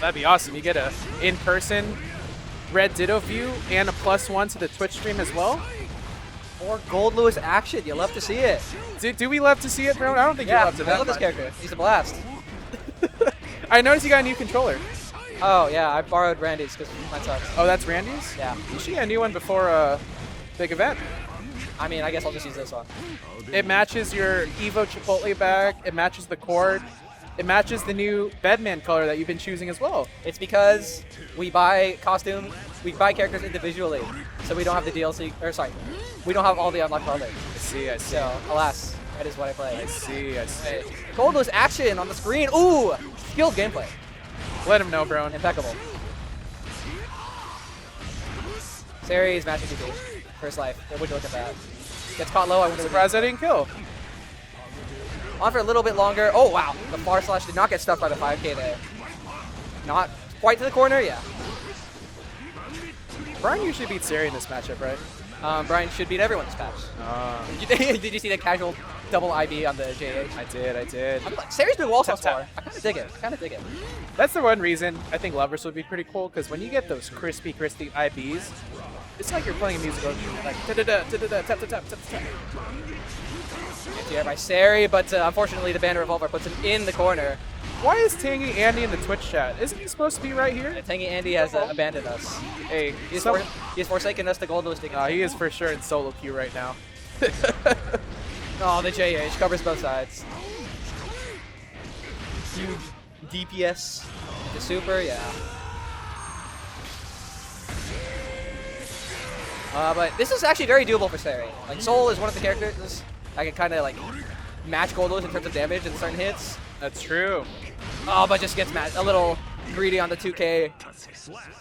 That'd be awesome. You get a in-person Red Ditto view and a +1 to the Twitch stream as well. More Gold Lewis action. You love to see it. Do we love to see it, bro? I don't think you love to. I love this character. He's a blast. I noticed you got a new controller. Oh, yeah. I borrowed Randy's because mine sucks. Oh, that's Randy's? Yeah. You should get a new one before a big event. I mean, I guess I'll just use this one. It matches your Evo Chipotle bag. It matches the cord. It matches the new Bedman color that you've been choosing as well. It's because we buy characters individually, so we don't have the DLC, or sorry, we don't have all the unlocked products. I see. So, alas, that is what I play. I see. Gold Lewis action on the screen. Ooh, skilled gameplay. Let him know, bro. Impeccable. Seri is matching DP. First life. Would you look at that? Gets caught low. I wouldn't Surprised I didn't kill. on for a little bit longer. Oh, wow. The far slash did not get stuck by the 5K there. Not quite to the corner, yeah. Brian usually beats Seri in this matchup, right? Brian should beat everyone this patch. Did you see the casual double IB on the JH? I did. Seri's been wall so Tough tap. far. I kind of dig it. That's the one reason I think Lovers would be pretty cool, because when you get those crispy IBs, it's like you're playing a musical instrument, like da-da-da, tap. It's here by Seri, but unfortunately the Bandit Revolver puts him in the corner. Why is Tangy Andy in the Twitch chat? Isn't he supposed to be right here? Tangy Andy has abandoned us. Hey, He's forsaken us to Gold Lewis. he is for sure in solo queue right now. Oh, the JH covers both sides. Huge DPS. The super, yeah. But this is actually very doable for Seri. Like, Soul is one of the characters I can kind of like match Gold Lewis in terms of damage and certain hits. That's true. Oh, but just gets a little greedy on the 2K.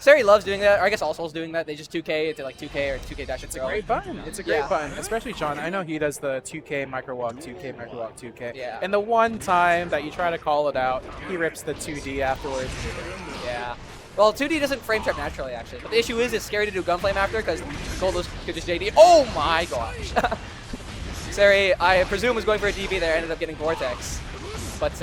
Seri loves doing that, or I guess all Soul's doing that. They just 2K into like 2K or 2K dash. It's a great button. It's a great button, especially Sean. I know he does the 2K micro walk, 2K. Yeah. And the one time that you try to call it out, he rips the 2D afterwards. Yeah. Well, 2D doesn't frame trap naturally, actually. But the issue is it's scary to do Gunflame after because Gold Lewis could just JD. Oh my gosh. Seri, I presume, was going for a DB there, ended up getting Vortex. But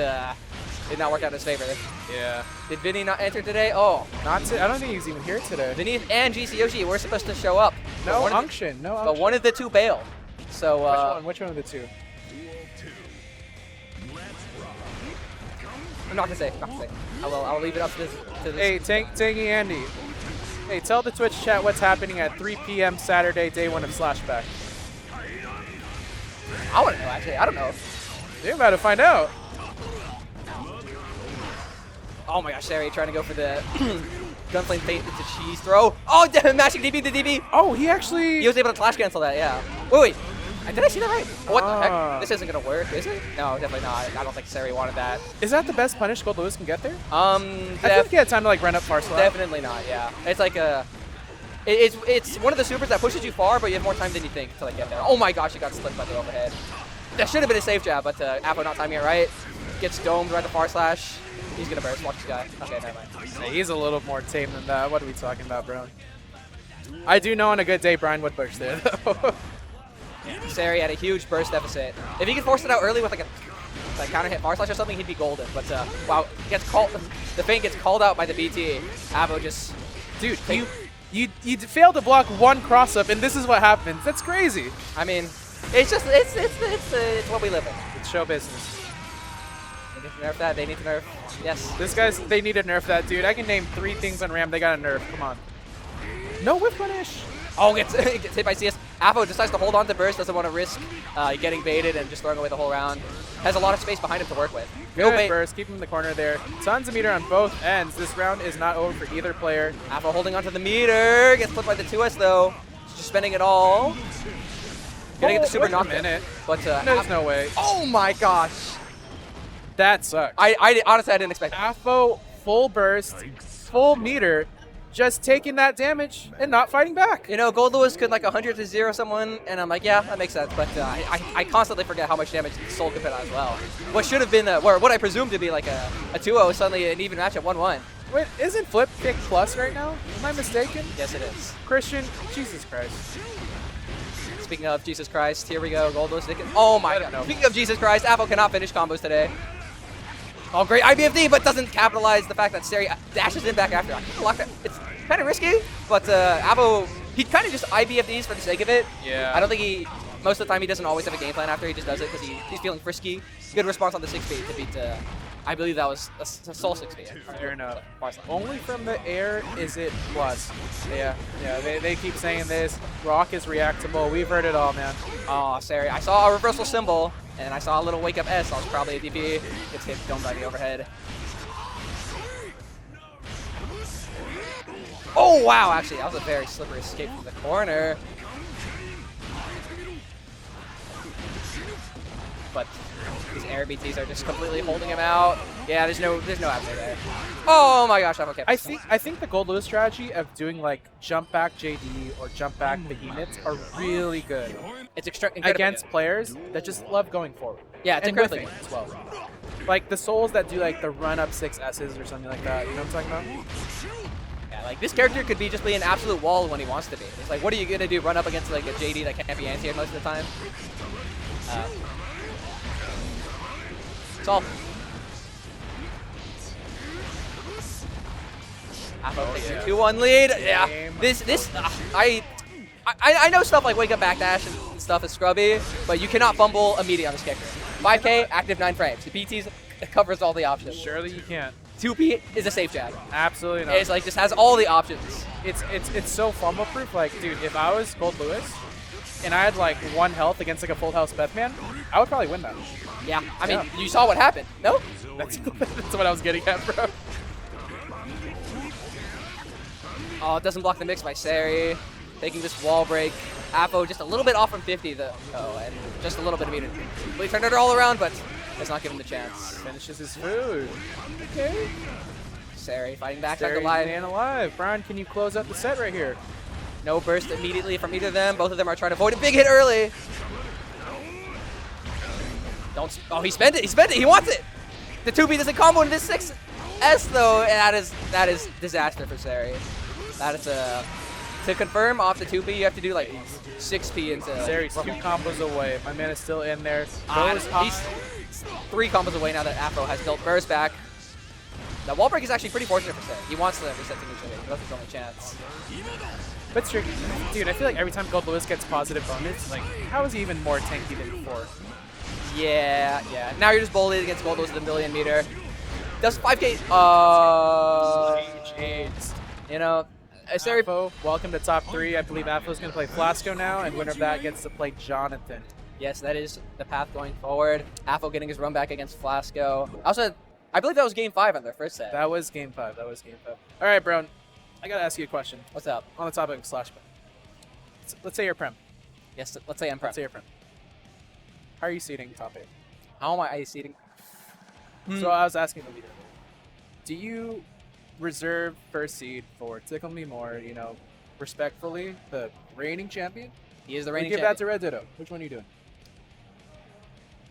did not work out in his favor. Yeah. Did Vinny not enter today? Oh. I don't think he's even here today. Vinny and GC Yoshi were supposed to show up. No unction. But one of the two bailed. So, which one of the two? I'm not gonna say. I'll leave it up to this. Hey, Tangy Andy. Hey, tell the Twitch chat what's happening at 3 p.m. Saturday, day 1 of Slashback. I want to know, actually. I don't know. You're about to find out. Oh my gosh, Seri trying to go for the Gunflame Fate into cheese throw. Oh, matching DB to DB. Oh, he was able to flash cancel that, yeah. Wait. Did I see that right? What the heck? This isn't going to work, is it? No, definitely not. I don't think Seri wanted that. Is that the best punish Gold Lewis can get there? I think he had time to like run up far slap. Definitely not, yeah. It's like it's one of the supers that pushes you far, but you have more time than you think to like get there. Oh my gosh, he got slipped by the overhead. That should have been a safe jab, but Apho not timing it right. Gets domed right to far slash. He's going to burst. Watch this guy. Okay, never mind. Hey, he's a little more tame than that. What are we talking about, bro? I do know on a good day Brian would burst there, though. Seri had a huge burst deficit. If he could force it out early with like a counter hit far slash or something, he'd be golden. But wow, the feint gets called out by the BT. Apho just, dude, you failed to block one cross up, and this is what happens. That's crazy. I mean, it's just it's what we live in. It's show business. They need to nerf that. They need to nerf. Yes. They need to nerf that, dude. I can name 3 things on Ram they got to nerf. Come on. No whip punish. Oh, gets hit by CS. Apho decides to hold on to burst, doesn't want to risk getting baited and just throwing away the whole round. Has a lot of space behind him to work with. Good bait. Burst, keep him in the corner there. Tons of meter on both ends. This round is not over for either player. Apho holding onto the meter. Gets flipped by the 2S though. Just spending it all. Gonna get the super knocked in. But there's no way. Oh my gosh. That sucks. I honestly I didn't expect that. Apho full burst, full meter. just taking that damage and not fighting back. You know, Gold Lewis could like 100 to 0 someone, and I'm like, yeah, that makes sense. But I constantly forget how much damage Soul could put out as well. What should have been, or what I presume to be like a 2-0 is suddenly an even match at 1-1. Wait, isn't Flip Kick Plus right now? Am I mistaken? Yes, it is. Christian, Jesus Christ. Speaking of Jesus Christ, here we go. Gold Lewis. Oh my god. Speaking of Jesus Christ, Apho cannot finish combos today. Oh, great IBFD, but doesn't capitalize the fact that Seri dashes in back after. It's kind of risky, but Apho, he kind of just IBFDs for the sake of it. Yeah. I don't think most of the time he doesn't always have a game plan after. He just does it because he's feeling frisky. Good response on the 6-speed to beat, I believe that was a Soul 6-speed. Fair enough. Only from the air is it plus. Yeah, they keep saying this. Rock is reactable. We've heard it all, man. Oh, Seri. I saw a reversal symbol, and I saw a little wake up S. I was probably a DP. Gets hit domed by the overhead. Oh, wow. Actually, that was a very slippery escape from the corner. But these air BTs are just completely holding him out. Yeah, there's no answer there. Oh my gosh, I'm okay. I think the Gold Lewis strategy of doing like jump back JD or jump back behemoths are really good. It's incredibly against good. players that just love going forward. Yeah, it's and with incredibly it as well. Like the souls that do like the run up 6S's or something like that. You know what I'm talking about? Yeah, like this character could be just be an absolute wall when he wants to be. It's like, what are you gonna do? Run up against like a JD that can't be anti-aired most of the time? Solve. Apho takes a 2-1 lead. Yeah. I know stuff like wake up backdash and stuff is scrubby, but you cannot fumble immediately on this character. 5K, active 9 frames. The BTs covers all the options. Surely you can't. 2P is a safe jab. Absolutely not. It's like just has all the options. It's so fumble proof. Like, dude, if I was Gold Lewis and I had like 1 health against like a full health Bethman, I would probably win that. Yeah, I mean, you saw what happened, no? That's what I was getting at, bro. Oh, it doesn't block the mix by Seri. Taking this wall break. Apho just a little bit off from 50, though. Oh, and just a little bit of meter. We turned it all around, but does not give him the chance. Finishes his food. Okay. Seri fighting back on Seri the line. staying alive. Brian, can you close up the set right here? No burst immediately from either of them. Both of them are trying to avoid a big hit early. Oh, he spent it. He spent it. He wants it. The 2B doesn't combo into this 6S though, and that is disaster for Seri. That is to confirm off the 2B, you have to do like 6P into. Seri's 2 combos away. My man is still in there. He's 3 combos away now that Apho has built burst back. The wall break is actually pretty fortunate for Seri. He wants to reset to neutral. That's his only chance. But tricky. Dude, I feel like every time Gold Lewis gets positive bonus, like, how is he even more tanky than before? Yeah. Now you're just bullied against Gold Lewis with a million meter. Does 5K. You know, Seri. Apho, welcome to top 3. I believe Apho's going to play Flasco now, and winner of that gets to play Jonathan. Yes, that is the path going forward. Apho getting his run back against Flasco. I believe that was game 5 on their first set. That was game 5. All right, bro. I got to ask you a question. What's up? On the topic of Slash. Let's say you're Prem. Yes, let's say I'm Prem. Let's say you're Prem. How are you seeding top 8? How am I seeding? So I was asking the leader. Do you reserve first seed for Tickle Me More, you know, respectfully, the reigning champion? He is the reigning give champion. that to Red Ditto. Which one are you doing?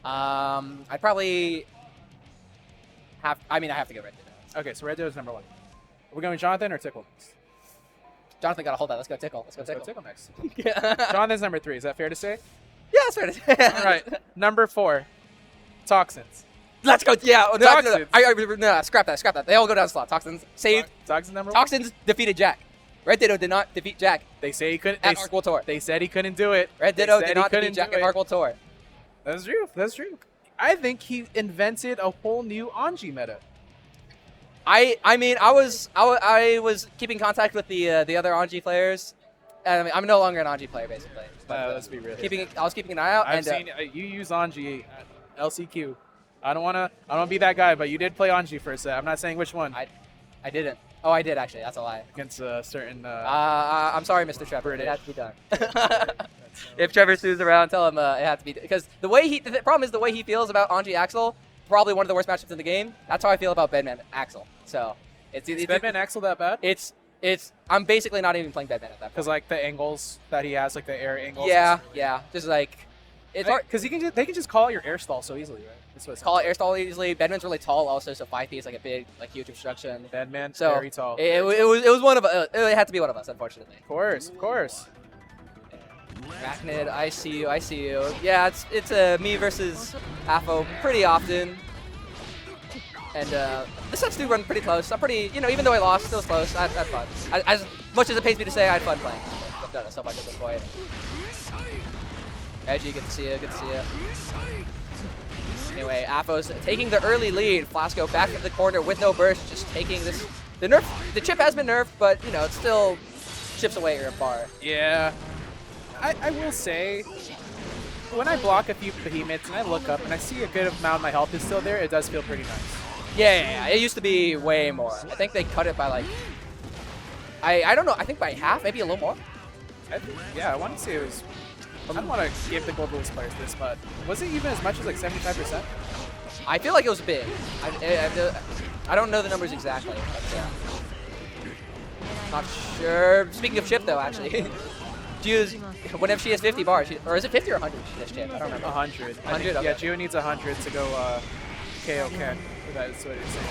I'd probably have. I have to go Red Ditto. Okay, so Red Ditto's number 1. Are we going Jonathan or Tickle next? Jonathan gotta hold that. Let's go Tickle. Let's go Tickle next. Yeah. Jonathan's number 3. Is that fair to say? Yeah, that's fair to say. All right, number 4. Toxins. Let's go. Yeah. No, Toxins. No, scrap that. They all go down slot. Toxins saved. Toxins number 1. Toxins defeated Jack. Red Ditto did not defeat Jack They say he couldn't. at Arc World Tour. They said he couldn't do it. Red Ditto did not defeat Jack at Arc World Tour. That's true. I think he invented a whole new Anji meta. I was keeping contact with the other Anji players. And I'm no longer an Anji player basically. But, Let's be real. I was keeping an eye out. I've seen you use Anji at LCQ. I don't wanna be that guy, but you did play Anji for a set. I'm not saying which one. I didn't. Oh, I did actually. That's a lie. Against a certain. I'm sorry, Mr. Trevor. It had to be done. If Trevor Sue's around, tell him it had to be because the problem is the way he feels about Anji Axel. Probably one of the worst matchups in the game. That's how I feel about Bedman Axel. So it's Bedman Axel that bad? It's I'm basically not even playing Batman at that point. Because like the angles that he has, like the air angles. Yeah, yeah. Just like it's hard. Because they can just call out your air stall so easily, right? That's what it's Call it air stall easily. Bedman's really tall also, so 5 feet is like a big, like huge obstruction. Bedman, So very tall. It was one of it had to be one of us, unfortunately. Of course. Arachnid, I see you. Yeah, it's me versus Apho pretty often. And the sets do run pretty close. I'm pretty, even though I lost, still was close. I had fun. As much as it pains me to say, I had fun playing. I've done it so much at this point. Edgy, good to see you. Anyway, Apho's taking the early lead. Flasco back in the corner with no burst, just taking this. The chip has been nerfed, but it still chips away at your bar. Yeah. I will say, when I block a few behemoths and I look up and I see a good amount of my health is still there, it does feel pretty nice. Yeah. It used to be way more. I think they cut it by like, I don't know. I think by half, maybe a little more. I want to say it was. I don't want to give the Guildhouse players this, but was it even as much as like 75%? I feel like it was big. I don't know the numbers exactly, but not sure. Speaking of chip, though, actually, whenever she has 50 bars, or is it 50 or 100? She has chip. I don't remember. 100. 100. Okay. Yeah, Gio needs 100 to go KO Ken. That's what it's saying.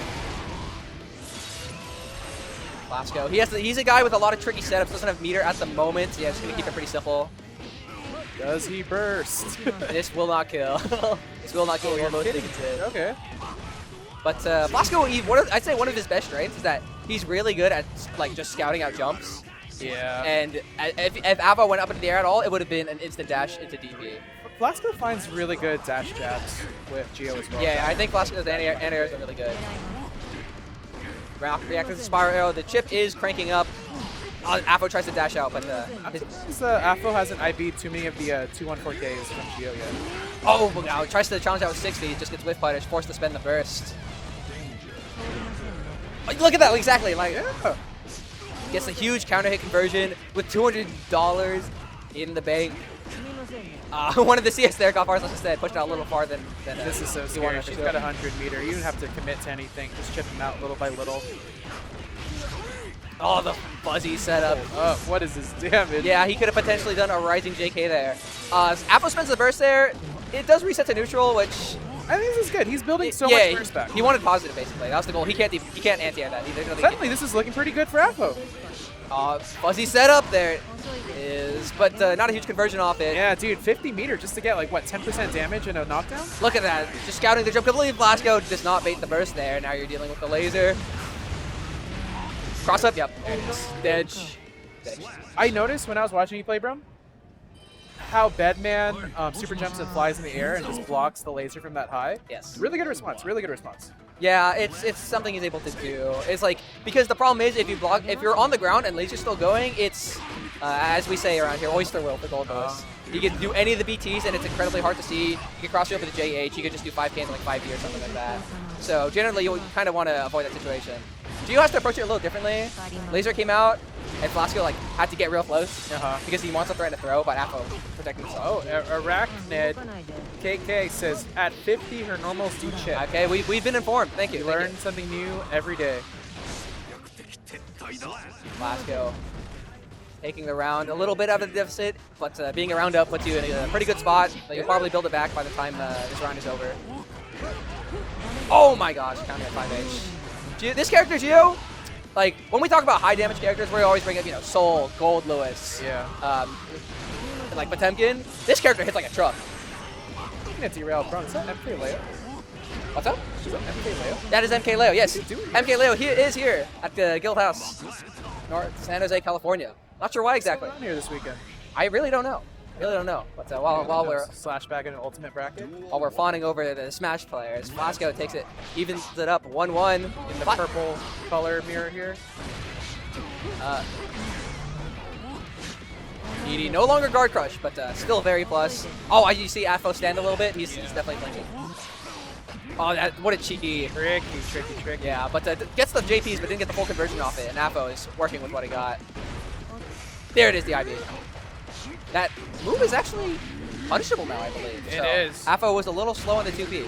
Flasco. He's a guy with a lot of tricky setups. Doesn't have meter at the moment. Yeah, just gonna keep it pretty simple. Does he burst? This will not kill. This will not kill. You're Most kidding. things did. Okay. But Flasco, I'd say one of his best strengths is that he's really good at like just scouting out jumps. Yeah. And if Apho went up into the air at all, it would have been an instant dash into DP. Flasco finds really good dash jabs with Gio as well. Yeah, I think Flasco's anti-airs are really good. Reactor to Spiral Arrow. The chip is cranking up. Apho tries to dash out, but I'm surprised Apho hasn't IB'd too many of the 214Ks from Gio yet. oh, now tries to challenge out with 6 feet, just gets whiff punish, forced to spend the burst. Oh, look at that, exactly. Like, gets a huge counter hit conversion with $200 in the bank. One of the CS there got far instead, pushed out a little farther than This is so scary. She's got 100 meter. You don't have to commit to anything. Just chip him out little by little. Oh, the fuzzy setup. What is this damage? Yeah, he could have potentially done a rising JK there. Apho spends the burst there. It does reset to neutral, which I think this is good. He's building so much burst back. He wanted positive basically. That was the goal. He can't anti-air that. Suddenly, this is looking pretty good for Apho. Fuzzy setup there is, but not a huge conversion off it. Yeah, dude, 50 meter just to get like what 10% damage and a knockdown. Look at that, just scouting the jump. Completely Flasco does not bait the burst there. Now you're dealing with the laser. Cross up, yep. There it is. Edge. I noticed when I was watching you play, Brum, how Bedman super jumps and flies in the air and just blocks the laser from that high. Yes. Really good response. Really good response. Yeah, it's something he's able to do. It's like, because the problem is if you're on the ground and laser's still going, it's as we say around here, oyster will for Guildhouse. You can do any of the BTs and it's incredibly hard to see. You can cross you over the JH. You can just do 5 cans in like 5D or something like that. So generally you kind of want to avoid that situation. Gio has to approach it a little differently. Laser came out, and Flasco like had to get real close because he wants to threaten to throw, but Apho protecting himself. Oh, Arachnid KK says at 50 her normals do chip. Okay, we've been informed. Thank you. You learn something new every day. Flasco taking the round a little bit out of the deficit, but being a round up puts you in a pretty good spot. You'll probably build it back by the time this round is over. Oh my gosh, counting at 5H. This character, Gio, like, when we talk about high damage characters, we always bring up, Soul, Gold Lewis, and like Potemkin. This character hits like a truck. That's derailed from. Is that MK Leo? What's up? Is that MK Leo? That is MK Leo, yes. MK Leo is here at the Guildhouse, San Jose, California. Not sure why exactly. What's going on here this weekend? I really don't know. But while we're slash back in an ultimate bracket, while we're fawning over the Smash players, Flasco takes it, evens it up 1-1 in the purple color mirror here. ED no longer guard crush, but still very plus. Oh, you see Apho stand a little bit. He's definitely flinching. Oh, what a cheeky. Tricky. Yeah, but gets the JPs, but didn't get the full conversion off it, and Apho is working with what he got. There it is, the IB. That move is actually punishable now, I believe. It is. Apho was a little slow on the 2P.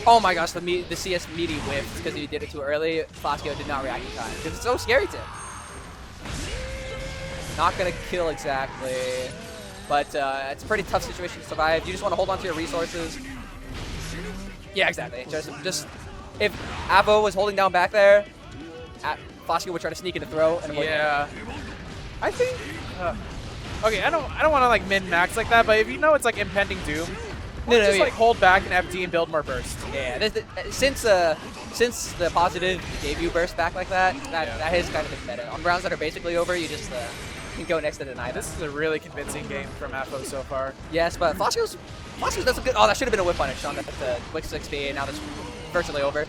Oh my gosh, the CS meaty whiffed because he did it too early. Flasco did not react in time because it's so scary to him. Not going to kill exactly. But it's a pretty tough situation to survive. You just want to hold on to your resources. Yeah, exactly. Just if Apho was holding down back there, Flasco would try to sneak in the throw and avoid Yeah. I think. Okay, I don't want to like min max like that, but if you know it's like impending doom, just like hold back and FD and build more burst. Yeah, since the positive gave you burst back like that, that has kind of been better. On rounds that are basically over, you just can go next to deny them. This is a really convincing game from Apho so far. Yes, but Flasco's does a good. Oh, that should have been a whip punish on the quick 6P, and now that's virtually over.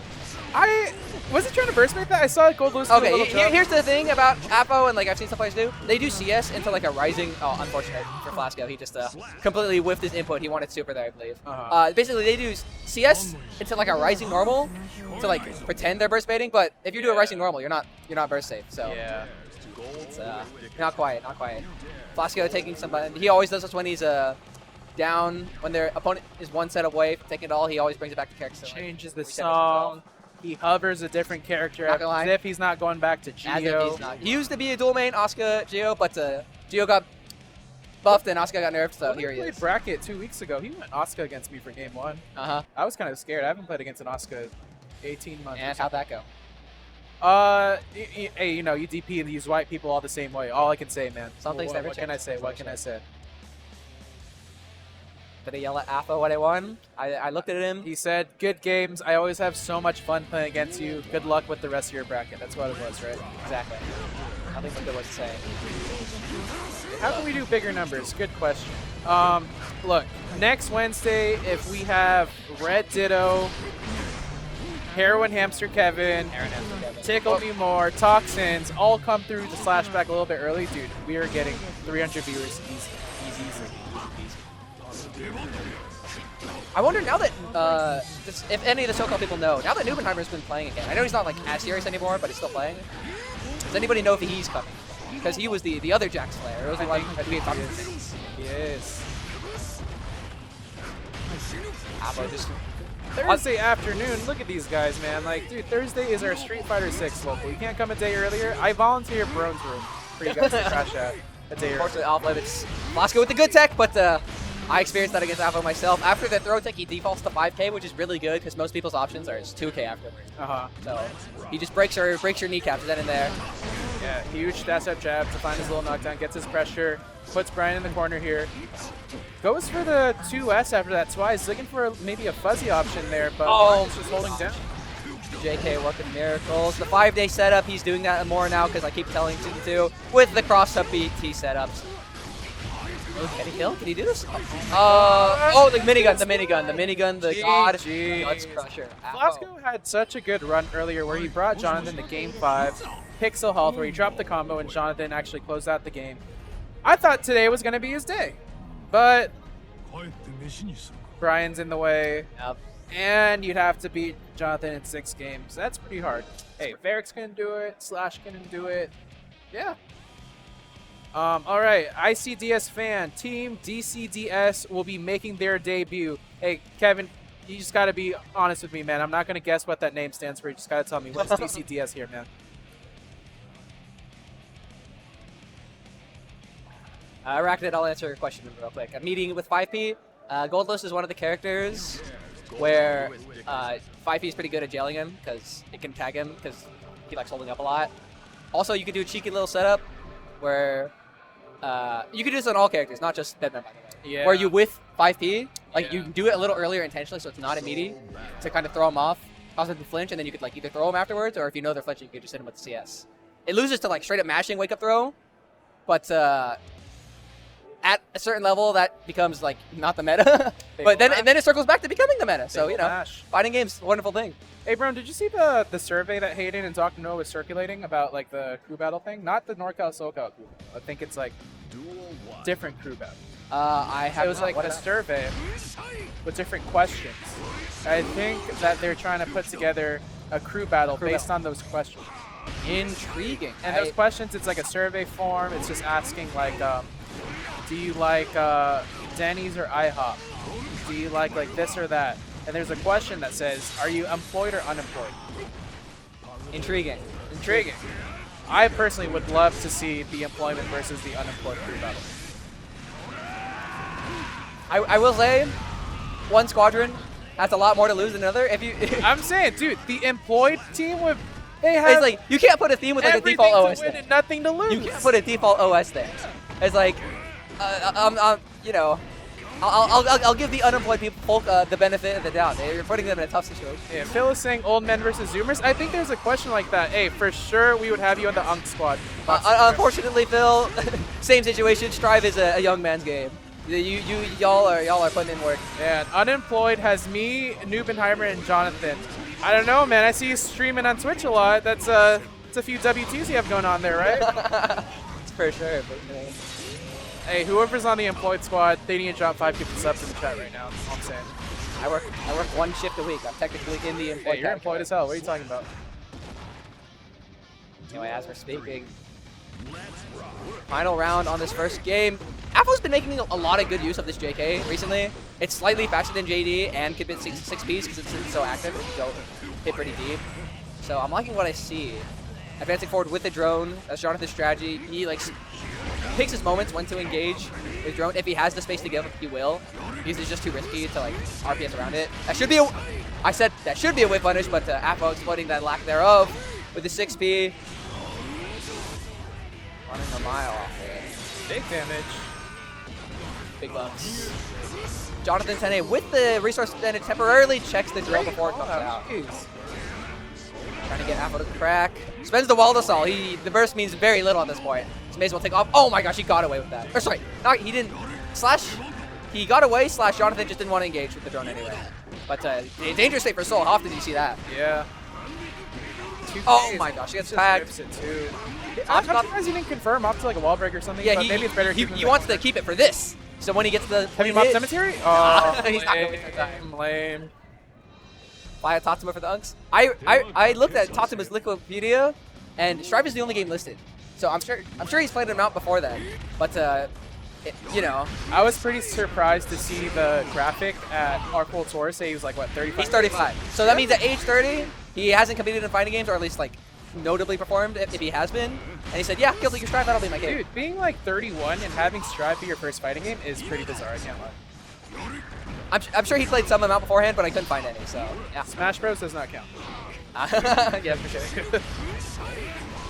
Was he trying to burst make that? I saw Gold lose. Okay, here's the thing about Apho, and like I've seen some players do. They do CS into like a rising. Oh, unfortunate for Flasco, he just completely whiffed his input. He wanted super there, I believe. Basically, they do CS into like a rising normal to like pretend they're burst baiting. But if you do a rising normal, you're not burst safe. So yeah, it's not quite. Flasco taking some. He always does this when he's down, when their opponent is one set away from taking it all. He always brings it back to character. Changes the song. He hovers a different character as if he's not going back to Geo. He used to be a dual main Asuka Geo, but Geo got buffed and Asuka got nerfed, so here he is. He played bracket 2 weeks ago. He went Asuka against me for game 1. I was kind of scared. I haven't played against an Asuka in 18 months. And how'd that go? Hey, you know, you DP and use white people all the same way. All I can say, man. Something's never changed. What can I say? What can I say? Did he yell at Apho when I won? I looked at him. He said, "Good games. I always have so much fun playing against you. Good luck with the rest of your bracket." That's what it was, right? Exactly. Nothing but good was to say. How can we do bigger numbers? Good question. Look, next Wednesday, if we have Red Ditto, Heroin Hamster Kevin, Tickle Me More, Toxins, all come through the Slashback a little bit early, dude, we are getting 300 viewers easy. I wonder now that, if any of the SoCal people know, now that Nubenheimer's been playing again, I know he's not like as serious anymore, but he's still playing. Does anybody know if he's coming? Because he was the other Jax player. It was like Yes. Apho just Thursday afternoon, look at these guys, man. Like, dude, Thursday is our Street Fighter 6 local. You can't come a day earlier. I volunteer Brone's room for you guys to crash out a day earlier. Unfortunately, I'll play it's Flasco with the good tech, but I experienced that against Apho myself. After the throw tech, he defaults to 5K, which is really good because most people's options are just 2K afterwards. So he just breaks your kneecaps then and there. Yeah, huge dash up jab to find his little knockdown, gets his pressure, puts Brian in the corner here. Goes for the 2S after that twice, looking for maybe a fuzzy option there, but Brian's just holding down. JK working miracles. The 5-day setup, he's doing that more now because I keep telling him to with the cross-up BT setups. Oh, can he kill? Can he do this? Oh, the minigun, the God Guts Crusher. Flasco had such a good run earlier where he brought Jonathan to game 5, Pixel Health, where he dropped the combo and Jonathan actually closed out the game. I thought today was going to be his day, but Brian's in the way, and you'd have to beat Jonathan in 6 games. That's pretty hard. Hey, Varric's going to do it, Slash can do it. Yeah. All right, ICDS fan, Team DCDS will be making their debut. Hey, Kevin, you just got to be honest with me, man. I'm not going to guess what that name stands for. You just got to tell me what's DCDS here, man. Arachnid, I'll answer your question real quick. A meeting with 5P. Goldlust is one of the characters where 5P is pretty good at jailing him because it can tag him because he likes holding up a lot. Also, you could do a cheeky little setup where you could do this on all characters, not just Deadman, by the way. Yeah. Where you with 5P, like you do it a little earlier intentionally so it's not immediate to kind of throw him off, cause them to flinch, and then you could like either throw him afterwards, or if you know they're flinching, you could just hit him with the CS. It loses to like straight up mashing wake up throw, but at a certain level that becomes like not the meta. But then it circles back to becoming the meta. So you know, fighting games, wonderful thing. Hey, Bro, did you see the survey that Hayden and Dr. Noah was circulating about like the crew battle thing? Not the NorCal SoCal crew battle. I think it's like different crew battle. I have. It was like a survey with different questions. I think that they're trying to put together a crew battle based on those questions. Intriguing. And those questions, it's like a survey form. It's just asking like, do you like Denny's or IHOP? Do you like this or that? And there's a question that says, are you employed or unemployed? Intriguing. I personally would love to see the employment versus the unemployed crew battle. I will say, one squadron has a lot more to lose than another. If you, I'm saying, dude, the employed team would they have it's like you can't put a theme with like a everything default to OS win there. and nothing to lose. You can't put a default OS there. It's like, you know, I'll give the unemployed people the benefit of the doubt. You're putting them in a tough situation. Yeah, Phil is saying old men versus Zoomers. I think there's a question like that. Hey, for sure we would have you on the Unk squad. Unfortunately, Phil, same situation. Strive is a young man's game. Y'all are putting in work. And unemployed has me, Nubenheimer, and Jonathan. I don't know, man. I see you streaming on Twitch a lot. That's it's a few WTs you have going on there, right? It's for sure. Hey, whoever's on the employed squad, they need to drop 5 gifted subs in the chat right now. That's all I'm saying. I work one shift a week. I'm technically in the employed. Hey, you're employed as hell. What are you talking about? Anyway, as we're speaking, final round on this first game. Apho's been making a lot of good use of this JK recently. It's slightly faster than JD and can hit 6 Ps because it's so active and you don't hit pretty deep. So I'm liking what I see. Advancing forward with the drone, that's Jonathan's strategy. He like picks his moments when to engage with drone. If he has the space to give, he will. Because it's just too risky to like RPS around it. That should be I said that should be a whip punish, but Apho exploiting that lack thereof with the 6P. Running a mile off it. Big damage. Big bucks. Jonathan Tene with the resource advantage temporarily checks the drill before it comes out. Jeez. Trying to get Apho to crack. Spends the wall assault. The burst means very little at this point. So may as well take off. Oh my gosh, he got away with that. Or sorry, no, he didn't. He got away. Jonathan just didn't want to engage with the drone anyway. But dangerous state for Soul. How often do you see that? Yeah. Oh my gosh, he gets tagged. It too. I'm surprised he didn't confirm off to like a wall break or something. Yeah, but maybe it's better. He wants to keep it for this. So when he gets the heavy mob cemetery, he's not going to time. Lame. Buy a Tatsuma for the Unks. I looked at Tatsuma's Wikipedia, and Strive is the only game listed. So I'm sure he's played an amount before that. But you know, I was pretty surprised to see the graphic at Arcful Tour say he was like what 35. He's 35. So that means at age 30, he hasn't competed in fighting games, or at least like notably performed if he has been. And he said, yeah, Guilty Gear Strive, that'll be my game. Dude, being like 31 and having Strive be your first fighting game is pretty bizarre. I can't lie. I'm sure he played some amount beforehand, but I couldn't find any. So yeah. Smash Bros does not count. Yeah, for sure.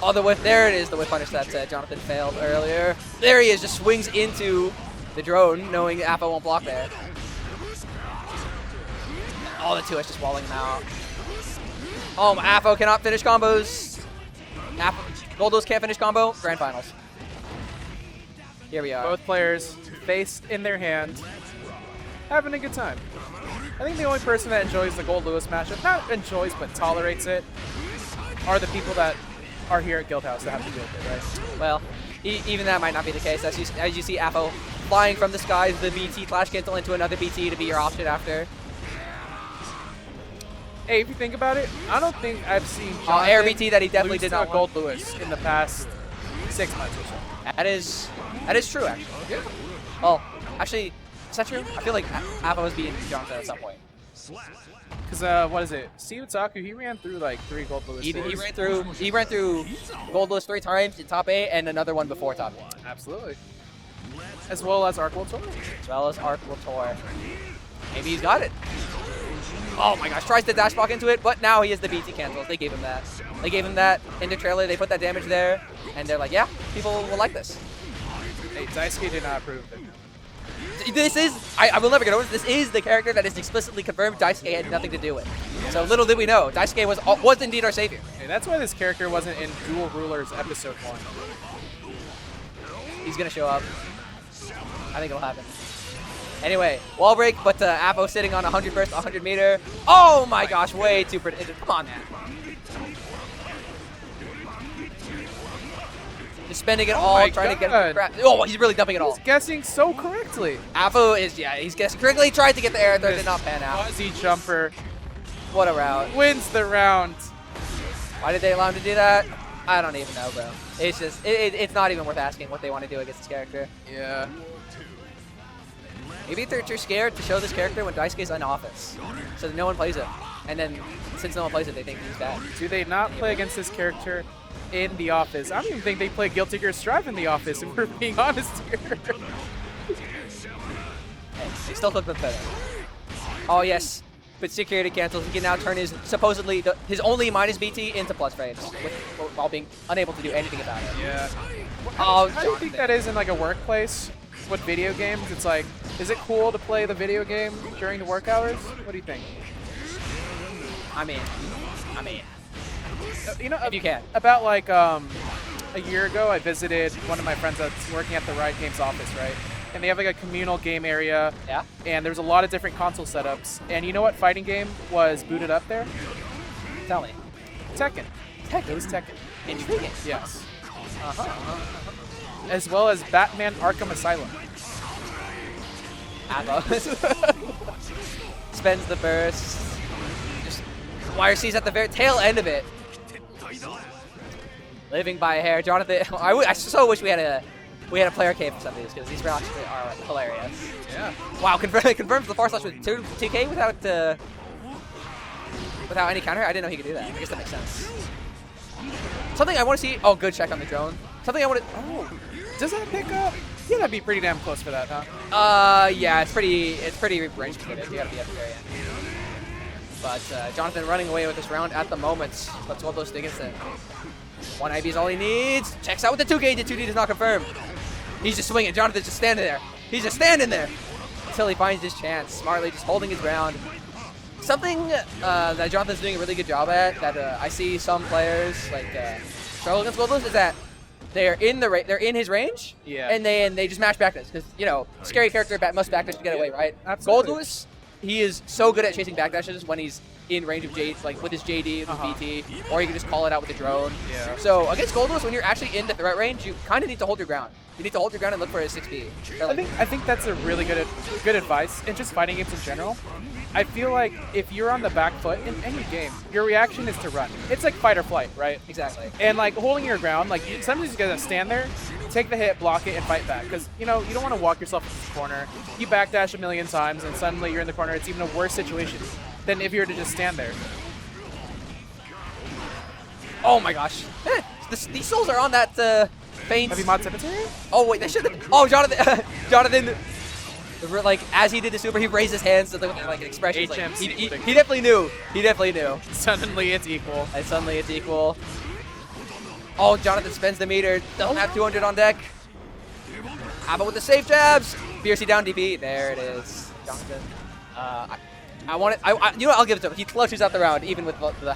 Oh, the whip. There it is, the whip punish that Jonathan failed earlier. There he is, just swings into the drone, knowing Apho won't block there. Oh, the 2S just walling him out. Oh, Apho cannot finish combos. Goldos can't finish combo. Grand finals. Here we are. Both players face in their hand, having a good time. I think the only person that enjoys the Gold Lewis matchup, not enjoys but tolerates it, are the people that are here at Guildhouse that have to deal with it, right? Well, even that might not be the case. As you see Apho flying from the skies, the BT flash cancel into another BT to be your option after. Hey, if you think about it, I don't think I've seen Jonathan air BT that he definitely lose did to not a Gold Lewis in the past 6 months or so. That is true, actually. Yeah. Well, actually, is that true? I feel like Apho was beating Jonathan at some point. Because what is it? Steve Saku, he ran through like 3 Gold Lewis. He ran through Gold Lewis 3 times in top 8 and another one before top 8. Absolutely. As well as Arc World Tour. As well as Arc World Tour. Maybe he's got it. Oh my gosh, tries to dash block into it, but now he has the BT cancels. They gave him that. They gave him that in the trailer. They put that damage there, and they're like, yeah, people will like this. Hey, Daisuke did not approve of it. This is, I will never get over this. This is the character that is explicitly confirmed Daisuke had nothing to do with. So little did we know, Daisuke was indeed our savior. Hey, that's why this character wasn't in Dual Rulers episode 1. He's gonna show up. I think it'll happen. Anyway, wall break, but Apho sitting on 100 burst, 100 meter. Oh my gosh, way too predictive. Come on, man. Just spending it all, trying to get. Oh, he's really dumping it all. He's guessing so correctly. Apho is, yeah, he's guessing correctly. Tried to get the air third, did not pan out. Fuzzy jumper. What a round. Wins the round. Why did they allow him to do that? I don't even know, bro. It's just, it's not even worth asking what they want to do against this character. Yeah. Maybe they're too scared to show this character when Daisuke's in office, so that no one plays it. And then since no one plays it, they think he's bad. Do they not play against this character in the office? I don't even think they play Guilty Gear Strive in the office, if we're being honest here. Hey, they still look better. Oh yes, but security cancels. He can now turn his supposedly his only minus BT into plus frames while being unable to do anything about it. Yeah. Oh, How do you think that is in like a workplace with video games? It's like, is it cool to play the video game during the work hours? What do you think? I mean, You know, if you can. About like a year ago, I visited one of my friends that's working at the Riot Games office, right? And they have like a communal game area. Yeah. And there's a lot of different console setups. And you know what fighting game was booted up there? Tell me. Tekken. Tekken. It was Tekken. Intriguing. Yes. As well as Batman Arkham Asylum. Apho spends the burst. Just YRC's at the very tail end of it. Living by a hair, Jonathan. I so wish we had a player cave for some of these because these actually are hilarious. Yeah. Wow, confirms the far slash with 2K without any counter. I didn't know he could do that. I guess that makes sense. Something I want to see. Oh, good check on the drone. Something I want to. Oh. Does that pick up? Yeah, that'd be pretty damn close for that, huh? Yeah, it's pretty range specific. You gotta be at the very end. But Jonathan running away with this round at the moment. Let's hold those tickets in. 1 IB is all he needs. Checks out with the 2K. The 2D does not confirm. He's just swinging. Jonathan's just standing there. He's just standing there until he finds his chance. Smartly just holding his ground. Something that Jonathan's doing a really good job at that I see some players like struggle against Guildhouse is that they're in his range, yeah, and they just mash backdash because scary character must backdash to get away, right? Absolutely. Guildhouse, he is so good at chasing backdashes when he's in range of Jade, like with his JD, with his BT, or you can just call it out with the drone. Yeah. So against Guildhouse, when you're actually in the threat range, you kind of need to hold your ground. You need to hold your ground and look for his 6B. I think that's a really good advice in just fighting games in general. I feel like if you're on the back foot in any game, your reaction is to run. It's like fight or flight, right? Exactly. And like holding your ground, like sometimes you gotta stand there, take the hit, block it, and fight back. Because you don't want to walk yourself into the corner. You backdash a million times, and suddenly you're in the corner. It's even a worse situation than if you were to just stand there. Oh my gosh. These souls are on that feint. Have you mod Cemetery? Oh wait, they should have. Oh, Jonathan. Jonathan. Like as he did the super, he raised his hands with like an expression. Like, he definitely knew. He definitely knew. Suddenly it's equal. And suddenly it's equal. Oh, Jonathan spends the meter. Doesn't have 200 on deck. Apho with the safe jabs. BRC down DP. There it is. Jonathan. I want it. You know what? I'll give it to him. He clutches out the round even with the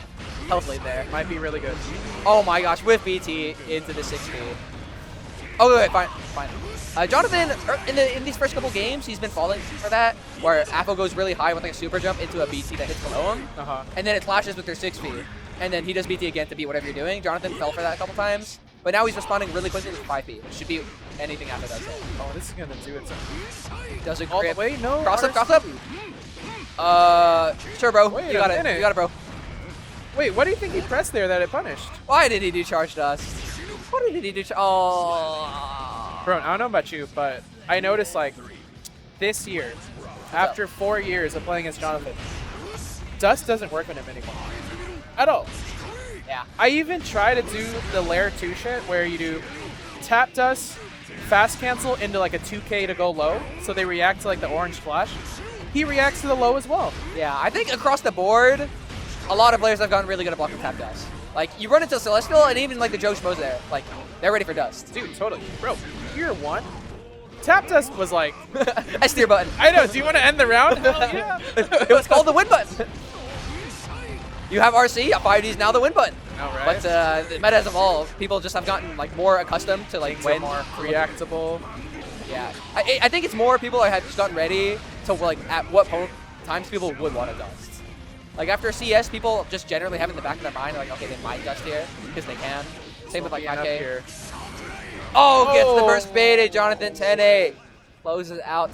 health lead there. Might be really good. Oh my gosh, with BT into the 6B. Oh wait, fine. Jonathan, in these first couple games, he's been falling for that, where Apho goes really high with like a super jump into a BT that hits below him, and then it flashes with their 6B, and then he does BT again to beat whatever you're doing. Jonathan fell for that a couple times, but now he's responding really quickly with 5B, which should be anything Apho does it. Oh, this is gonna do it. Does a All the grip. way? No. Cross up. Sure, bro. Wait You got it. You got it, bro. Wait, what do you think he pressed there that it punished? Why did he do charge dust? What did he do? Oh. Bro, I don't know about you, but I noticed like this year, after 4 years of playing as Jonathan, dust doesn't work on him anymore. At all. Yeah. I even try to do the layer 2 shit where you do tap dust, fast cancel into like a 2K to go low, so they react to like the orange flash. He reacts to the low as well. Yeah, I think across the board, a lot of players have gotten really good at blocking tap dust. Like, you run into Celestial, and even like the Joe Schmoes there, like, they're ready for dust. Dude, totally. Bro, year 1, tap dust was like... S tier button. I know, do you want to end the round? Hell yeah. It was called the win button. You have RC, 5D is now the win button. All right. But the meta has evolved. People just have gotten like more accustomed to like when more reactable. Yeah, I think it's more people have just gotten ready to like at what times people would want to dust. Like after CS, people just generally have in the back of their mind like, okay, they might dust here because they can. Same with like 5K. Oh, gets the first baited. Jonathan Tene closes out.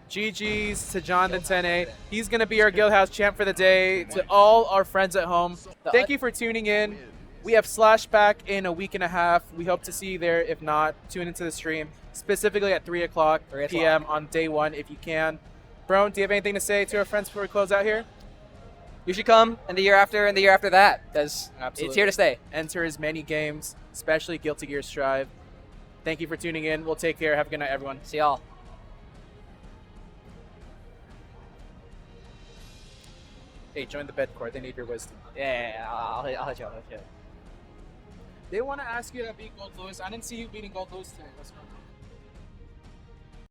GG's to Jonathan Tene. He's going to be our Guildhouse champ for the day. To all our friends at home, thank you for tuning in. We have Slashback in a week and a half. We hope to see you there. If not, tune into the stream, specifically at 3 o'clock p.m. on day 1 if you can. Bro, do you have anything to say to our friends before we close out here? you should come, and the year after, and the year after that, because it's Absolutely. here to stay. Enter as many games, especially Guilty Gear Strive. Thank you for tuning in. We'll take care. Have a good night, everyone. See y'all. Hey, join the bed court. They need your wisdom. Yeah, I'll hit you. They want to ask you to beat Gold Lewis. I didn't see you beating Gold Lewis today. Let's go.